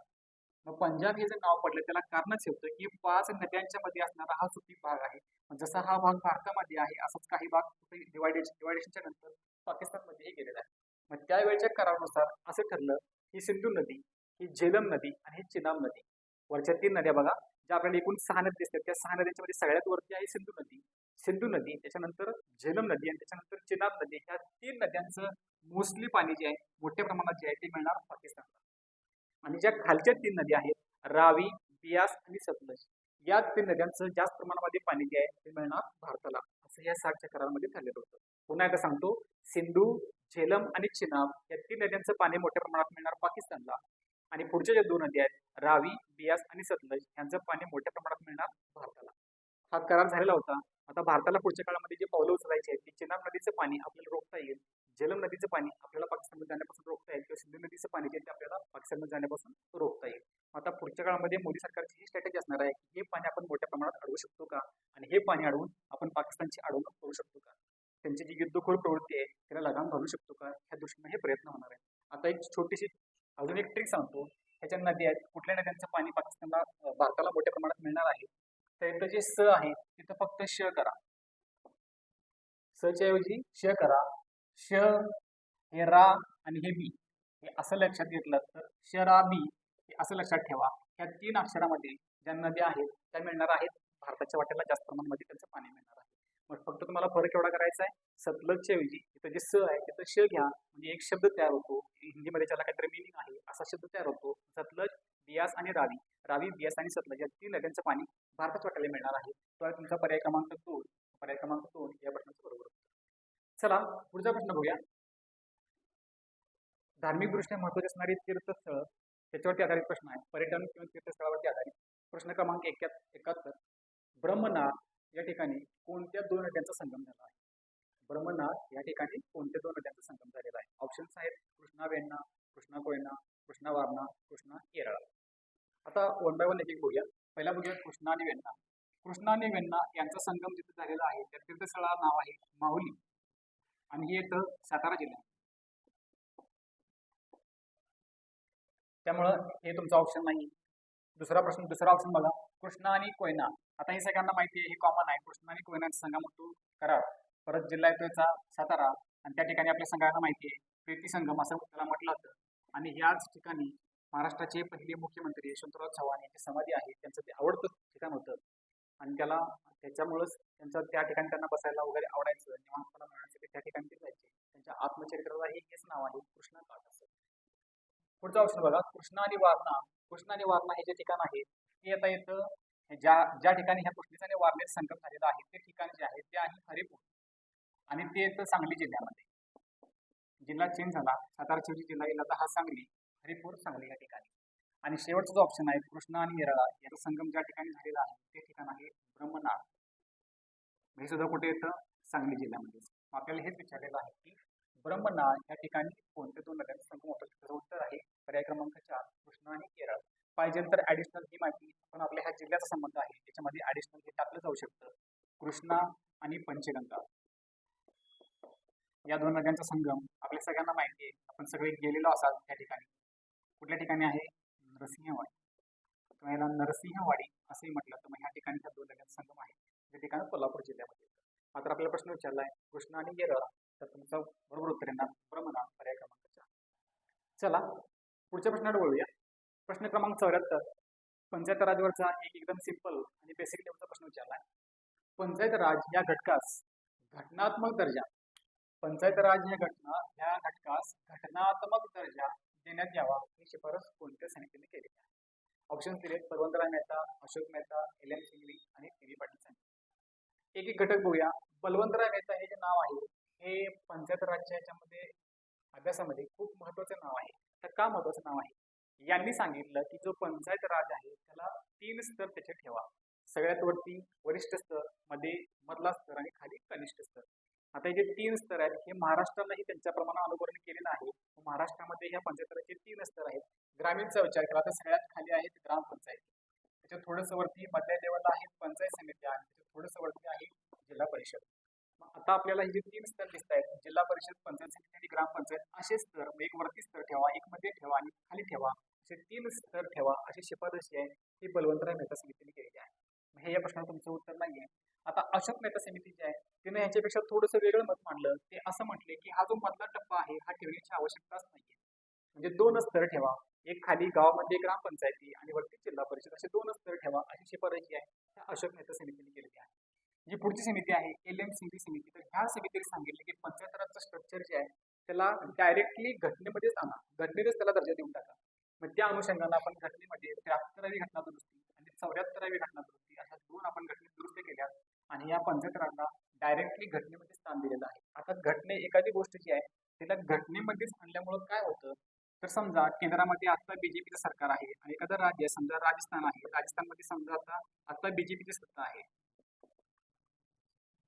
मग पंजाब हे जे नाव पडलं त्याला कारणच होतं की 5 नद्यांच्या मध्ये असणारा हा सुपीक भाग आहे. जसा हा भाग भारतामध्ये आहे असंच काही भाग डिवायडेशनच्या नंतर पाकिस्तानमध्येही गेलेला आहे. मग त्यावेळेच्या करारानुसार असं ठरलं ही सिंधू नदी, ही झेलम नदी आणि ही चिनाब नदी, वरच्या 3 नद्या बघा ज्या आपल्याला एकूण 6 नदी दिसतात, त्या 6 नद्यांच्या मध्ये सगळ्यात वरती आहे सिंधू नदी, त्याच्यानंतर झेलम नदी आणि त्याच्यानंतर चिनाब नदी. ह्या 3 नद्यांचं मोस्टली पाणी जे आहे मोठ्या प्रमाणात जे आहे ते मिळणार पाकिस्तानला. आणि ज्या खालच्या 3 नद्या आहेत रावी, बियास आणि सतलज, या 3 नद्यांचं जास्त प्रमाणामध्ये पाणी जे आहे ते मिळणार भारताला, असं या 60च्या करारामध्ये ठरलेलं होतं. पुन्हा एकदा सांगतो, सिंधू, झेलम आणि चिनाब या 3 नद्यांचं पाणी मोठ्या प्रमाणात मिळणार पाकिस्तानला आणि पुढच्या ज्या 2 नद्या आहेत रावी, बियास आणि सतलज यांचं पाणी मोठ्या प्रमाणात मिळणार भारताला. हा करार झालेला होता. आता भारताला पुढच्या काळामध्ये जे पावलं उचलायची आहेत की चिनाब नदीचं पाणी आपल्याला रोखता येईल, झेलम नदीचं पाणी आपल्याला पाकिस्तानमध्ये जाण्यापासून रोखता येईल किंवा सिंधू नदीचं पाणी जे ते आपल्याला पाकिस्तानमध्ये जाण्यापासून रोखता येईल. आता पुढच्या काळामध्ये मोदी सरकारची ही स्ट्रॅटेजी असणार आहे की हे पाणी आपण मोठ्या प्रमाणात अडवू शकतो का आणि हे पाणी अडवून आपण पाकिस्तानची अडवणूक करू शकतो का, त्यांची जी युद्धखोर प्रवृत्ती आहे त्याला लगाम घालू शकतो का, ह्या दृष्टीने हे प्रयत्न होणार आहे. आता एक छोटीशी अजून एक ट्रिक सांगतो. ह्याच्या नद्या आहेत, कुठल्या नद्यांचं पाणी पाकिस्तानला भारताला मोठ्या प्रमाणात मिळणार आहे. तर इथं जे स आहे तिथं फक्त श करा, स च्या ऐवजी श करा. श, हे रा आणि हे बी, हे असं लक्षात घेतलं तर श रा बी हे असं लक्षात ठेवा. ह्या 3 अक्षरामध्ये ज्या नद्या आहेत त्या मिळणार आहेत भारताच्या वाट्याला, जास्त प्रमाणामध्ये त्यांचं पाणी मिळणार आहे. मग फक्त तुम्हाला फरक एवढा करायचा आहे, सतलजच्या ऐवजी इथं जे स आहे तिथं श घ्या, म्हणजे एक शब्द तयार होतो. हिंदीमध्ये त्याला काहीतरी मिनिंग आहे असा शब्द तयार होतो. सतलज, बियास आणि रावी, रावी, बियास आणि सतलज या 3 नद्यांचं पाणी भारताच्या वाट्याला मिळणार आहे. तो आहे तुमचा पर्याय क्रमांक 2. पर्याय क्रमांक 2 या प्रश्नाचं बरोबर. चला पुढचा प्रश्न बघूया. धार्मिकदृष्ट्या महत्त्वाची असणारी तीर्थस्थळ त्याच्यावरती आधारित प्रश्न आहे, पर्यटन किंवा तीर्थस्थळावरती आधारित. प्रश्न क्रमांक 71. ब्रह्मनाथ या ठिकाणी कोणत्या 2 नद्यांचा संगम झाला आहे? ब्रह्मनाथ या ठिकाणी कोणत्या 2 नद्यांचा संगम झालेला आहे? ऑप्शन्स आहेत कृष्णा वेण्णा, कृष्णा कोयना, कृष्णा वारणा, कृष्णा केरळा. आता 1 बाय 1 एक एक बघूया. पहिला बघूया कृष्णा आणि वेण्णा. कृष्णा आणि वेण्णा यांचा संगम जिथे झालेला आहे त्या तीर्थस्थळाचं नाव आहे माहुली आणि हे येतं सातारा जिल्ह्यात. त्यामुळं हे तुमचा ऑप्शन नाही. दुसरा ऑप्शन बघा, कृष्णा आणि कोयना. आता हे सगळ्यांना माहिती आहे, हे कॉमन आहे. कृष्णा आणि कोयनाचा संगम होतो कराड, परत जिल्हा येतो याचा सातारा आणि त्या ठिकाणी आपल्या सगळ्यांना माहिती आहे प्रीती संगम असं त्याला म्हटलं जातं. आणि ह्याच ठिकाणी महाराष्ट्राचे पहिले मुख्यमंत्री यशवंतराव चव्हाण यांची समाधी आहे. त्यांचं ते आवडतं ठिकाण होतं आणि त्याच्यामुळंच त्या ठिकाणी त्यांना बसायला वगैरे आवडायचं, निवांतपणा मिळण्यासाठी त्या ठिकाणी ते जायचे. त्यांच्या आत्मचरित्रालाही हेच नाव आहे, कृष्णा घाट असं. पुढचा ऑप्शन बघा, कृष्णा आणि वारणा. कृष्णा आणि वारणा हे जे ठिकाण आहे ते आता येतं ज्या ज्या ठिकाणी ह्या कृष्णेचा आणि वारणेचा संगम झालेला आहे ते ठिकाण जे आहे ते आहे हरिपूर, आणि ते येतं सांगली जिल्ह्यामध्ये. जिल्हा चेंज झाला, सातारा शिवजी जिल्हा गेला तर हा सांगली, हरिपूर सांगली या ठिकाणी. आणि शेवटचा जो ऑप्शन आहे कृष्णा आणि येरळा याचा संगम ज्या ठिकाणी झालेला आहे ते ठिकाण आहे ब्रह्मनाळ. हे सुद्धा कुठे येतं? सांगली जिल्ह्यामध्ये. आपल्याला हेच विचारलेलं आहे की ब्रह्मनाळ या ठिकाणी कोणत्या दोन नद्यांचा संगम होतो? त्याचं उत्तर आहे पर्याय क्रमांक 4 कृष्णा आणि केरळ. पाहिजे तर ऍडिशनल ही माहिती पण आपल्या ह्या जिल्ह्याचा संबंध आहे त्याच्यामध्ये ऍडिशनल हे टाकलं जाऊ शकतं. कृष्णा आणि पंचगंगा या दोन नद्यांचा संगम आपल्या सगळ्यांना माहिती आहे, आपण सगळे गेलेलो असाल त्या ठिकाणी. कुठल्या ठिकाणी आहे? नरसिंहवाडी. तुम्हाला नरसिंहवाडी असंही म्हटलं तर मग ह्या ठिकाणी त्या दोन नद्यांचा संगम आहे, जे ठिकाण कोल्हापूर जिल्ह्यामध्ये. मात्र आपल्याला प्रश्न विचारला आहे कृष्णा आणि येरळा, तर तुमचं बरोबर उत्तर येणार ब्रह्मनाळ, पर्याय क्रमांक 4. चला पुढच्या प्रश्नाकडे वळूया. प्रश्न क्रमांक 74. पंचायत राजवरचा एक एकदम सिंपल आणि बेसिक लेवलचा प्रश्न विचारला आहे. पंचायत राज या घटकास घटनात्मक दर्जा, पंचायत राज या घटकास घटनात्मक दर्जा देण्यात यावा ही शिफारस कोणत्या समितीने केली आहे? ऑप्शन दिलेत बलवंतराय मेहता, अशोक मेहता, एल एम सिंघवी आणि टी पाटील समिती. एक एक घटक बघूया. बलवंतराय मेहता हे जे नाव आहे हे पंचायत राजच्या याच्यामध्ये अभ्यासामध्ये खूप महत्वाचं नाव आहे. तर का महत्वाचं नाव आहे? यांनी सांगितलं की जो पंचायत राज आहे त्याला 3 स्तर त्याचे ठेवा. सगळ्यात वरती वरिष्ठ स्तर, मध्ये मधला स्तर आणि खाली कनिष्ठ स्तर. आता हे जे 3 स्तर आहेत हे महाराष्ट्रालाही त्यांच्याप्रमाणे अनुकरण केलेलं आहे. महाराष्ट्रामध्ये ह्या पंचायत राजचे 3 स्तर आहेत. ग्रामीणचा विचार केला तर सगळ्यात खाली आहेत ग्रामपंचायत, त्याच्या थोडंसं वरती मधल्या लेवलला आहेत पंचायत समित्या आणि त्याच्या थोडंसं वरती आहे जिल्हा परिषद. आता आपल्याला हे जे 3 स्तर दिसत आहेत, जिल्हा परिषद, पंचायत समिती आणि ग्रामपंचायत, असे स्तर एक वरती स्तर ठेवा, एक मध्ये ठेवा आणि खाली ठेवा, असे 3 स्तर ठेवा अशी शिफारस जी आहे ती बलवंतराय मेहता समितीने केलेली आहे. हे या प्रश्नाला तुमचं उत्तर नाहीये. आता अशोक मेहता समिती जी आहे तिने ह्याच्यापेक्षा थोडंसं वेगळं मत मांडलं. ते असं म्हटले की हा जो मधला टप्पा आहे हा ठेवण्याची आवश्यकताच नाहीये. म्हणजे 2 स्तर ठेवा, एक खाली गावामध्ये ग्रामपंचायती आणि वरती जिल्हा परिषद, असे 2 स्तर ठेवा अशी शिफारस जी आहे त्या अशोक मेहता समितीने केलेली आहे. जी पुढची समिती आहे एल एम सिंघवी समिती, तर ह्या समितीने सांगितले की पंचायत राजचं स्ट्रक्चर जे आहे त्याला डायरेक्टली घटनेमध्येच आणा, घटनेतच त्याला दर्जा देऊन टाका. मग त्या अनुषंगाने आपण घटनेमध्ये 73वी घटना दुरुस्ती आणि 74वी घटना दुरुस्ती अशा 2 आपण घटनेत दुरुस्त केल्या आणि या पंचायत राजला डायरेक्टली घटनेमध्ये स्थान दिलेलं आहे. आता घटने एखादी गोष्ट जी आहे त्याला घटनेमध्येच आणल्यामुळं काय होतं, तर समजा केंद्रामध्ये आता बीजेपीचं सरकार आहे आणि एखादं राज्य समजा राजस्थान आहे, राजस्थानमध्ये समजा आता बीजेपीची सत्ता आहे.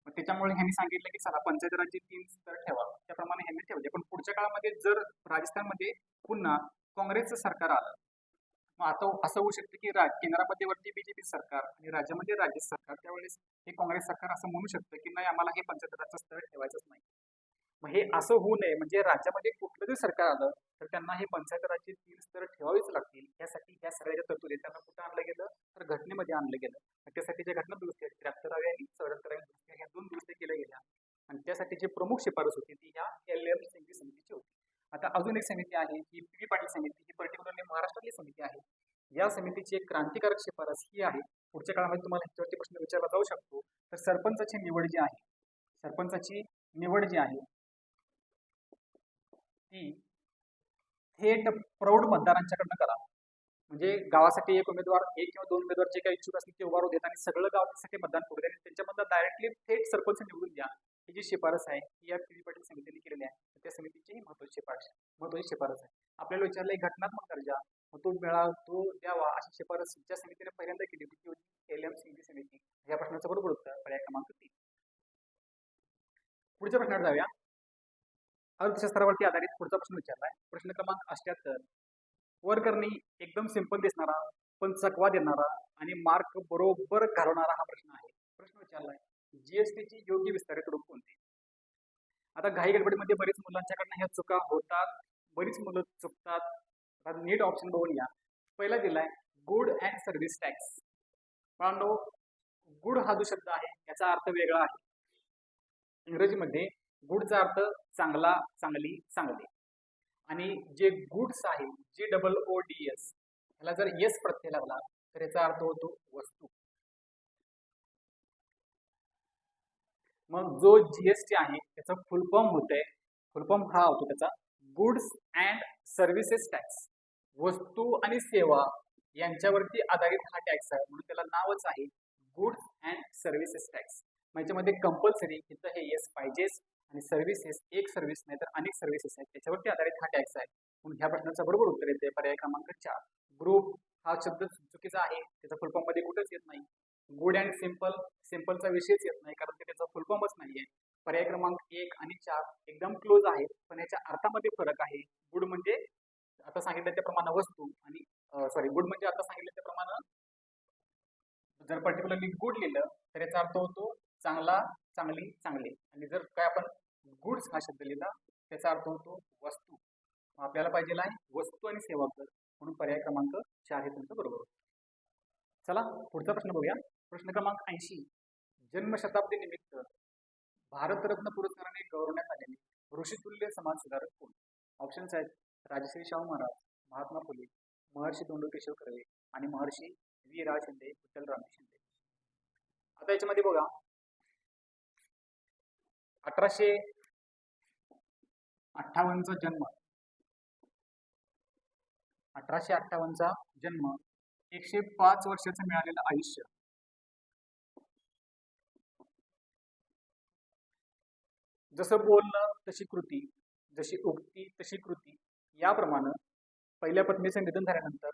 मग त्याच्यामुळे ह्यांनी सांगितलं की चला पंचायत राजचे 3 स्तर ठेवा, त्याप्रमाणे ह्यांनी ठेवले. पण पुढच्या काळामध्ये जर राजस्थानमध्ये पुन्हा काँग्रेसचं सरकार आलं, मग आता असं होऊ शकतं की केंद्रामध्ये वरती बीजेपी सरकार आणि राज्यामध्ये राज्य सरकार, त्यावेळेस हे काँग्रेस सरकार असं म्हणू शकतं की नाही आम्हाला हे पंचायत राजचं स्तर ठेवायचंच नाही. मग हे असं होऊ नये म्हणजे राज्यामध्ये कुठलं जरी सरकार आलं तर त्यांना हे पंचायत राजचे 3 स्तर ठेवावेच लागतील. यासाठी ह्या सगळ्या तरतुदी त्यांना कुठं आणलं गेलं तर घटनेमध्ये आणलं गेलं. त्यासाठी जे घटना दुरुस्ती आहेत 73व्या आणि 74व्या दुरुस्त्या ह्या 2 दुरुस्त्या केल्या गेल्या आणि त्यासाठी जी प्रमुख शिफारस होती ती ह्या एल एम सिंघवी समितीची होती. आता अजून एक समिती आहे ही पी पाटील समिती, ही पर्टिक्युलरली महाराष्ट्रातली समिती आहे. या समितीची एक क्रांतिकारक शिफारस ही आहे. पुढच्या काळामध्ये तुम्हाला ह्याच्यावरती प्रश्न विचारला जाऊ शकतो. तर सरपंचाची निवड जी आहे, सरपंचाची निवड जी आहे ती थेट प्रौढ मतदारांच्याकडनं करा. म्हणजे गावासाठी एक उमेदवार, एक किंवा 2 उमेदवार जे काही इच्छुक असतील ते उभारू देत आणि सगळं गाव त्यासाठी मतदान करू देत, त्यांच्यामधनं डायरेक्टली थेट सरपंच निवडून द्या. ही जी शिफारस आहे ही या पी पाटील समितीने केलेली आहे. त्या समितीची ही महत्वाची शिफारस आहे. आपल्याला विचारलंय घटनात्मक दर्जा, तो द्यावा अशी शिफारस ज्या समितीने पहिल्यांदा केली होती ती होती एल एम सिंघवी समिती. या प्रश्नाचं बरोबर उत्तर पर्याय क्रमांक 3. पुढच्या प्रश्नावर जाऊया. अर्थशास्त्रावरती आधारित पुढचा प्रश्न विचारलाय. प्रश्न क्रमांक 78. वर करणे एकदम सिंपल दिसणारा पण चकवा देणारा आणि मार्क बरोबर घालवणारा हा प्रश्न आहे. प्रश्न विचारलाय जीएसटीची योग्य विस्तारित रूप कोणते? आता घाई गडबडीमध्ये बरीच मुलांच्याकडनं ह्या चुका होतात, बरीच मुलं चुकतात. नीट ऑप्शन बघून घ्या. पहिला दिलाय गुड अँड सर्व्हिस टॅक्स. पांडव गुड हा जो शब्द आहे याचा अर्थ वेगळा आहे. इंग्रजीमध्ये गुडचा अर्थ चांगला, चांगली, चांगले, आणि जे गुड्स आहे GOODS ह्याला जर येस प्रत्यय लागला तर याचा अर्थ होतो वस्तू. मग जो जीएसटी आहे त्याचा फुल फॉर्म होत आहे, फुल फॉर्म हा होतो त्याचा गुड्स अँड सर्व्हिसेस टॅक्स. वस्तू आणि सेवा यांच्यावरती आधारित हा टॅक्स आहे, म्हणून त्याला नावच आहे गुड्स अँड सर्व्हिसेस टॅक्स. याच्यामध्ये कंपल्सरी तिथं हे येस पाहिजेच, आणि सर्व्हिसेस एक सर्व्हिस नाही तर अनेक सर्व्हिसेस आहेत त्याच्यावरती आधारित हा टॅक्स आहे. म्हणून ह्या प्रश्नाचं बरोबर उत्तर येते पर्याय क्रमांक 4. ग्रुप हा शब्द चुकीचा आहे, त्याचा फुलफॉर्म मध्ये कुठंच येत नाही. गुड अँड सिम्पल, सिम्पलचा विषयच येत नाही कारण त्याचा फुलफॉर्मच नाहीये. पर्याय क्रमांक 1 आणि 4 एकदम क्लोज आहेत, पण याच्या अर्थामध्ये फरक आहे. गुड म्हणजे आता सांगितलं त्याप्रमाणे वस्तू, आणि सॉरी गुड म्हणजे आता सांगितलं त्याप्रमाणे जर पर्टिक्युलरली गुड लिहिलं तर याचा अर्थ होतो चांगला, चांगली, चांगले. आणि जर काय आपण गुड्स हा शब्द लिहिला त्याचा अर्थ होतो वस्तू. आपल्याला पाहिजे आहे वस्तू आणि सेवा कर, म्हणून पर्याय क्रमांक 4 हे तुमचं बरोबर होतं. चला पुढचा प्रश्न बघूया. प्रश्न क्रमांक 80. जन्मशताब्दी निमित्त भारतरत्न पुरस्काराने गौरवण्यात आलेले ऋषितुल्य समाज सुधारक कोण? ऑप्शन्स आहेत राजश्री शाहू महाराज, महात्मा फुले, महर्षी धोंडो केशव कर्वे आणि महर्षी व्ही रा शिंदे, विठ्ठलराम शिंदे. आता याच्यामध्ये बघा 1858चा जन्म, 1858चा जन्म, 105 वर्षाचं मिळालेलं आयुष्य, जसं बोलणं तशी कृती, जशी उक्ती तशी कृती, याप्रमाणे पहिल्या पत्नीचं निधन झाल्यानंतर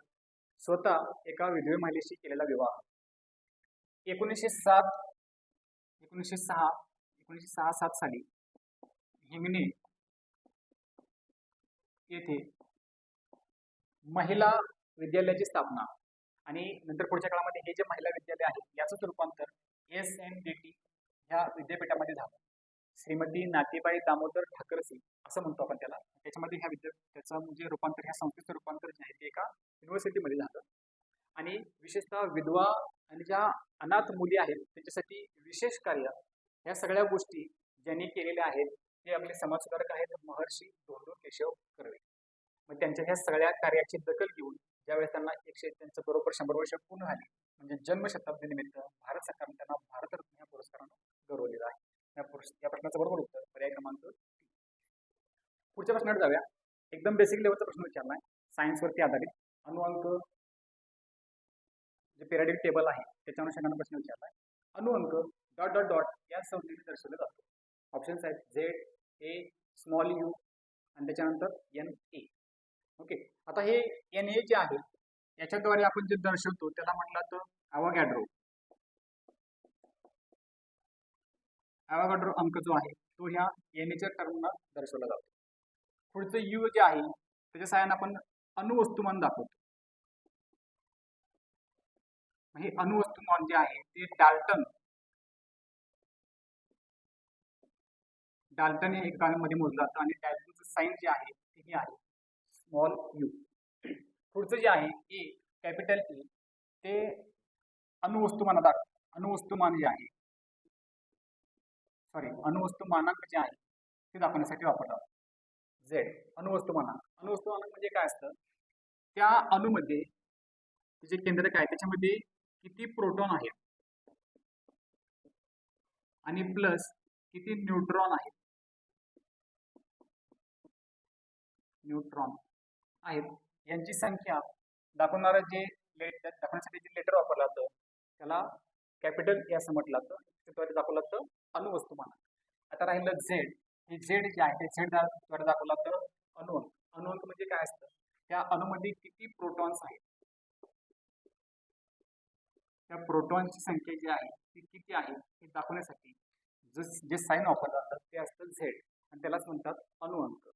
स्वतः एका विधवे महिलेशी केलेला विवाह 1907 1906 साली हिंगणे येथे महिला विद्यालयाची स्थापना, आणि नंतर पुढच्या काळामध्ये हे जे महिला विद्यालय आहे याचंच रूपांतर SNDT ह्या विद्यापीठामध्ये झालं. श्रीमती नातीबाई दामोदर ठाकरसी असं म्हणतो आपण त्याला. त्याच्यामध्ये ह्या त्याचं म्हणजे रूपांतर, ह्या संस्थेचं रूपांतर जे आहे ते एका युनिव्हर्सिटीमध्ये झालं. आणि विशेषतः विधवा आणि ज्या अनाथ मुली आहेत त्यांच्यासाठी विशेष कार्य, ह्या सगळ्या गोष्टी ज्यांनी केलेल्या आहेत ते आपले समाजसुधारक आहेत महर्षी धोंडो केशव कर्वे. मग त्यांच्या ह्या सगळ्या कार्याची दखल घेऊन ज्यावेळेस त्यांना त्यांचं बरोबर 100 वर्ष पूर्ण झाली, म्हणजे जन्मशताब्दी निमित्त भारत सरकारने त्यांना भारतरत्न या पुरस्कारानं गौरवलेलं आहे. या प्रश्नाचं बरोबर उत्तर पर्याय क्रमांक 3. पुढच्या प्रश्नाकडे जाऊया. एकदम बेसिक लेवलचा प्रश्न विचारलाय, सायन्सवरती आधारित अणुअंक जे पिरियडिक टेबल आहे त्याच्या अनुषंगाने प्रश्न विचारलाय. अणुअंक डॉट डॉट डॉट या संज्ञेने दर्शवला जातो. ऑप्शन्स आहेत ZA स्मॉल u आणि त्याच्यानंतर NA. ओके, आता हे NA जे आहे याच्याद्वारे आपण जे दर्शवतो त्याला म्हटलं तर अवोगॅड्रो अंक जो आहे तो ह्या NAच्या टर्मला दर्शवला जातो. पुढचं U जे आहे त्याच्या सहाय्याने आपण अणुवस्तुमान दाखवतो. हे अणुवस्तुमान जे आहे ते डाल्टन हे एककामध्ये मोजलं जातं, आणि डाल्टनचं साइन जे आहे ते आहे स्मॉल u. पुढचं जे आहे ए कॅपिटल E ते अणुवस्तुमान जे आहे अणुवस्तुमानांक जे आहे ते दाखवण्यासाठी वापरतात. Z अणुवस्तुमानांक म्हणजे काय असतं, त्या अणुमध्ये जे केंद्रक आहे त्याच्यामध्ये किती प्रोटॉन आहेत आणि प्लस किती न्यूट्रॉन आहेत यांची संख्या दाखवणारं जे दाखवण्यासाठी जे लेटर वापरलं जातं त्याला कॅपिटल ए असं म्हटलं जातं. त्याद्वारे दाखवलं जातं अणुवस्तुमानांक. आता राहिलं Z. हे Z जे आहे ते Z द्वारे दाखवलं जातं अणुअंक म्हणजे काय असतं, त्या अणुमध्ये किती प्रोटॉन्स आहेत, त्या प्रोटॉनची संख्या जी आहे ती किती आहे हे दाखवण्यासाठी जे साइन वापरलं जातं ते असतं Z, आणि त्यालाच म्हणतात अणुअंक.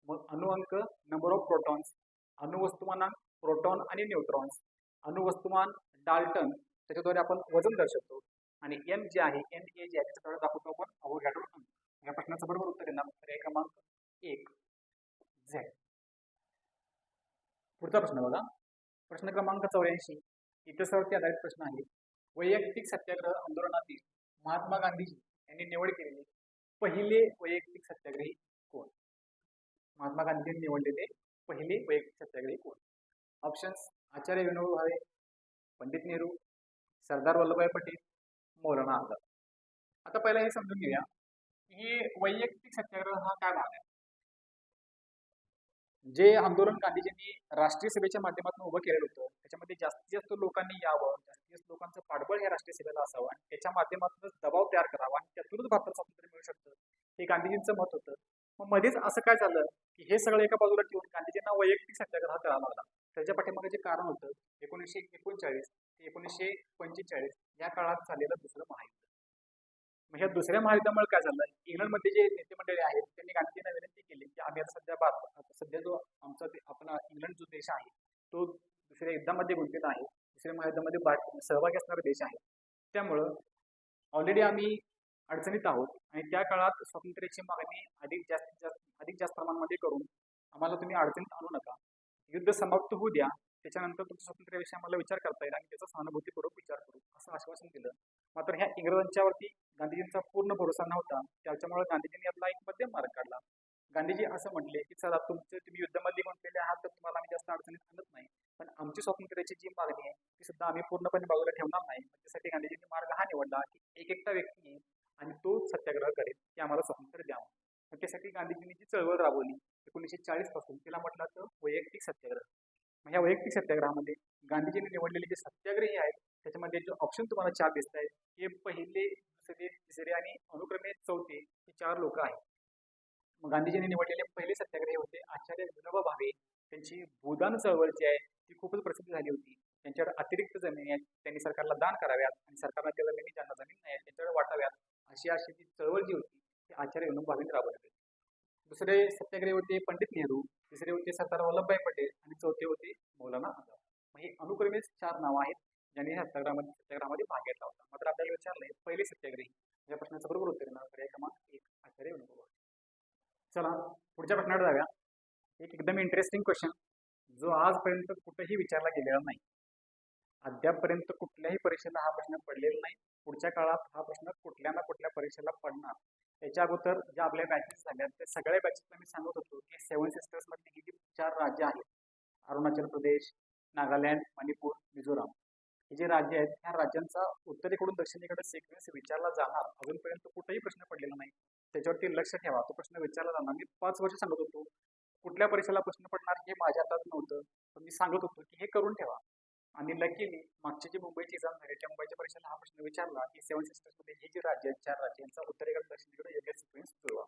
मग अणुअंक नंबर ऑफ प्रोटॉन्स, अणुवस्तुमानांक प्रोटॉन आणि न्यूट्रॉन्स, अणुवस्तुमान डाल्टन त्याच्याद्वारे आपण वजन दर्शवतो, आणि N जे आहे NA जे आहे त्याच्याद्वारे दाखवतो आपण अवोगॅड्रो अंक. या प्रश्नाचं बरोबर उत्तर येणार पर्याय क्रमांक 1 Z. पुढचा प्रश्न बघा. प्रश्न क्रमांक 84 इतिहासावरती आधारित प्रश्न आहे. वैयक्तिक सत्याग्रह आंदोलनातील महात्मा गांधीजी यांनी निवड केलेले पहिले वैयक्तिक सत्याग्रही कोण? महात्मा गांधींनी निवडलेले पहिले वैयक्तिक सत्याग्रही कोण? ऑप्शन्स आचार्य विनोबा भावे, पंडित नेहरू, सरदार वल्लभभाई पटेल, मौलाना आझाद. आता पहिला हे समजून घेऊया की वैयक्तिक सत्याग्रह हा काय भाग आहे. जे आंदोलन गांधीजींनी राष्ट्रीय सभेच्या माध्यमातून उभं केलेलं होतं त्याच्यामध्ये जास्तीत जास्त लोकांनी यावं, जास्तीत जास्त लोकांचं पाठबळ या राष्ट्रीय सभेला असावं आणि त्याच्या माध्यमातूनच दबाव तयार करावा आणि त्यातूनच भारताला स्वातंत्र्य मिळू शकतं, हे गांधीजींचं मत होतं. मग मध्येच असं काय झालं की हे सगळं एका बाजूला ठेवून गांधीजींना वैयक्तिक सत्याग्रह करावा लागला. त्याच्या पाठीमागे जे कारण होतं 1939 ते 1945 या काळात झालेलं दुसरं महायुद्ध. मग ह्या दुसऱ्या महायुद्धामुळे काय झालं, इंग्लंडमध्ये जे नेते मंडळी आहेत त्यांनी गांधीजींना विनंती केली की आम्ही आता सध्या आता सध्या जो आमचा आपला इंग्लंड जो देश आहे तो दुसऱ्या युद्धामध्ये गुंतलेला आहे, दुसऱ्या महायुद्धामध्ये सहभागी असणारा देश आहे. त्यामुळं ऑलरेडी आम्ही अडचणीत आहोत आणि त्या काळात स्वातंत्र्याची मागणी अधिक जास्त प्रमाणामध्ये करून आम्हाला तुम्ही अडचणीत आणू नका, युद्ध समाप्त होऊ द्या, त्याच्यानंतर तुमच्या स्वातंत्र्याविषयी आम्हाला विचार करता येईल आणि त्याचा सहानुभूतीपूर्वक विचार करू असं आश्वासन दिलं. मात्र ह्या इंग्रजांच्यावरती गांधीजींचा पूर्ण भरोसा नव्हता, त्याच्यामुळे गांधीजींनी यातला एक मध्यम मार्ग काढला. गांधीजी असं म्हटले की चला तुम्ही युद्धामध्ये गुंतलेले आहात तर तुम्हाला आम्ही जास्त अडचणीत आणत नाही, पण आमची स्वातंत्र्याची जी मागणी आहे ती सुद्धा आम्ही पूर्णपणे बाजूला ठेवणार नाही. त्यासाठी गांधीजींनी मार्ग हा निवडला की एक एकटा व्यक्ती येईल आणि तो सत्याग्रह करेल की आम्हाला स्वातंत्र्य द्यावं. मग त्यासाठी गांधीजींनी जी चळवळ राबवली 1940 पासून तिला म्हटलं तर वैयक्तिक सत्याग्रह. मग ह्या वैयक्तिक सत्याग्रहामध्ये गांधीजींनी निवडलेले जे सत्याग्रही आहेत त्याच्यामध्ये जो ऑप्शन तुम्हाला 4 दिसत आहेत हे पहिले, दुसरे, तिसरे आणि अनुक्रमे चौथे हे 4 लोक आहेत. मग गांधीजींनी निवडलेले पहिले सत्याग्रही होते आचार्य विनोबा भावे. त्यांची भूदान चळवळ जी आहे ती खूपच प्रसिद्ध झाली होती. त्यांच्यावर अतिरिक्त जमिनी आहेत, त्यांनी सरकारला दान कराव्यात आणि सरकारला त्या जमिनी ज्यांना जमीन नाही त्यांच्यावर वाटाव्यात, अशी ती चळवळ जी होती ती आचार्य विनोबा भावेंनी राबवली होती. दुसरे सत्याग्रही होते पंडित नेहरू, तिसरे होते सरदार वल्लभभाई पटेल आणि चौथे होते मौलाना आझाद. मग हे अनुक्रमेच 4 नावं आहेत ज्यांनी सत्याग्रहामध्ये भाग घेतला होता. मात्र आपल्याला विचारलंय पहिले सत्याग्रही, या प्रश्नाचं बरोबर उत्तर येणार पर्याय क्रमांक 1 आचार्य विनोबा भावे. चला पुढच्या प्रश्नाकडे जाऊया. एक एकदम इंटरेस्टिंग क्वेश्चन जो आजपर्यंत कुठेही विचारला गेलेला नाही, अद्यापपर्यंत कुठल्याही परीक्षेला हा प्रश्न पडलेला नाही, पुढच्या काळात हा प्रश्न कुठल्या ना कुठल्या परीक्षेला पडणार. त्याच्या अगोदर ज्या आपल्या बॅचेस झाल्या त्या सगळ्या बॅचेसला मी सांगत होतो की 7 सिस्टर्स मधली ही जी 4 राज्य आहेत, अरुणाचल प्रदेश, नागालँड, मणिपूर, मिझोराम, हे जे राज्य आहेत ह्या राज्यांचा उत्तरेकडून दक्षिणेकडे सिक्वेन्स विचारला जाणार. अजूनपर्यंत कुठेही प्रश्न पडलेला नाही, त्याच्यावरती लक्ष ठेवा. तो प्रश्न विचारला जाणार. मी 5 वर्ष सांगत होतो कुठल्या परीक्षेला प्रश्न पडणार हे माझ्या हातात नव्हतं, पण मी सांगत होतो की हे करून ठेवा. आणि लकीली मागची जी मुंबईची एक्झाम झाली त्या मुंबईच्या परीक्षेला हा प्रश्न विचारला की 7 सिस्टर्समध्ये हे जे राज्य आहेत 4 राज्य यांचा उत्तरेकडे दक्षिणेकडे योग्य सिक्वेन्स जुळवा.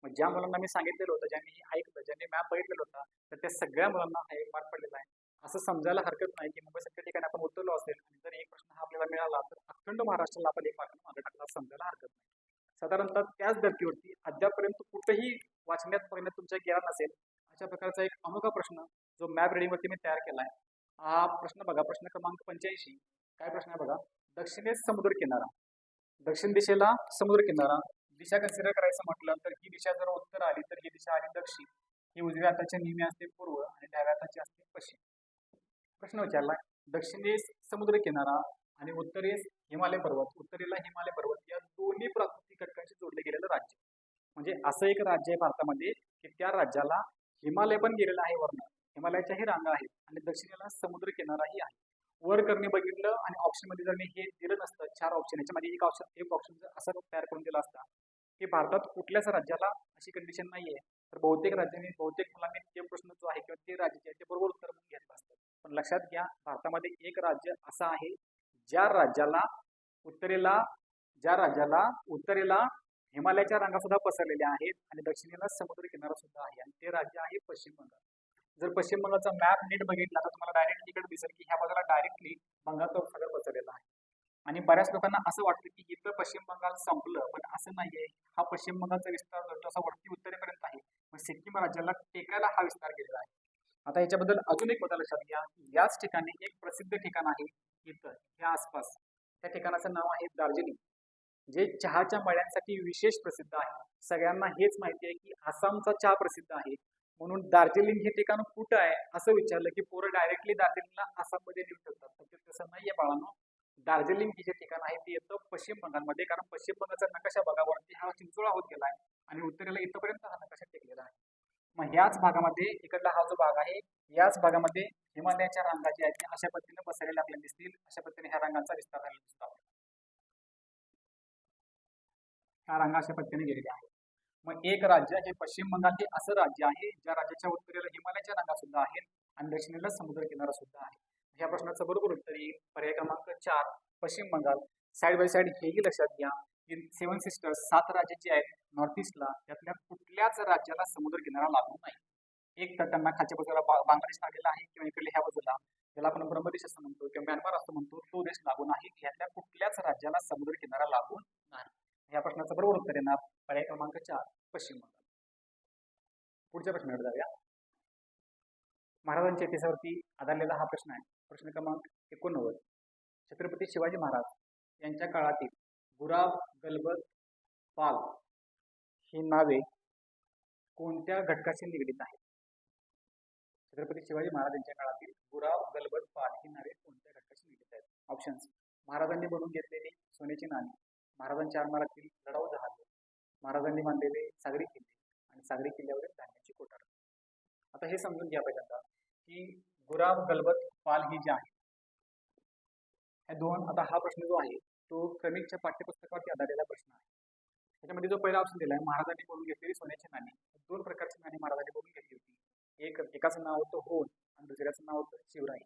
मग ज्या मुलांना मी सांगितलेलं होतं, ज्यांनी हे ऐकलं, ज्यांनी मॅप बघितलेला होता, तर त्या सगळ्या मुलांना हा 1 मार्क पडलेला आहे. असं समजायला हरकत नाही की मुंबईसारख्या ठिकाणी आपण उतरलो असेल आणि जर एक प्रश्न हा आपल्याला मिळाला तर अखंड महाराष्ट्राला आपण 1 मार्क मागे टाकला असं समजायला हरकत नाही. साधारणतः त्याच धर्तीवरती अद्यापर्यंत कुठेही वाचण्यात बघण्यात तुमच्या गेला नसेल अशा प्रकारचा एक अनोखा प्रश्न जो मॅप रिडिंगवरती मी तयार केला आहे. हा प्रश्न बघा, प्रश्न क्रमांक 85. काय प्रश्न आहे बघा, दक्षिणेस समुद्र किनारा, दक्षिण दिशेला समुद्र किनारा, दिशा कन्सिडर करायचं म्हटलं तर ही दिशा जर उत्तर आली तर ही दिशा आली दक्षिण, ही उजव्या हाताची नेहमी असते पूर्व आणि डाव्या हाताची असते पश्चिम. प्रश्न विचारला दक्षिणेस समुद्र किनारा आणि उत्तरेस हिमालय पर्वत, उत्तरेला हिमालय पर्वत या दोन्ही प्राकृतिक घटकांशी जोडले गेलेलं राज्य. म्हणजे असं एक राज्य आहे भारतामध्ये की त्या राज्याला हिमालय पण गेलेला आहे, वर्ण हिमालयाच्याही रांगा आहेत आणि दक्षिणेला समुद्र किनाराही आहे. वर करणे बघितलं आणि ऑप्शन मध्ये जर मी हे दिलं नसतं 4 ऑप्शन, याच्यामध्ये एक ऑप्शन जर असं तयार करून दिला असता की भारतात कुठल्याच राज्याला अशी कंडिशन नाहीये, तर बहुतेक मुलांनी ते प्रश्न जो आहे किंवा ते राज्य आहे ते बरोबर उत्तर म्हणून घेतलं असतं. पण लक्षात घ्या भारतामध्ये एक राज्य असं आहे ज्या राज्याला उत्तरेला हिमालयाच्या रांगा सुद्धा पसरलेल्या आहेत आणि दक्षिणेला समुद्र किनारा सुद्धा आहे आणि ते राज्य आहे पश्चिम बंगाल. जर पश्चिम बंगालचा मॅप नीट बघितला तर तुम्हाला डायरेक्ट तिकडे दिसेल की ह्या बाजूला डायरेक्टली बंगालचा उपसागर पसरलेला आहे. आणि बऱ्याच लोकांना असं वाटतं की इथं पश्चिम बंगाल संपलं, पण असं नाहीये. हा पश्चिम बंगालचा विस्तार जो असा वरती उत्तरेपर्यंत आहे, मग सिक्कीम राज्याला टेकायला हा विस्तार केलेला आहे. आता याच्याबद्दल अजून एक बदल लक्षात घ्या, याच ठिकाणी एक प्रसिद्ध ठिकाण आहे इथं या आसपास, त्या ठिकाणाचं नाव आहे दार्जिलिंग, जे चहाच्या मळ्यांसाठी विशेष प्रसिद्ध आहे. सगळ्यांना हेच माहिती आहे की आसामचा चहा प्रसिद्ध आहे, म्हणून दार्जिलिंग हे ठिकाण कुठं आहे असं विचारलं की पोरं डायरेक्टली दार्जिलिंगला आसाममध्ये नेऊ शकतात, पण ते तसं नाहीये बाळांनो. दार्जिलिंग हे जे ठिकाण आहे ते येतं पश्चिम बंगालमध्ये, कारण पश्चिम बंगालचा नकाशा बघावरती हा चिंचोळा होत गेलाय आणि उत्तरेला इथपर्यंत हा नकाशा टेकलेला आहे. मग ह्याच भागामध्ये इकडला हा जो भाग आहे याच भागामध्ये हिमालयाच्या रांगा ज्या आहेत अशा पद्धतीने पसरलेल्या आपल्याला दिसतील. अशा पद्धतीने ह्या रांगांचा विस्तार झालेला दिसतो. ह्या रांगा अशा पद्धतीने गेलेल्या आहेत. मग एक राज्य हे पश्चिम बंगाल हे असं राज्य आहे ज्या राज्याच्या उत्तरेला हिमालयाच्या रांगा सुद्धा आहेत आणि दक्षिणेला समुद्र किनारा सुद्धा आहे. ह्या प्रश्नाचं बरोबर उत्तर येईल पर्याय क्रमांक 4 पश्चिम बंगाल. साइड बाय साइड हेही लक्षात घ्या की 7 सिस्टर्स 7 राज्य जे आहेत नॉर्थ ईस्टला त्यातल्या कुठल्याच राज्याला समुद्र किनारा लागू नाही. एक तर त्यांना खालच्या बाजूला बांगलादेश लागलेला आहे किंवा इकडे ह्या बाजूला ज्याला आपण ब्रह्मदेश असं म्हणतो किंवा म्यानमार असं म्हणतो तो देश लागून आहे. यातल्या कुठल्याच राज्याला समुद्र किनारा लागून नाही. या प्रश्नाचं बरोबर उत्तर येणार पर्याय क्रमांक 4 पश्चिम बंगाल. पुढच्या प्रश्नाकडे जाऊया. महाराजांच्या इतिहासावरती आधारलेला हा प्रश्न आहे. प्रश्न क्रमांक 89. छत्रपती शिवाजी महाराज यांच्या काळातील गुलाब, गलबत, पाल ही नावे कोणत्या घटकाशी निगडीत आहेत? छत्रपती शिवाजी महाराज यांच्या काळातील गुलाब, गलबत, पाल ही नावे कोणत्या घटकाशी निगडीत आहेत? ऑप्शन्स: महाराजांनी बनवून घेतलेली सोन्याची नाणी, महाराजांच्या आरमारातील लढाऊ जहाज, महाराजांनी बांधलेले सागरी किल्ले आणि सागरी किल्ल्यावरील धान्याची कोठार. आता हे समजून घ्या पहिल्यांदा की गुलाब, गलबत, पाल ही जी आहे हे दोन. आता हा प्रश्न जो आहे तो क्रमिकच्या पाठ्यपुस्तकावरती आधारलेला प्रश्न आहे. त्याच्यामध्ये जो पहिला ऑप्शन दिला आहे महाराजांनी बनवून घेतलेली सोन्याची नाणी, दोन प्रकारची नाणी महाराजांनी बनवून घेतली होती. एकाचं नाव होतं होन आणि दुसऱ्याचं नाव होतं शिवराई.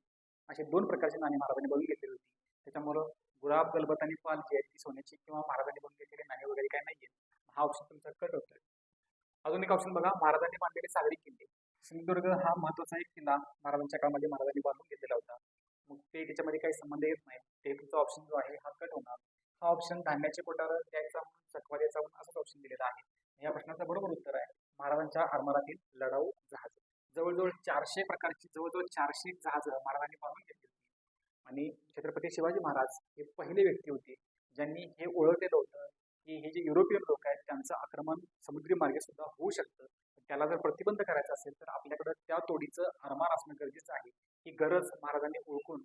असे दोन प्रकारची नाणी महाराजांनी बनवून घेतली होती. त्याच्यामुळं गुलाब, गलबत आणि पाल जी आहेत ती सोन्याची किंवा महाराजांनी बनवून घेतलेली नाणी वगैरे काय नाहीये. हा ऑप्शन तुमचा कट होतोय. अजून एक ऑप्शन बघा, महाराजांनी बांधलेले सागरी किल्ले. सिंधुदुर्ग हा महत्वाचा एक किल्ला महाराजांच्या काळामध्ये महाराजांनी बांधून घेतलेला होता. मग ते त्याच्यामध्ये काही संबंध येत नाही. ते तुमचा ऑप्शन जो आहे हा कट होणार. हा ऑप्शन धान्याचे कोठार द्यायचा म्हणून चकवा द्यायचा म्हणून असंच ऑप्शन दिलेला आहे. या प्रश्नाचं बरोबर उत्तर आहे महाराजांच्या आरमारातील लढाऊ जहाज. जवळजवळ 400 प्रकारची जवळजवळ 400 जहाज महाराजांनी बांधून घेतली होती. आणि छत्रपती शिवाजी महाराज हे पहिले व्यक्ती होते ज्यांनी हे ओळखलेलं होतं की हे जे युरोपियन लोक आहेत त्यांचं आक्रमण समुद्री मार्गे सुद्धा होऊ शकतं. त्याला जर प्रतिबंध करायचा असेल तर आपल्याकडे त्या तोडीचं आरमार असणं गरजेचं आहे. ही गरज महाराजांनी ओळखून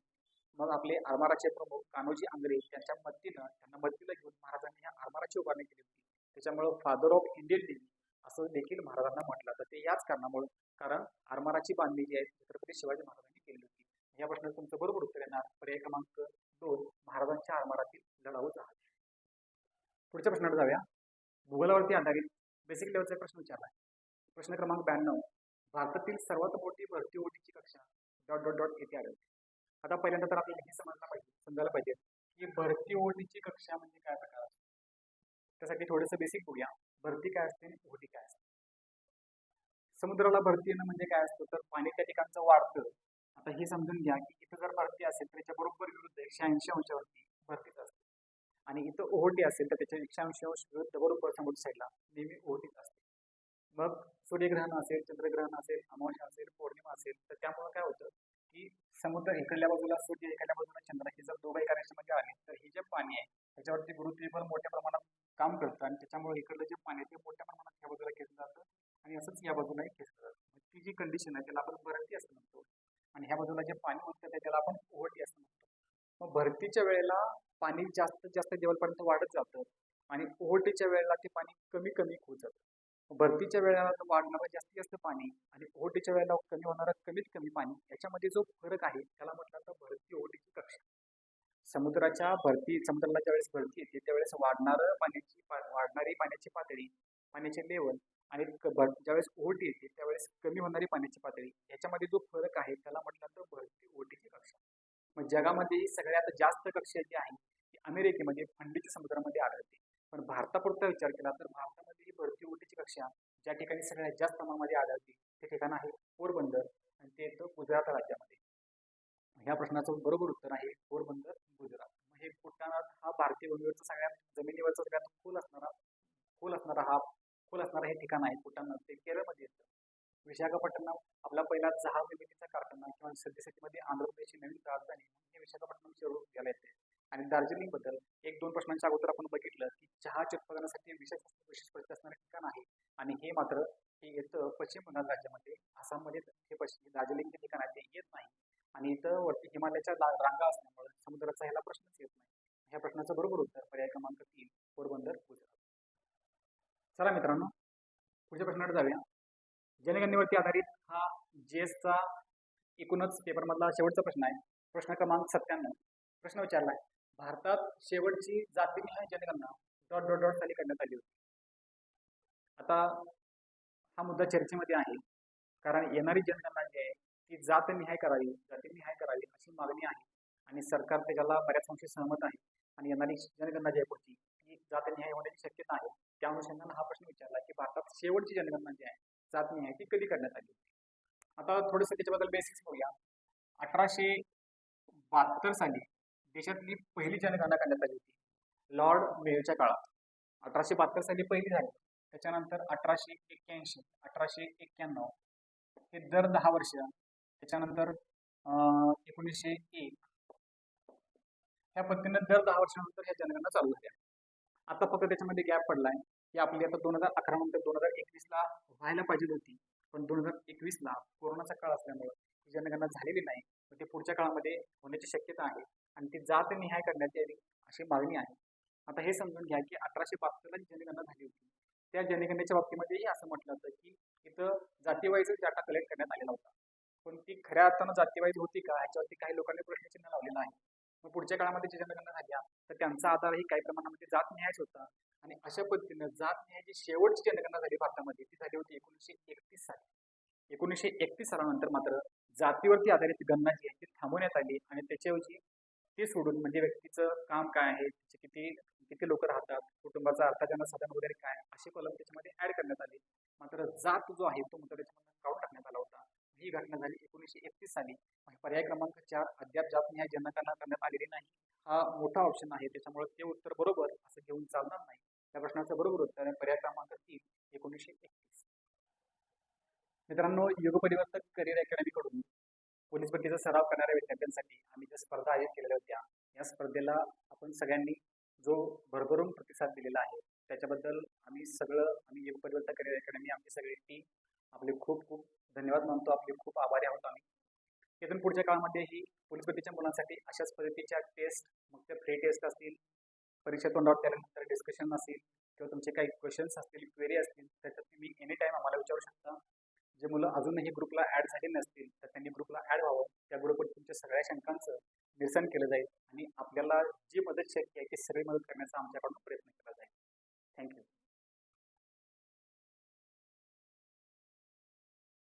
मग आपले आरमाराचे प्रमुख कान्होजी आंग्रे त्यांच्या त्यांना मदतीला घेऊन महाराजांनी ह्या आरमाराची उभारणी केली होती. त्याच्यामुळं फादर ऑफ इंडियन नेव्ही असं देखील महाराजांना म्हटलं जातं. ते याच कारणामुळे कारण आरमाराची बांधणी जी आहे छत्रपती शिवाजी महाराजांनी केली होती. या प्रश्नाचं तुमचं बरोबर उत्तर येणार पर्याय क्रमांक 2 महाराजांच्या आरमारातील लढाऊ जहाज. पुढच्या प्रश्नाकडे जाऊया. भूगोलावरती आधारित बेसिक लेवलचा प्रश्न विचारला आहे. प्रश्न क्रमांक 92. भारतातील सर्वात मोठी भरती ओढीची कक्षा ... येथे आढळते. आता पहिल्यांदा तर आपल्याला हे समजायला पाहिजे की भरती ओढीची कक्षा म्हणजे काय प्रकार असतो. त्यासाठी थोडंसं बेसिक बघूया. भरती काय असते आणि ओढी काय असते. समुद्राला भरती येणं म्हणजे काय असतं तर पाणी त्या ठिकाणचं वाढतं. आता हे समजून घ्या की इथं जर भरती असेल तर त्याच्या बरोबर विरुद्ध 180 अंशावरती भरतीच असते आणि इथं ओहोटी असेल तर त्याच्या 180 अंश विरुद्ध बरोबर समुद्र साईडला नेहमी ओहोटीच असते. मग सूर्यग्रहण असेल, चंद्रग्रहण असेल, अमावस्या असेल, पौर्णिमा असेल तर त्यामुळे काय होतं की समुद्र इकडल्या बाजूला सूर्य, इकडल्या बाजूला चंद्र हे जर दोघं एका रेषेमध्ये आले तर हे जे पाणी आहे त्याच्यावरती गुरुत्वबळ मोठ्या प्रमाणात काम करतं आणि त्याच्यामुळे इकडलं जे पाणी आहे ते मोठ्या प्रमाणात ह्या बाजूला खेचलं जातं आणि असंच या बाजूलाही खेचलं जातं. ती जी कंडिशन आहे त्याला आपण भरती असं म्हणतो आणि ह्या बाजूला जे पाणी उरतं त्याला आपण ओहोटी असं म्हणतो. मग भरतीच्या वेळेला पाणी जास्तीत जास्त लेवलपर्यंत वाढत जातं आणि ओहोटीच्या वेळेला ते पाणी कमी कमी होत जातं. भरतीच्या वेळेला वाढणारं जास्तीत जास्त पाणी आणि ओहोटीच्या वेळेला कमी होणारं कमीत कमी पाणी याच्यामध्ये जो फरक आहे त्याला म्हटलं तर भरती ओहोटीची कक्षा. समुद्राला ज्यावेळेस भरती येते त्यावेळेस वाढणारी पाण्याची पातळी, पाण्याचे लेवल आणि ज्यावेळेस ओहोटी येते त्यावेळेस कमी होणारी पाण्याची पातळी याच्यामध्ये जो फरक आहे त्याला म्हटलं तर भरती ओहोटीची कक्षा. मग जगामध्ये सगळ्यात जास्त कक्षा जी आहे ती अमेरिकेमध्ये थंडीच्या समुद्रामध्ये आढळते. पण भारतापुरता विचार केला तर भारतामध्ये ही भरती ओहोटीची कक्षा ज्या ठिकाणी सगळ्यात जास्त प्रमाणामध्ये आढळते ते ठिकाण आहे पोरबंदर आणि ते येतं गुजरात राज्यामध्ये. ह्या प्रश्नाचं बरोबर उत्तर आहे पोरबंदर, गुजरात. हे कुटाणात हा भारतीय भूमीवरचा सगळ्यात जमिनीवरचा सगळ्यात खोल असणारा हे ठिकाण आहे. कुटाणात ते केरळमध्ये येतं. विशाखापट्टणम आपला पहिला जहाज निर्मितीचा कारखाना किंवा सद्यस्थितीमध्ये आंध्र प्रदेशची नवीन राजधानी हे विशाखापट्टणमचे रूप घ्यायला येते. आणि दार्जिलिंग बद्दल 1-2 प्रश्नांच्या अगोदर आपण बघितलं की चहाच्या उत्पादनासाठी विशेष प्रसिद्ध असणारे ठिकाण आहे आणि हे मात्र हे येतं पश्चिम बंगाल राज्यामध्ये. आसाममध्ये हे दार्जिलिंग जे ठिकाण आहे ते येत नाही आणि इथं वरती हिमालयाच्या रांगा असल्यामुळे समुद्राचा ह्याला प्रश्नच येत नाही. ह्या प्रश्नाचं बरोबर उत्तर पर्याय क्रमांक 3 पोरबंदर, गुजरात. चला मित्रांनो पुढच्या प्रश्नाकडे जाऊया. जनगणनेवरती आधारित हा जेएसचा एकूणच पेपरमधला शेवटचा प्रश्न आहे. प्रश्न क्रमांक 97. प्रश्न विचारला आहे, भारतात शेवटची जातीनिहाय जनगणना ... साली करण्यात आली होती. आता हा मुद्दा चर्चेमध्ये आहे, कारण येणारी जनगणना जी आहे ती जातनिहाय करावी, जातीनिहाय करावी अशी मागणी आहे आणि सरकार त्याच्याला बऱ्याच अंशी सहमत आहे. आणि येणारी जनगणना जी आहे पुढची ती जातनिहाय होण्याची शक्यता आहे. त्या अनुषंगाने हा प्रश्न विचारला की भारतात शेवटची जनगणना जी आहे जातनिहाय ती कधी करण्यात आली होती. आता थोडंसं त्याच्याबद्दल बेसिक्स बघूया. 1872 साली देशातली पहिली जनगणना करण्यात आली होती लॉर्ड मेयोच्या काळात. 1872 साली पहिली झाली. त्याच्यानंतर 1881, 1891 हे दर 10 वर्ष. त्याच्यानंतर 1901 ह्या पद्धतीने दर 10 वर्षानंतर ह्या जनगणना चालू झाल्या. आता फक्त त्याच्यामध्ये गॅप पडलाय की आपली आता 2011 नंतर 2021ला व्हायला पाहिजे होती, पण 2021ला कोरोनाचा काळ असल्यामुळे ही जनगणना झालेली नाही. ते पुढच्या काळामध्ये होण्याची शक्यता आहे आणि ती जातनिहाय करण्यात यावी अशी मागणी आहे. आता हे समजून घ्या की 1872ला जी जनगणना झाली होती त्या जनगणनेच्या बाबतीमध्येही असं म्हटलं होतं की इथं जातीवाईज डाटा कलेक्ट करण्यात आलेला होता, पण ती खऱ्या अर्थानं जातीवाईज होती का ह्याच्यावरती काही लोकांनी प्रश्नचिन्ह लावलेलं आहे. मग पुढच्या काळामध्ये जी जनगणना झाल्या तर त्यांचा आधारही काही प्रमाणामध्ये जातनिहायच होता. आणि अशा पद्धतीनं जातनिहाय जी शेवटची जनगणना झाली भारतामध्ये ती झाली होती 1931 साली. 1931 सालानंतर मात्र जातीवरती आधारित गणना जी आहे ती थांबवण्यात आली आणि त्याच्याऐवजी ते सोडून म्हणजे व्यक्तीचं काम काय आहे, किती किती लोक राहतात, कुटुंबाचा अर्थार्जन साधन वगैरे काय असे कलम त्याच्यामध्ये ऍड करण्यात आले. मात्र जात जो आहे तो मात्र त्याच्यामध्ये काढून टाकण्यात आला होता. ही घटना झाली 1931 साली. पर्याय क्रमांक 4 अद्याप जातनिहाय जनगणना करण्यात आलेली नाही हा मोठा ऑप्शन आहे, त्याच्यामुळे ते उत्तर बरोबर असं घेऊन चालणार नाही. त्या प्रश्नाचं बरोबर उत्तर आहे पर्याय क्रमांक 3 1931. मित्रांनो, युग परिवर्तक करिअर अकॅडमी कडून पोलीस भरतीचा सराव करणाऱ्या विद्यार्थ्यांसाठी आम्ही ज्या स्पर्धा आयोजित केलेल्या होत्या या स्पर्धेला आपण सगळ्यांनी जो भरभरून प्रतिसाद दिलेला आहे त्याच्याबद्दल आम्ही युग परिवर्तक करिअर अकॅडमी आमची सगळी टीम आपले खूप खूप धन्यवाद मानतो, आपले खूप आभारी आहोत आम्ही. इथून पुढच्या काळामध्येही पोलीस भरतीच्या मुलांसाठी अशाच पद्धतीच्या टेस्ट, मग त्या फ्री टेस्ट असतील, परीक्षा तोंडावर त्यानंतर डिस्कशन असेल किंवा तुमचे काही क्वेश्चन्स असतील, क्वेरी असतील त्याच्यात तुम्ही एनी टाइम आम्हाला विचारू शकता. जे मुलं अजूनही ग्रुपला ऍड झाले नसतील तर त्यांनी ग्रुपला ऍड व्हावं. त्या ग्रुपवर तुमच्या सगळ्या शंकांचं निरसन केलं जाईल आणि आपल्याला जी मदत शक्य आहे ती सगळी मदत करण्याचा आमच्याकडून प्रयत्न केला जाईल.